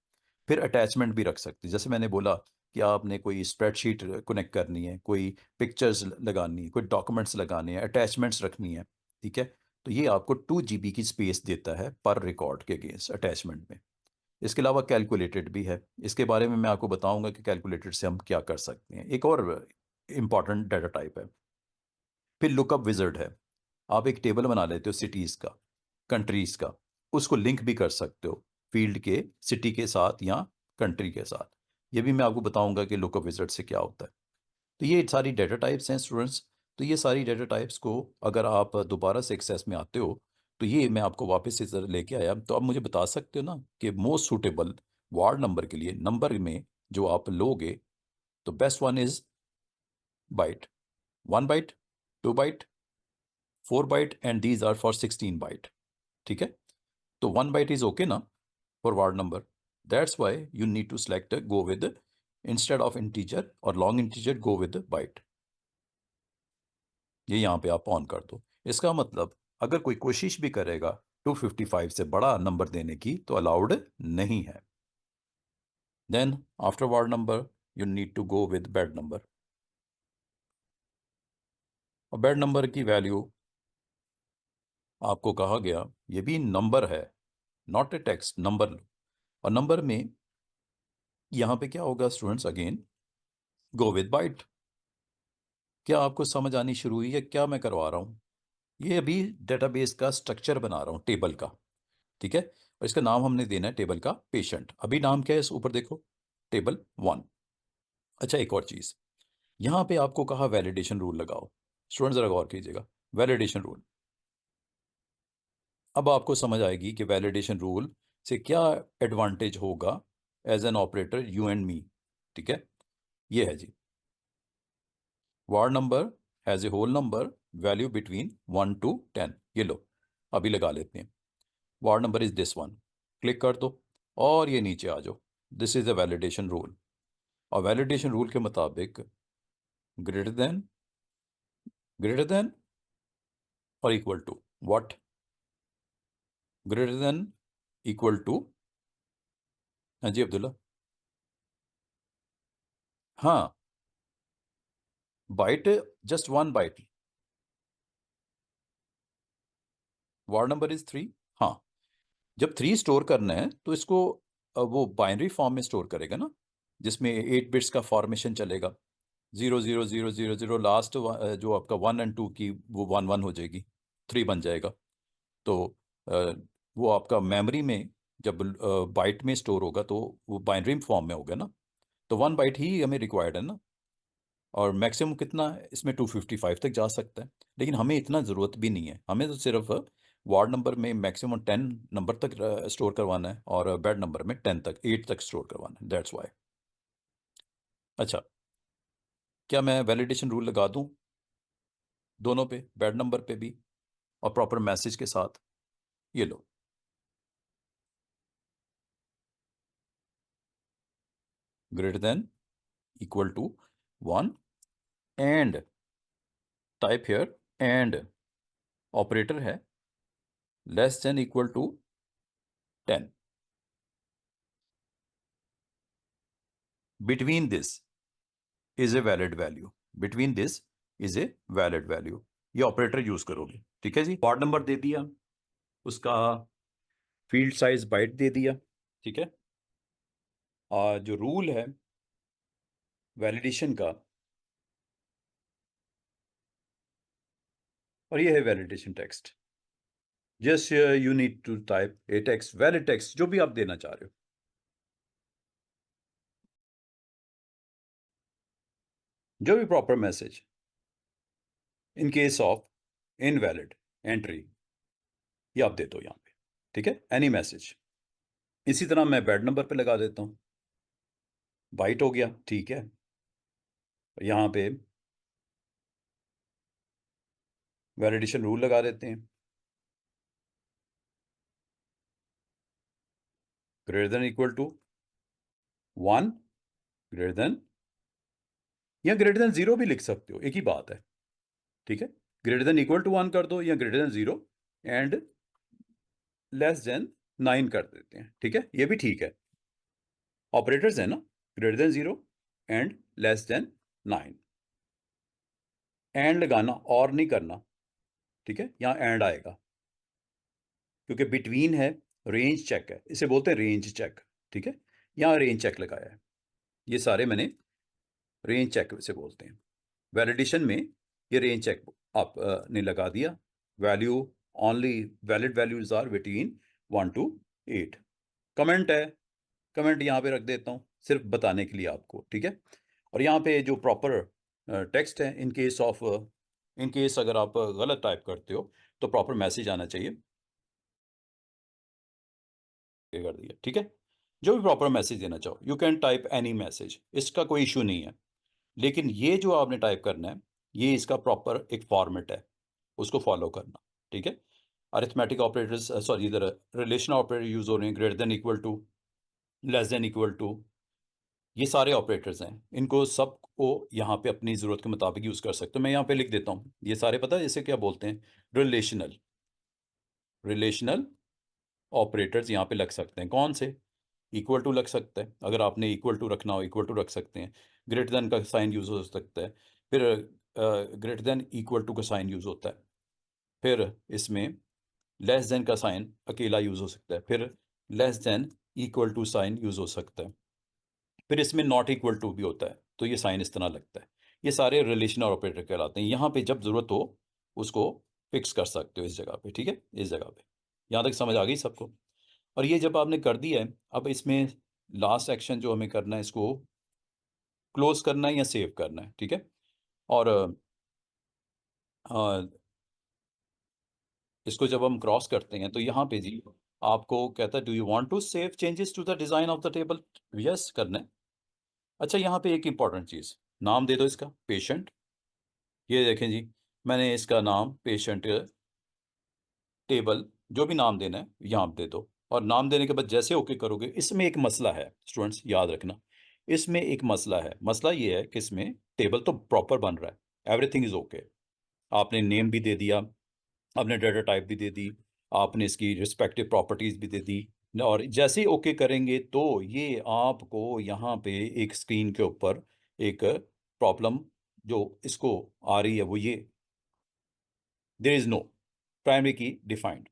फिर अटैचमेंट भी रख सकते हैं, जैसे मैंने बोला कि आपने कोई स्प्रेडशीट कनेक्ट करनी है, कोई पिक्चर्स लगानी है, कोई डॉक्यूमेंट्स लगाने हैं, अटैचमेंट्स रखनी है, ठीक है। तो ये आपको 2 GB की स्पेस देता है पर रिकॉर्ड के अगेंस्ट अटैचमेंट में। इसके अलावा कैलकुलेटेड भी है, इसके बारे में मैं आपको बताऊंगा कि कैलकुलेटेड से हम क्या कर सकते हैं। एक और इंपॉर्टेंट डाटा टाइप है। फिर लुकअप विजर्ड है। आप एक टेबल बना लेते हो सिटीज़ का, कंट्रीज़ का, उसको लिंक भी कर सकते हो फील्ड के सिटी के साथ या कंट्री के साथ। ये भी मैं आपको बताऊंगा कि लुकअप विजर्ड से क्या होता है। तो ये सारी डेटा टाइप्स हैं स्टूडेंट्स। तो ये सारी डेटा टाइप्स को अगर आप दोबारा से एक्सेस में आते हो, तो ये मैं आपको वापस से ज़रा लेके आया। तो आप मुझे बता सकते हो ना कि मोस्ट सूटेबल वार्ड नंबर के लिए नंबर में जो आप लोगे, तो best one is byte, 1 byte, 2 byte, 4 byte, and these are for 16 byte, ठीक है। तो 1 बाइट इज ओके ना for ward number? That's why you need to select go with, instead of integer और long integer, go with byte. ये यहाँ पे आप on कर दो। इसका मतलब अगर कोई कोशिश भी करेगा 255 से बड़ा नंबर देने की, तो अलाउड नहीं है। Then after ward number you need to go with bed number. और बेड नंबर की वैल्यू आपको कहा गया, ये भी नंबर है, नॉट ए टेक्स्ट, नंबर। और नंबर में यहाँ पे क्या होगा students? Again go with byte. क्या आपको समझ आनी शुरू हुई है क्या मैं करवा रहा हूँ? ये अभी डेटाबेस का स्ट्रक्चर बना रहा हूँ, टेबल का, ठीक है। और इसका नाम हमने देना है टेबल का पेशेंट। अभी नाम क्या है इस ऊपर देखो, टेबल 1। अच्छा, एक और चीज़, यहाँ पे आपको कहा वैलिडेशन रूल लगाओ। स्टूडेंट ज़रा गौर कीजिएगा, वैलिडेशन रूल। अब आपको समझ आएगी कि वैलिडेशन रूल से क्या एडवांटेज होगा as an operator, you and me, ठीक है। ये है जी, ward number has a whole number value between 1 to 10। ये लो, अभी लगा लेते हैं। Ward number is this one, click कर दो और ये नीचे आ जाओ। This is a validation rule. और वैलिडेशन रूल के मुताबिक ग्रेटर देन ग्रेटर देन और equal to what? Greater than equal to, हाँ जी अब्दुल्ला। हाँ, byte, just one byte. Ward number is 3। हाँ, जब 3 स्टोर करना है तो इसको वो बाइनरी फॉर्म में स्टोर करेगा ना, जिसमें 8 बिट्स का फॉर्मेशन चलेगा। 0 0 0 0 0 लास्ट जो आपका 1 और 2 की वो 1 1 हो जाएगी, 3 बन जाएगा। तो अ, वो आपका मेमोरी में जब बाइट में स्टोर होगा तो वो बाइनरी फॉर्म में होगा ना, तो 1 बाइट ही हमें रिक्वायर्ड है ना। और मैक्सिमम कितना है इसमें? 255 तक जा सकता है, लेकिन हमें इतना ज़रूरत भी नहीं है। हमें तो सिर्फ वार्ड नंबर में मैक्सिमम 10 नंबर तक स्टोर करवाना है, और बेड नंबर में 10 तक, 8 तक स्टोर करवाना है, दैट्स वाई। अच्छा, क्या मैं वैलिडेशन रूल लगा दूं दोनों पे, बेड नंबर पे भी और प्रॉपर मैसेज के साथ? ये लो, greater than equal to 1 and type here and operator है less than equal to 10। Between this is a valid value, between this is a valid value, ये ऑपरेटर यूज करोगे। ठीक है जी, वार्ड नंबर दे दिया, उसका फील्ड साइज बाइट दे दिया। ठीक है, और जो रूल है वैलिडेशन का, और ये है validation text. Just you need to type a text, valid text, जो भी आप देना चाह रहे हो। जो भी proper message in case of invalid entry, ये आप दे दो यहाँ पे। ठीक है, एनी मैसेज। इसी तरह मैं बेड नंबर पे लगा देता हूँ, बाइट हो गया। ठीक है, यहाँ पे वैलिडेशन रूल लगा देते हैं, greater than equal to 1, greater than, या ग्रेटर देन 0 भी लिख सकते हो, एक ही बात है। ठीक है, ग्रेटर देन इक्वल टू 1 कर दो या greater than 0 and less than 9 कर देते हैं। ठीक है, ये भी ठीक है, ऑपरेटर्स है ना, greater than 0 and less than 9। And लगाना और नहीं करना। ठीक है, यहाँ एंड आएगा क्योंकि बिटवीन है, रेंज चेक है, इसे बोलते हैं रेंज चेक। ठीक है, यहाँ रेंज चेक लगाया है, ये सारे मैंने रेंज चेक से बोलते हैं। वैलिडेशन में ये रेंज चेक आप ने लगा दिया, value only valid values are between 1 to 8। Comment है, कमेंट यहाँ पे रख देता हूँ सिर्फ बताने के लिए आपको। ठीक है, और यहाँ पे जो प्रॉपर टेक्स्ट है, इन केस अगर आप गलत टाइप करते हो तो प्रॉपर मैसेज आना चाहिए, ये कर दिया। ठीक है, जो भी प्रॉपर मैसेज देना चाहो you can type any message, इसका कोई इशू नहीं है। लेकिन ये जो आपने टाइप करना है, ये इसका प्रॉपर एक फॉर्मेट है, उसको फॉलो करना। ठीक है, अरिथमेटिक ऑपरेटर्स, सॉरी इधर रिलेशनल ऑपरेटर यूज हो रहे हैं, greater than equal to, less than equal to, ये सारे ऑपरेटर्स हैं, इनको सबको यहाँ पे अपनी ज़रूरत के मुताबिक यूज़ कर सकते हो। मैं यहाँ पे लिख देता हूँ ये सारे, पता है इसे क्या बोलते हैं? रिलेशनल, रिलेशनल ऑपरेटर्स यहाँ पे लग सकते हैं। कौन से? इक्वल टू लग सकता है, अगर आपने इक्वल टू रखना हो इक्वल टू रख सकते हैं। ग्रेटर देन का साइन यूज़ हो सकता है, फिर ग्रेटर देन इक्वल टू का साइन यूज़ होता है, फिर इसमें लेस देन का साइन अकेला यूज़ हो सकता है, फिर less than equal to sign use हो सकता है, फिर इसमें नॉट इक्वल टू भी होता है, तो ये साइन इस तरह लगता है। ये सारे रिलेशनल ऑपरेटर कहलाते हैं। यहाँ पे जब ज़रूरत हो उसको फिक्स कर सकते हो इस जगह पे। ठीक है, इस जगह पे। यहाँ तक समझ आ गई सबको? और ये जब आपने कर दिया है, अब इसमें लास्ट एक्शन जो हमें करना है, इसको क्लोज करना है या सेव करना है। ठीक है, और अ, इसको जब हम क्रॉस करते हैं तो यहाँ पे जी आपको कहता है do you want to save changes to the design of the table? Yes करना है। अच्छा, यहाँ पे एक इंपॉर्टेंट चीज़, नाम दे दो इसका, पेशेंट। ये देखें जी, मैंने इसका नाम पेशेंट टेबल, जो भी नाम देना है यहाँ आप दे दो। और नाम देने के बाद जैसे ओके करोगे, इसमें एक मसला है स्टूडेंट्स, याद रखना, इसमें एक मसला है। मसला ये है कि इसमें टेबल तो प्रॉपर बन रहा है, एवरीथिंग इज ओके, आपने नेम भी दे दिया, आपने डाटा टाइप भी दे दी, आपने इसकी रिस्पेक्टिव प्रॉपर्टीज भी दे दी, और जैसे ही ओके करेंगे तो ये आपको यहाँ पे एक स्क्रीन के ऊपर एक प्रॉब्लम जो इसको आ रही है वो ये, there is no primary key defined.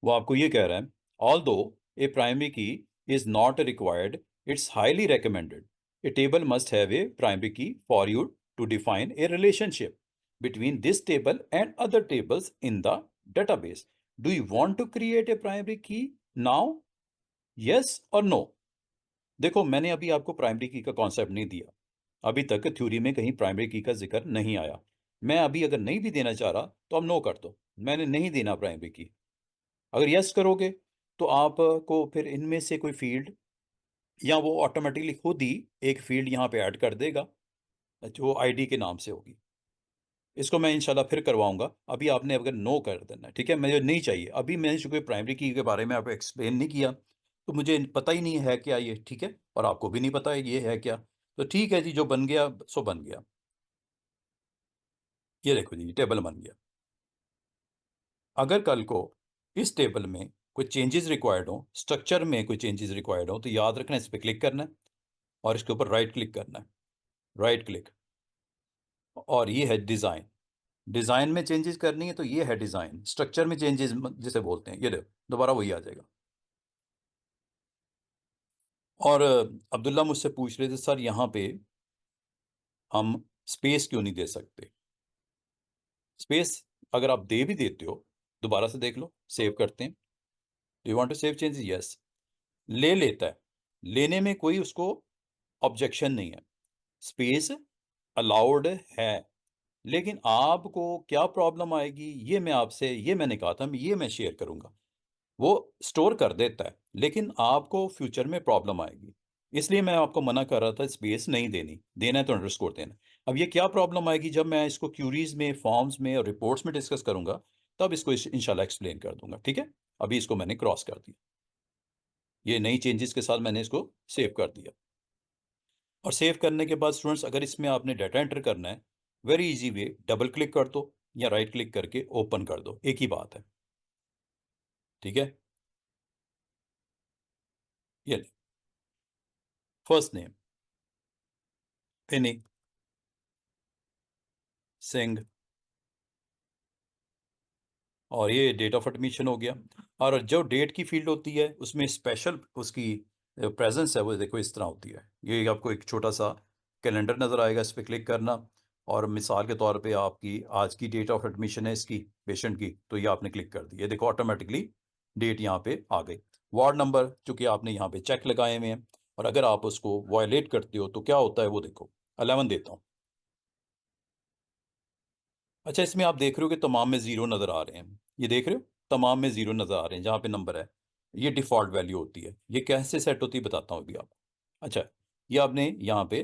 वो आपको ये कह रहा है, although a primary key is not required, it's highly recommended, a table must have a primary key for you to define a relationship between this table and other tables in the database. Do you want to create a primary key now? Yes or no? देखो, मैंने अभी आपको primary की का concept नहीं दिया, अभी तक थ्योरी में कहीं प्राइमरी की का जिक्र नहीं आया। मैं अभी अगर नहीं भी देना चाह रहा तो आप नो कर दो, मैंने नहीं देना प्राइमरी की। अगर यस करोगे तो आपको फिर इनमें से कोई फील्ड, या वो ऑटोमेटिकली खुद ही एक फील्ड यहाँ पे ऐड कर देगा जो आईडी के नाम से होगी। इसको मैं इंशाल्लाह फिर करवाऊंगा, अभी आपने अगर नो कर देना है, ठीक है, मुझे नहीं चाहिए। अभी मैंने चूंकि प्राइमरी की के बारे में आपको एक्सप्लेन नहीं किया तो मुझे पता ही नहीं है क्या ये, ठीक है, और आपको भी नहीं पता है ये है क्या। तो ठीक है जी, जो बन गया सो बन गया। ये देखो जी, टेबल बन गया। अगर कल को इस टेबल में कोई चेंजेस रिक्वायर्ड हो, स्ट्रक्चर में कोई चेंजेस रिक्वायर्ड हो, तो याद रखना इस पर क्लिक करना है और इसके ऊपर राइट क्लिक करना है, राइट क्लिक, और ये है डिज़ाइन। डिज़ाइन में चेंजेस करनी है तो ये है डिज़ाइन, स्ट्रक्चर में चेंजेस जिसे बोलते हैं, ये देखो दोबारा वही आ जाएगा। और अब्दुल्ला मुझसे पूछ रहे थे, सर यहाँ पे हम स्पेस क्यों नहीं दे सकते? स्पेस अगर आप दे भी देते हो, दोबारा से देख लो, सेव करते हैं। Do you want to save changes? Yes, ले लेता है, लेने में कोई उसको ऑब्जेक्शन नहीं है, स्पेस अलाउड है। लेकिन आपको क्या प्रॉब्लम आएगी, ये मैं आपसे, ये मैंने कहा था, ये मैं शेयर करूंगा। वो स्टोर कर देता है लेकिन आपको फ्यूचर में प्रॉब्लम आएगी, इसलिए मैं आपको मना कर रहा था स्पेस नहीं देनी, देना है तो अंडरस्कोर देना। अब ये क्या प्रॉब्लम आएगी, जब मैं इसको क्यूरीज में, फॉर्म्स में और रिपोर्ट्स में डिस्कस करूंगा तब इसको इंशाल्लाह एक्सप्लेन कर दूंगा, ठीक है। अभी इसको मैंने क्रॉस कर दिया, ये नई चेंजेस के साथ मैंने इसको सेव कर दिया। और सेव करने के बाद स्टूडेंट्स, अगर इसमें आपने डाटा एंटर करना है, very easy way, double click कर दो या राइट क्लिक करके ओपन कर दो, एक ही बात है, ठीक है। ये फर्स्ट नेम फिनी सिंह, और ये डेट ऑफ एडमिशन हो गया। और जो डेट की फील्ड होती है उसमें स्पेशल उसकी प्रेजेंस है, वो देखो इस तरह होती है। ये आपको एक छोटा सा कैलेंडर नज़र आएगा, इस पर क्लिक करना, और मिसाल के तौर पे आपकी आज की डेट ऑफ एडमिशन है इसकी पेशेंट की, तो ये आपने क्लिक कर दी, ये देखो ऑटोमेटिकली डेट यहाँ पे आ गई। वार्ड नंबर चूंकि आपने यहाँ पे चेक लगाए हुए हैं, और अगर आप उसको वायलेट करते हो तो क्या होता है वो देखो, 11 देता हूँ। अच्छा, इसमें आप देख रहे हो कि तमाम में जीरो नजर आ रहे हैं, ये देख रहे हो तमाम में जीरो नजर आ रहे हैं जहाँ पे नंबर है, ये डिफॉल्ट वैल्यू होती है। ये कैसे सेट होती है बताता हूँ अभी आपको। अच्छा, ये आपने यहाँ पे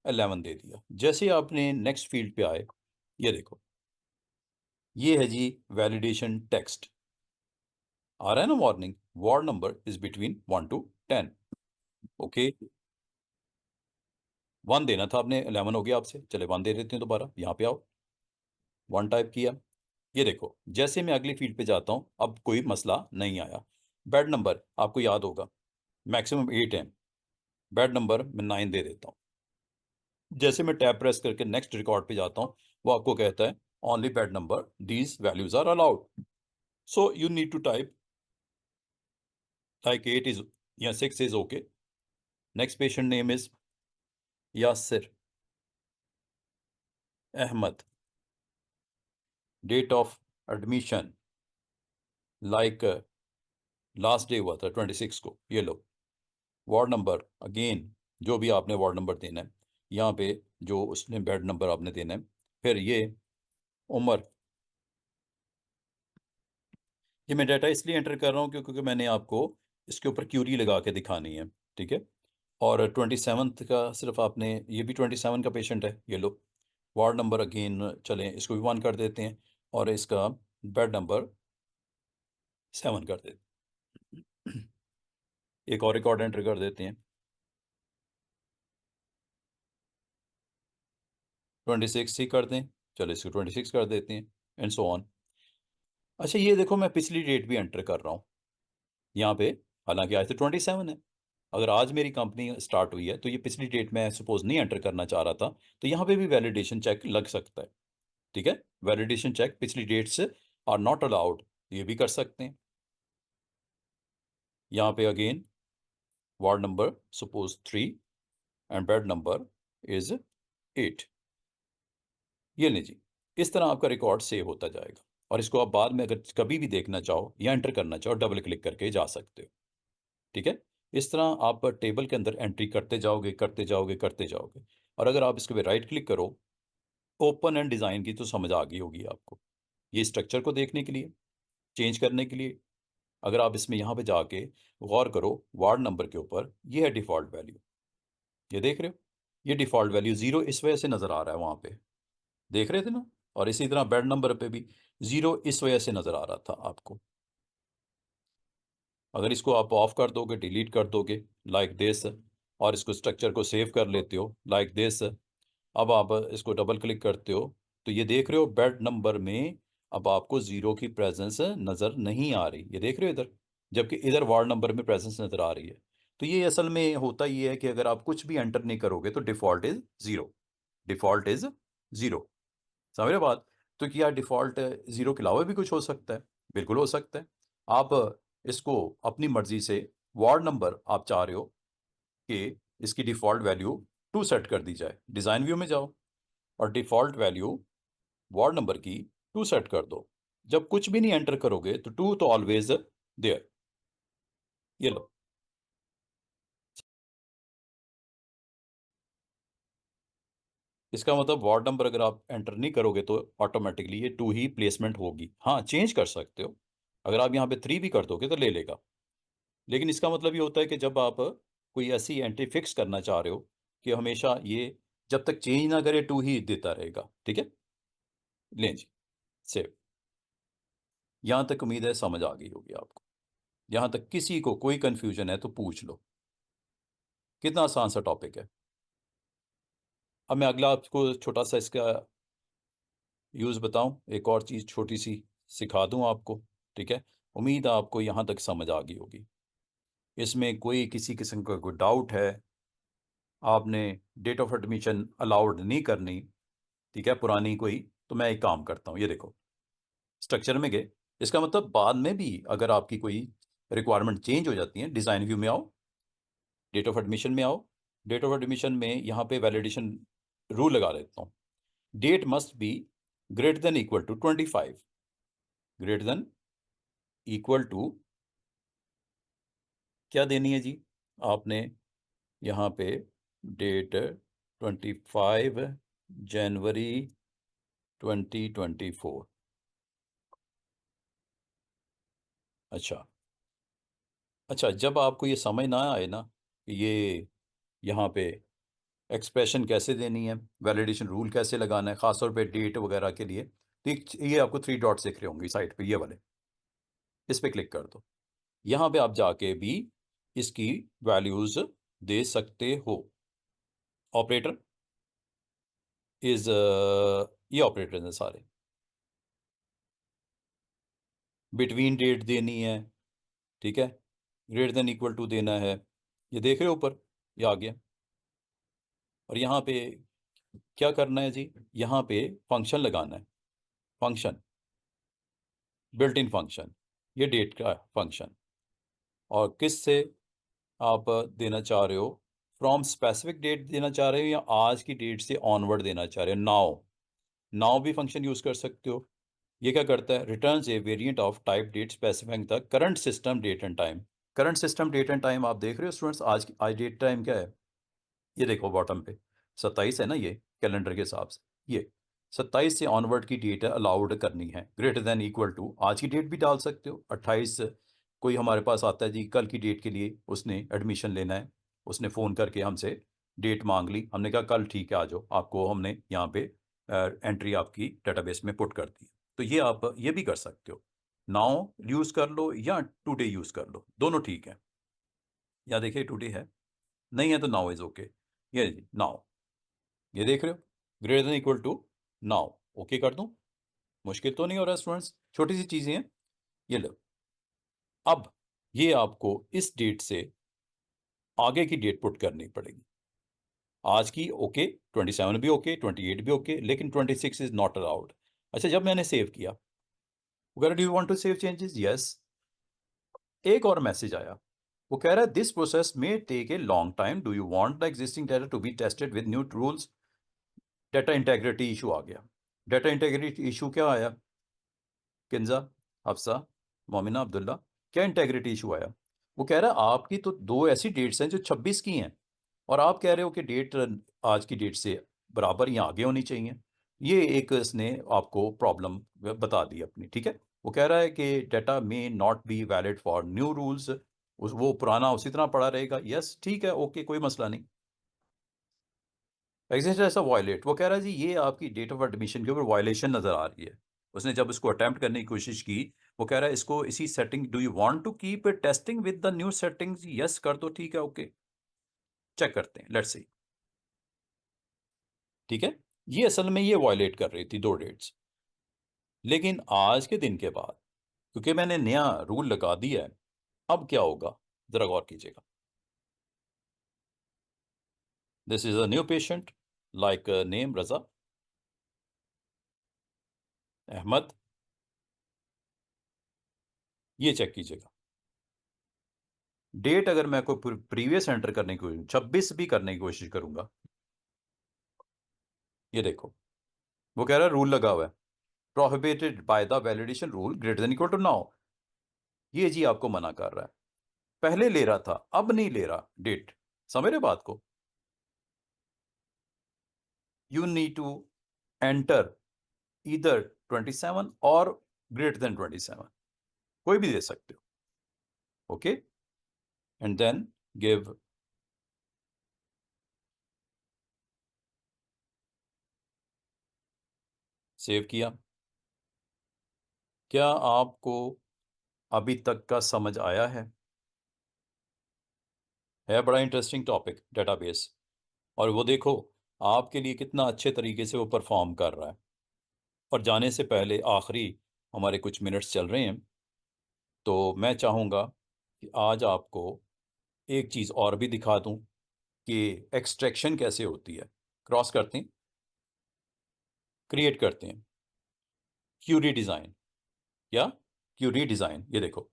11 दे दिया, जैसे आपने नेक्स्ट फील्ड पे आए, ये देखो ये है जी वैलिडेशन टेक्स्ट, आ रहा है ना warning, ward number is between 1 to 10। Okay, 1 देना था आपने, 11 हो गया आपसे, चले 1 दे देते हैं दोबारा, यहाँ पे आओ, 1 टाइप किया। ये देखो जैसे मैं अगली फील्ड पे जाता हूँ अब कोई मसला नहीं आया। बेड नंबर आपको याद होगा मैक्सिमम 8 है, बेड नंबर मैं 9 दे देता हूँ। जैसे मैं टैब प्रेस करके नेक्स्ट रिकॉर्ड पे जाता हूँ, वो आपको कहता है only bed number these values are allowed, so you need to type like 8 is या 6 is okay. Next patient name is Yasir Ahmed, date of admission like last day हुआ था 26 को, ये लो। वार्ड नंबर अगेन जो भी आपने वार्ड नंबर देना है, यहाँ पे जो उसने बेड नंबर आपने देना है, फिर ये उम्र। ये मैं डाटा इसलिए एंटर कर रहा हूँ क्योंकि मैंने आपको इसके ऊपर क्यूरी लगा के दिखानी है, ठीक है। और 27th का सिर्फ आपने, ये भी 27 का पेशेंट है, ये लो। वार्ड नंबर अगेन चलें इसको भी 1 कर देते हैं, और इसका बेड नंबर 7 कर देते हैं। एक और रिकॉर्ड एंटर कर देते हैं। 26 ही कर दें, चलो इसको 26 कर देते हैं, एंड सो ऑन। अच्छा ये देखो मैं पिछली डेट भी एंटर कर रहा हूँ यहाँ पे, हालांकि आज तो 27 है। अगर आज मेरी कंपनी स्टार्ट हुई है तो ये पिछली डेट में सपोज नहीं एंटर करना चाह रहा था, तो यहाँ पे भी वैलिडेशन चेक लग सकता है। ठीक है, वैलिडेशन चेक पिछली डेट्स आर नॉट अलाउड, ये भी कर सकते हैं। यहाँ पे again ward number suppose 3 and bed number is 8। ये नहीं जी, इस तरह आपका रिकॉर्ड सेव होता जाएगा, और इसको आप बाद में अगर कभी भी देखना चाहो या एंटर करना चाहो डबल क्लिक करके जा सकते हो। ठीक है, इस तरह आप टेबल के अंदर एंट्री करते जाओगे करते जाओगे करते जाओगे। और अगर आप इसके पे राइट क्लिक करो, ओपन एंड डिज़ाइन की तो समझ आ गई होगी आपको, ये स्ट्रक्चर को देखने के लिए, चेंज करने के लिए। अगर आप इसमें यहाँ पे जाके गौर करो वार्ड नंबर के ऊपर, ये है डिफ़ॉल्ट वैल्यू, ये देख रहे हो, ये डिफ़ॉल्ट वैल्यू 0 इस वजह से नज़र आ रहा है वहाँ पे, देख रहे थे ना। और इसी तरह बेड नंबर पे भी 0 इस वजह से नज़र आ रहा था आपको। अगर इसको आप ऑफ कर दोगे, डिलीट कर दोगे लाइक दिस, और इसको स्ट्रक्चर को सेव कर लेते हो लाइक दिस, अब आप इसको डबल क्लिक करते हो तो ये देख रहे हो बेड नंबर में अब आपको 0 की प्रेजेंस नज़र नहीं आ रही, ये देख रहे हो इधर, जबकि इधर वार्ड नंबर में प्रेजेंस नज़र आ रही है। तो ये असल में होता ये है कि अगर आप कुछ भी एंटर नहीं करोगे तो default is zero, default is zero. समझ रहे बात? तो क्या डिफ़ॉल्ट 0 के अलावा भी कुछ हो सकता है? बिल्कुल हो सकता है। आप इसको अपनी मर्ज़ी से, वार्ड नंबर आप चाह रहे हो कि इसकी डिफ़ॉल्ट वैल्यू 2 सेट कर दी जाए, डिज़ाइन व्यू में जाओ और डिफ़ॉल्ट वैल्यू वार्ड नंबर की 2 सेट कर दो। जब कुछ भी नहीं एंटर करोगे तो 2 तो ऑलवेज देयर, ये लो। इसका मतलब वार्ड नंबर अगर आप एंटर नहीं करोगे तो ऑटोमेटिकली ये 2 ही प्लेसमेंट होगी। हाँ, चेंज कर सकते हो, अगर आप यहाँ पे 3 भी कर दोगे तो ले लेगा। लेकिन इसका मतलब ये होता है कि जब आप कोई ऐसी एंट्री फिक्स करना चाह रहे हो कि हमेशा ये जब तक चेंज ना करे 2 ही देता रहेगा। ठीक है, लें जी, सेव। यहाँ तक उम्मीद है समझ आ गई होगी आपको। यहाँ तक किसी को कोई कंफ्यूजन है तो पूछ लो, कितना आसान सा टॉपिक है। अब मैं अगला आपको छोटा सा इसका यूज़ बताऊं, एक और चीज़ छोटी सी सिखा दूं आपको। ठीक है, उम्मीद है आपको यहाँ तक समझ आ गई होगी। इसमें कोई किसी किस्म का कोई डाउट है, आपने डेट ऑफ एडमिशन अलाउड नहीं करनी, ठीक है, पुरानी कोई, तो मैं एक काम करता हूँ, ये देखो स्ट्रक्चर में गए, इसका मतलब बाद में भी अगर आपकी कोई रिक्वायरमेंट चेंज हो जाती है, डिज़ाइन व्यू में आओ, डेट ऑफ एडमिशन में आओ, डेट ऑफ एडमिशन में यहाँ पे वैलिडेशन रूल लगा देता हूँ, date must be greater than equal to 25, greater than equal to क्या देनी है जी आपने यहाँ पे, डेट 25 जनवरी 2024। अच्छा, अच्छा, जब आपको ये समझ ना आए ना कि ये यहाँ पे एक्सप्रेशन कैसे देनी है, वैलिडेशन रूल कैसे लगाना है, ख़ासतौर पे डेट वगैरह के लिए, तो ये आपको 3 डॉट्स दिख रहे होंगे साइड पे, ये वाले, इस पे क्लिक कर दो। यहाँ पे आप जाके भी इसकी वैल्यूज़ दे सकते हो। ऑपरेटर इज़ ये ऑपरेटर हैं सारे, बिटवीन डेट देनी है, ठीक है, ग्रेटर देन इक्वल टू देना है, ये देख रहे हो ऊपर, ये आ गया। और यहाँ पे क्या करना है जी, यहाँ पे फंक्शन लगाना है, फंक्शन, बिल्ट इन फंक्शन, ये डेट का फंक्शन, और किस से आप देना चाह रहे हो, फ्रॉम स्पेसिफिक डेट देना चाह रहे हो या आज की डेट से ऑनवर्ड देना चाह रहे हो, नाउ, नाउ भी फंक्शन यूज़ कर सकते हो। ये क्या करता है, returns a variant of type date specifying the current system date and time. Current system date and time आप देख रहे हो स्टूडेंट्स, आज डेट टाइम क्या है, ये देखो बॉटम पे 27 है ना, ये कैलेंडर के हिसाब से, ये 27 से ऑनवर्ड की डेट अलाउड करनी है, ग्रेटर देन इक्वल टू आज की डेट भी डाल सकते हो 28। कोई हमारे पास आता है जी कल की डेट के लिए, उसने एडमिशन लेना है, उसने फ़ोन करके हमसे डेट मांग ली, हमने कहा कल ठीक है आ जाओ, आपको हमने यहाँ पे एंट्री आपकी डेटाबेस में पुट कर दी। तो ये आप ये भी कर सकते हो, नाउ यूज़ कर लो या टुडे यूज़ कर लो, दोनों ठीक है। या देखिए टुडे है, नहीं है तो नाउ इज़ ओके, ये नाउ, ये देख रहे हो, greater than equal to now, okay कर दूं? मुश्किल तो नहीं हो रहा स्टूडेंट्स, छोटी सी चीजें हैं। ये लो, अब ये आपको इस डेट से आगे की डेट पुट करनी पड़ेगी। आज की ओके, 27 भी ओके, 28 भी ओके, लेकिन 26 इज नॉट अलाउड। अच्छा, जब मैंने सेव किया, do you want to save changes? Yes. एक और मैसेज आया, वो कह रहा है this process may take a long time, do you want the existing data to be tested with new rules? Data integrity issue आ गया। डाटा इंटेग्रिटी इशू क्या आया? किंजा, हफ्सा, मोमिना, अब्दुल्ला, क्या इंटेग्रिटी इशू आया? वो कह रहा है आपकी तो दो ऐसी डेट्स हैं जो 26 की हैं, और आप कह रहे हो कि डेट आज की डेट से बराबर या आगे होनी चाहिए। ये एक इसने आपको प्रॉब्लम बता दी अपनी, ठीक है। वो कह रहा है कि data may not be valid for new rules, वो पुराना उसी तरह पड़ा रहेगा। यस, ठीक है, ओके, कोई मसला नहीं। एग्जिस्ट ऐसा वायलेट, वो कह रहा है जी ये आपकी डेट ऑफ एडमिशन के ऊपर वायलेशन नजर आ रही है। उसने जब इसको अटेम्प्ट करने की कोशिश की, वो कह रहा है इसको इसी setting, do you want to keep it testing with the new settings? Yes कर दो, ठीक है, ओके। चेक करते हैं, लेट्स सी। ठीक है, ये असल में ये वायलेट कर रही थी दो डेट्स, लेकिन आज के दिन के बाद क्योंकि मैंने नया रूल लगा दिया है, अब क्या होगा जरा गौर कीजिएगा। This is a new patient, like name Raza Ahmed. ये चेक कीजिएगा, डेट अगर मैं कोई प्रीवियस एंटर करने की कोशिश, 26 भी करने की कोशिश करूंगा, ये देखो, वो कह रहा है रूल लगा हुआ है, prohibited by the validation rule greater than equal to now. ये जी आपको मना कर रहा है। पहले ले रहा था, अब नहीं ले रहा डेट। समझ रहे बात को? You need to enter either 27 or greater than 27, कोई भी दे सकते हो, okay, and then give. Save किया। क्या आपको अभी तक का समझ आया है बड़ा इंटरेस्टिंग टॉपिक डेटाबेस, और वो देखो आपके लिए कितना अच्छे तरीके से वो परफॉर्म कर रहा है। और जाने से पहले आखिरी हमारे कुछ मिनट्स चल रहे हैं, तो मैं चाहूँगा कि आज आपको एक चीज़ और भी दिखा दूं कि एक्सट्रैक्शन कैसे होती है। क्रॉस करते हैं, क्रिएट करते हैं, क्यूरी डिज़ाइन या क्यूरी डिज़ाइन, ये देखो।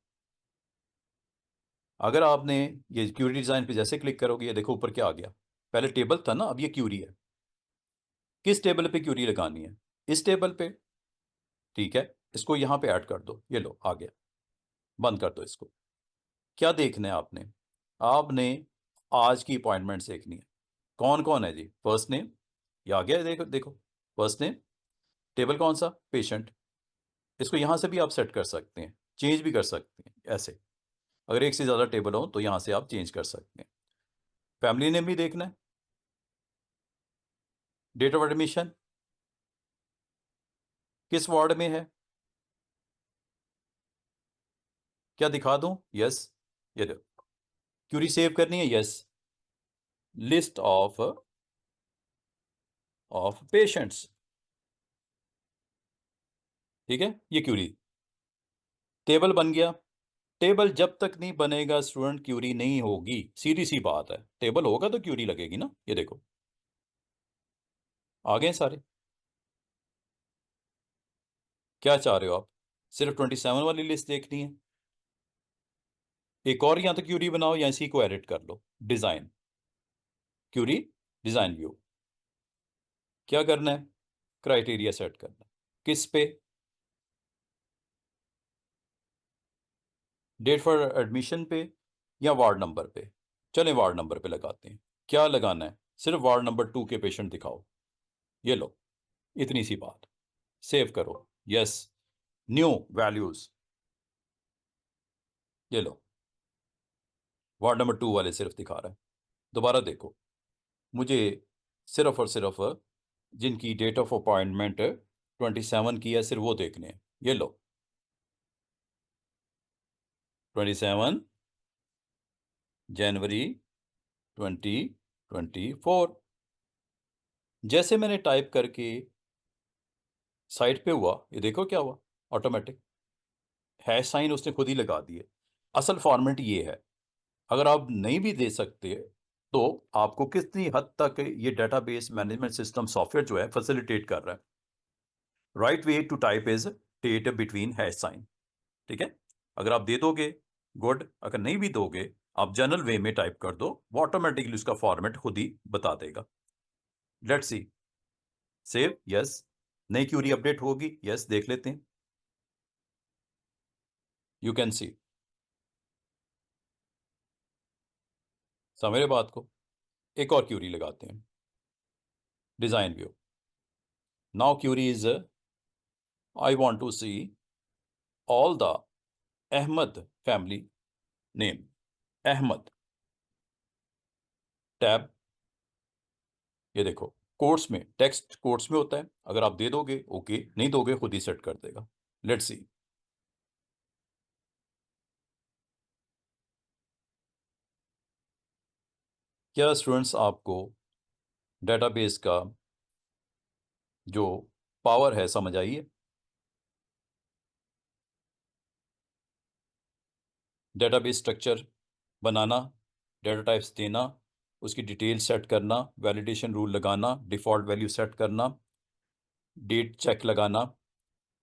अगर आपने ये क्यूरी डिज़ाइन पे जैसे क्लिक करोगे, ये देखो ऊपर क्या आ गया। पहले टेबल था ना, अब ये क्यूरी है। किस टेबल पे क्यूरी लगानी है? इस टेबल पे, ठीक है। इसको यहाँ पे ऐड कर दो, ये लो आ गया। बंद कर दो इसको। क्या देखना है आपने? आपने आज की अपॉइंटमेंट्स देखनी है। कौन कौन है जी? फर्स्ट नेम, ये आ गया है, देखो देखो, फर्स्ट नेम। टेबल कौन सा? पेशेंट। इसको यहां से भी आप सेट कर सकते हैं, चेंज भी कर सकते हैं ऐसे। अगर एक से ज़्यादा टेबल हो तो यहां से आप चेंज कर सकते हैं। फैमिली नेम भी देखना है, डेट ऑफ एडमिशन, किस वार्ड में है, क्या दिखा दूं? यस, ये देखो। क्यूरी सेव करनी है? यस। लिस्ट ऑफ पेशेंट्स, ठीक है, ये क्यूरी। टेबल बन गया। टेबल जब तक नहीं बनेगा स्टूडेंट, क्यूरी नहीं होगी, सीधी सी बात है। टेबल होगा तो क्यूरी लगेगी ना। ये देखो आ गए सारे। क्या चाह रहे हो आप? सिर्फ 27 वाली लिस्ट देखनी है? एक और या तो क्यूरी बनाओ या इसी को एडिट कर लो। Design, query, design view. क्या करना है? क्राइटेरिया सेट करना है। किस पे? डेट फॉर एडमिशन पे या वार्ड नंबर पे? चलें वार्ड नंबर पे लगाते हैं। क्या लगाना है? सिर्फ वार्ड नंबर 2 के पेशेंट दिखाओ। ये लो, इतनी सी बात। सेव करो। यस, न्यू वैल्यूज, ये लो, वार्ड नंबर 2 वाले सिर्फ दिखा रहा है। दोबारा देखो, मुझे सिर्फ और सिर्फ जिनकी डेट ऑफ अपॉइंटमेंट 27 की है, सिर्फ वो देखने हैं। ये लो, 27 जनवरी 2024। जैसे मैंने टाइप करके साइड पे हुआ, ये देखो क्या हुआ, ऑटोमेटिक हैश साइन उसने खुद ही लगा दिए। असल फॉर्मेट ये है। अगर आप नहीं भी दे सकते तो आपको कितनी हद तक ये डेटाबेस मैनेजमेंट सिस्टम सॉफ्टवेयर जो है फैसिलिटेट कर रहा है। Right way to type is date between hash sign. ठीक है, अगर आप दे दोगे गुड, अगर नहीं भी दोगे आप जनरल वे में टाइप कर दो, वो ऑटोमेटिकली उसका फॉर्मेट खुद ही बता देगा। Let's see, save, yes. नई क्यूरी अपडेट होगी, यस, देख लेते हैं। यू कैन सी, समझ बात को। एक और क्यूरी लगाते हैं, design view. Now query is I want to see all the Ahmed family name. Ahmed tab, ये देखो कोट्स में, टेक्स्ट कोट्स में होता है। अगर आप दे दोगे ओके, नहीं दोगे खुद ही सेट कर देगा। Let's see. क्या स्टूडेंट्स आपको डेटाबेस का जो पावर है समझ आई है? डेटाबेस स्ट्रक्चर बनाना, डेटा टाइप्स देना, उसकी डिटेल सेट करना, वैलिडेशन रूल लगाना, डिफॉल्ट वैल्यू सेट करना, डेट चेक लगाना,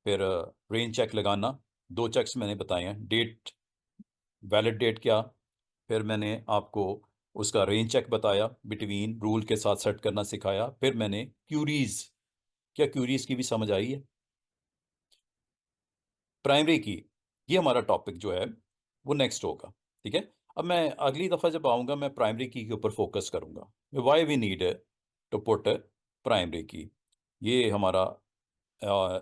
फिर रेंज चेक लगाना। दो चेक्स मैंने बताए हैं, डेट, वैलिड डेट क्या, फिर मैंने आपको उसका रेंज चेक बताया, बिटवीन रूल के साथ सेट करना सिखाया। फिर मैंने क्यूरीज, क्या क्यूरीज की भी समझ आई है? प्राइमरी की, ये हमारा टॉपिक जो है वो नेक्स्ट होगा। ठीक है, अब मैं अगली दफ़ा जब आऊँगा मैं प्राइमरी की के ऊपर फोकस करूँगा। Why we need to put primary key, ये हमारा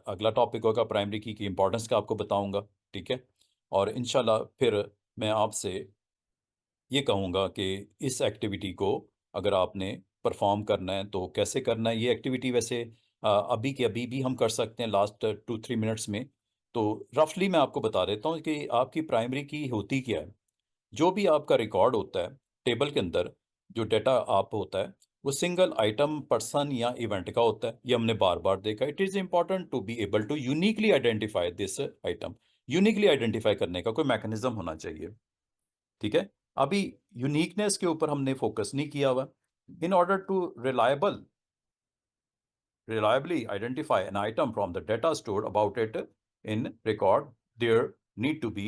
अगला टॉपिक होगा। प्राइमरी की इंपॉर्टेंस का आपको बताऊँगा। ठीक है, और इंशाल्लाह फिर मैं आपसे ये कहूँगा कि इस एक्टिविटी को अगर आपने परफॉर्म करना है तो कैसे करना है। ये एक्टिविटी वैसे अभी के अभी भी हम कर सकते हैं लास्ट 2-3 मिनट्स में। तो रफली मैं आपको बता देता हूँ कि आपकी प्राइमरी की होती क्या है। जो भी आपका रिकॉर्ड होता है टेबल के अंदर, जो डेटा आप होता है वो सिंगल आइटम, पर्सन या इवेंट का होता है। ये हमने बार बार देखा। It is important to be able to uniquely identify this item. Uniquely identify करने का कोई मैकेनिज्म होना चाहिए। ठीक है, अभी यूनिकनेस के ऊपर हमने फोकस नहीं किया हुआ। In order to reliably identify an item from the data stored about it in record, there need to be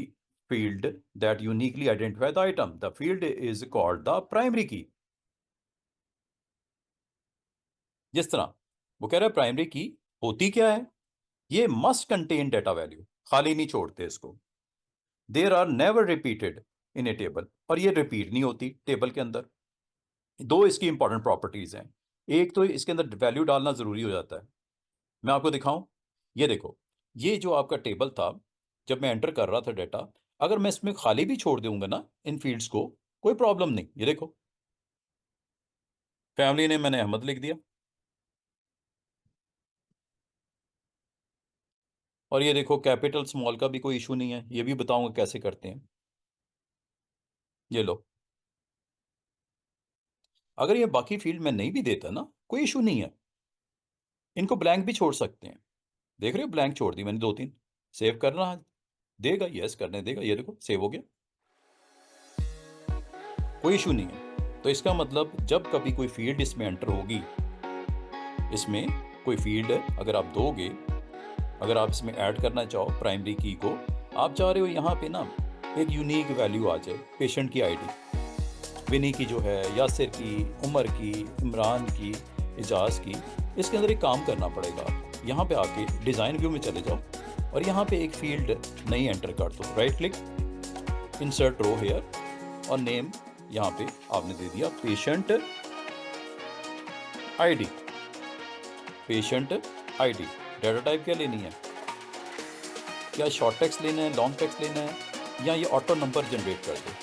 field that uniquely identify the item. The field is called the primary key. जिस तरह वो कह रहा है primary की होती क्या है, ये मस्ट कंटेन डेटा वैल्यू, खाली नहीं छोड़ते इसको। There are never repeated in a table, और ये रिपीट नहीं होती टेबल के अंदर। दो इसकी इंपॉर्टेंट प्रॉपर्टीज हैं। एक तो इसके अंदर वैल्यू डालना जरूरी हो जाता है। मैं आपको दिखाऊं, ये देखो, ये जो आपका टेबल था, जब मैं एंटर कर रहा था डेटा, अगर मैं इसमें खाली भी छोड़ दूंगा ना इन फील्ड्स को, कोई प्रॉब्लम नहीं। ये देखो, फैमिली ने मैंने अहमद लिख दिया, और ये देखो कैपिटल स्मॉल का भी कोई इशू नहीं है। ये भी बताऊंगा कैसे करते हैं। ये लो, अगर ये बाकी फील्ड में नहीं भी देता ना, कोई इशू नहीं है, इनको ब्लैंक भी छोड़ सकते हैं। देख रहे हो, ब्लैंक छोड़ दी मैंने 2-3। सेव करना देगा, यस करने देगा। ये देखो सेव हो गया, कोई इशू नहीं है। तो इसका मतलब जब कभी कोई फील्ड इसमें एंटर होगी, इसमें कोई फील्ड अगर आप दोगे, अगर आप इसमें ऐड करना चाहो प्राइमरी की को, आप चाह रहे हो यहाँ पे ना एक यूनिक वैल्यू आ जाए, पेशेंट की आईडी, विनी की जो है, यासिर की, उमर की, इमरान की, एजाज की, इसके अंदर एक काम करना पड़ेगा। यहाँ पे आके डिज़ाइन व्यू में चले जाओ और यहाँ पे एक फील्ड नई एंटर कर दो। Right click, insert row here, और नेम यहाँ पे आपने दे दिया patient ID. Patient ID, data type क्या लेनी है, क्या शॉर्ट टेक्स्ट लेना है, लॉन्ग टेक्स्ट लेना है, या ये ऑटो नंबर जनरेट कर दो।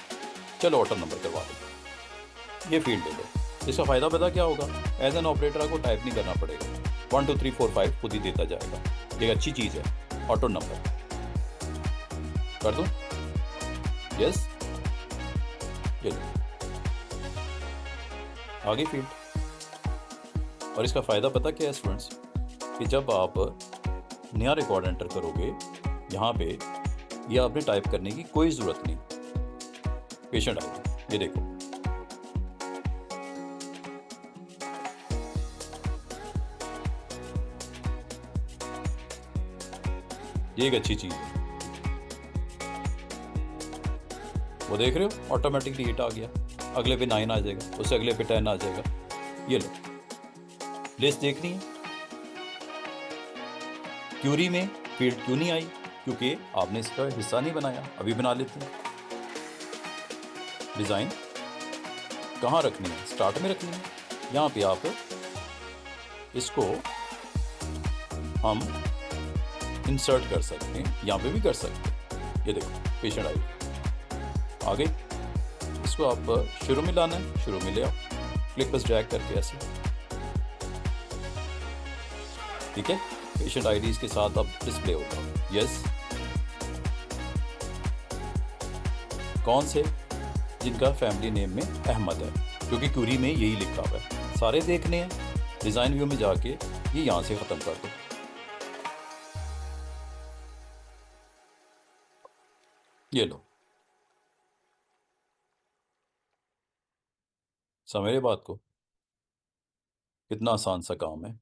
चलो ऑटो नंबर करवा दो, ये फील्ड ले लो। इसका फ़ायदा पता क्या होगा, एज एन ऑपरेटर को टाइप नहीं करना पड़ेगा, 1 2 3 4 5 खुद ही देता जाएगा। ये अच्छी चीज़ है। ऑटो नंबर कर दूँ, यस, ये लो, आगे फील्ड। और इसका फ़ायदा पता क्या है स्टूडेंट्स, कि जब आप नया रिकॉर्ड एंटर करोगे यहाँ पे, ये आपने टाइप करने की कोई ज़रूरत नहीं। पेशेंट आईडी ये देखो, ये एक अच्छी चीज़ है। वो देख रहे हो ऑटोमेटिकली 8 आ गया, अगले पे 9 आ जाएगा, उससे अगले पे 10 आ जाएगा। ये लो, लिस्ट देखनी है। क्यूरी में फील्ड क्यों नहीं आई? क्योंकि आपने इसका हिस्सा नहीं बनाया। अभी बना लेते हैं। डिज़ाइन कहाँ रखनी है? स्टार्ट में रखनी है। यहाँ पे आप इसको हम इंसर्ट कर सकते हैं, यहाँ पे भी कर सकते हैं। ये देखो पेशेंट आई आगे, इसको आप शुरू में लाना है, शुरू में ले आओ, क्लिक बस ड्रैग करके ऐसे, ठीक है। पेशेंट आईडीज के साथ अब डिस्प्ले होगा। यस, कौन से? जिनका फैमिली नेम में अहमद है, क्योंकि क्यूरी में यही लिखा हुआ है। सारे देखने हैं, डिज़ाइन व्यू में जाके ये यहाँ से ख़त्म कर दो। ये लो, समझ रहे बात को? कितना आसान सा काम है।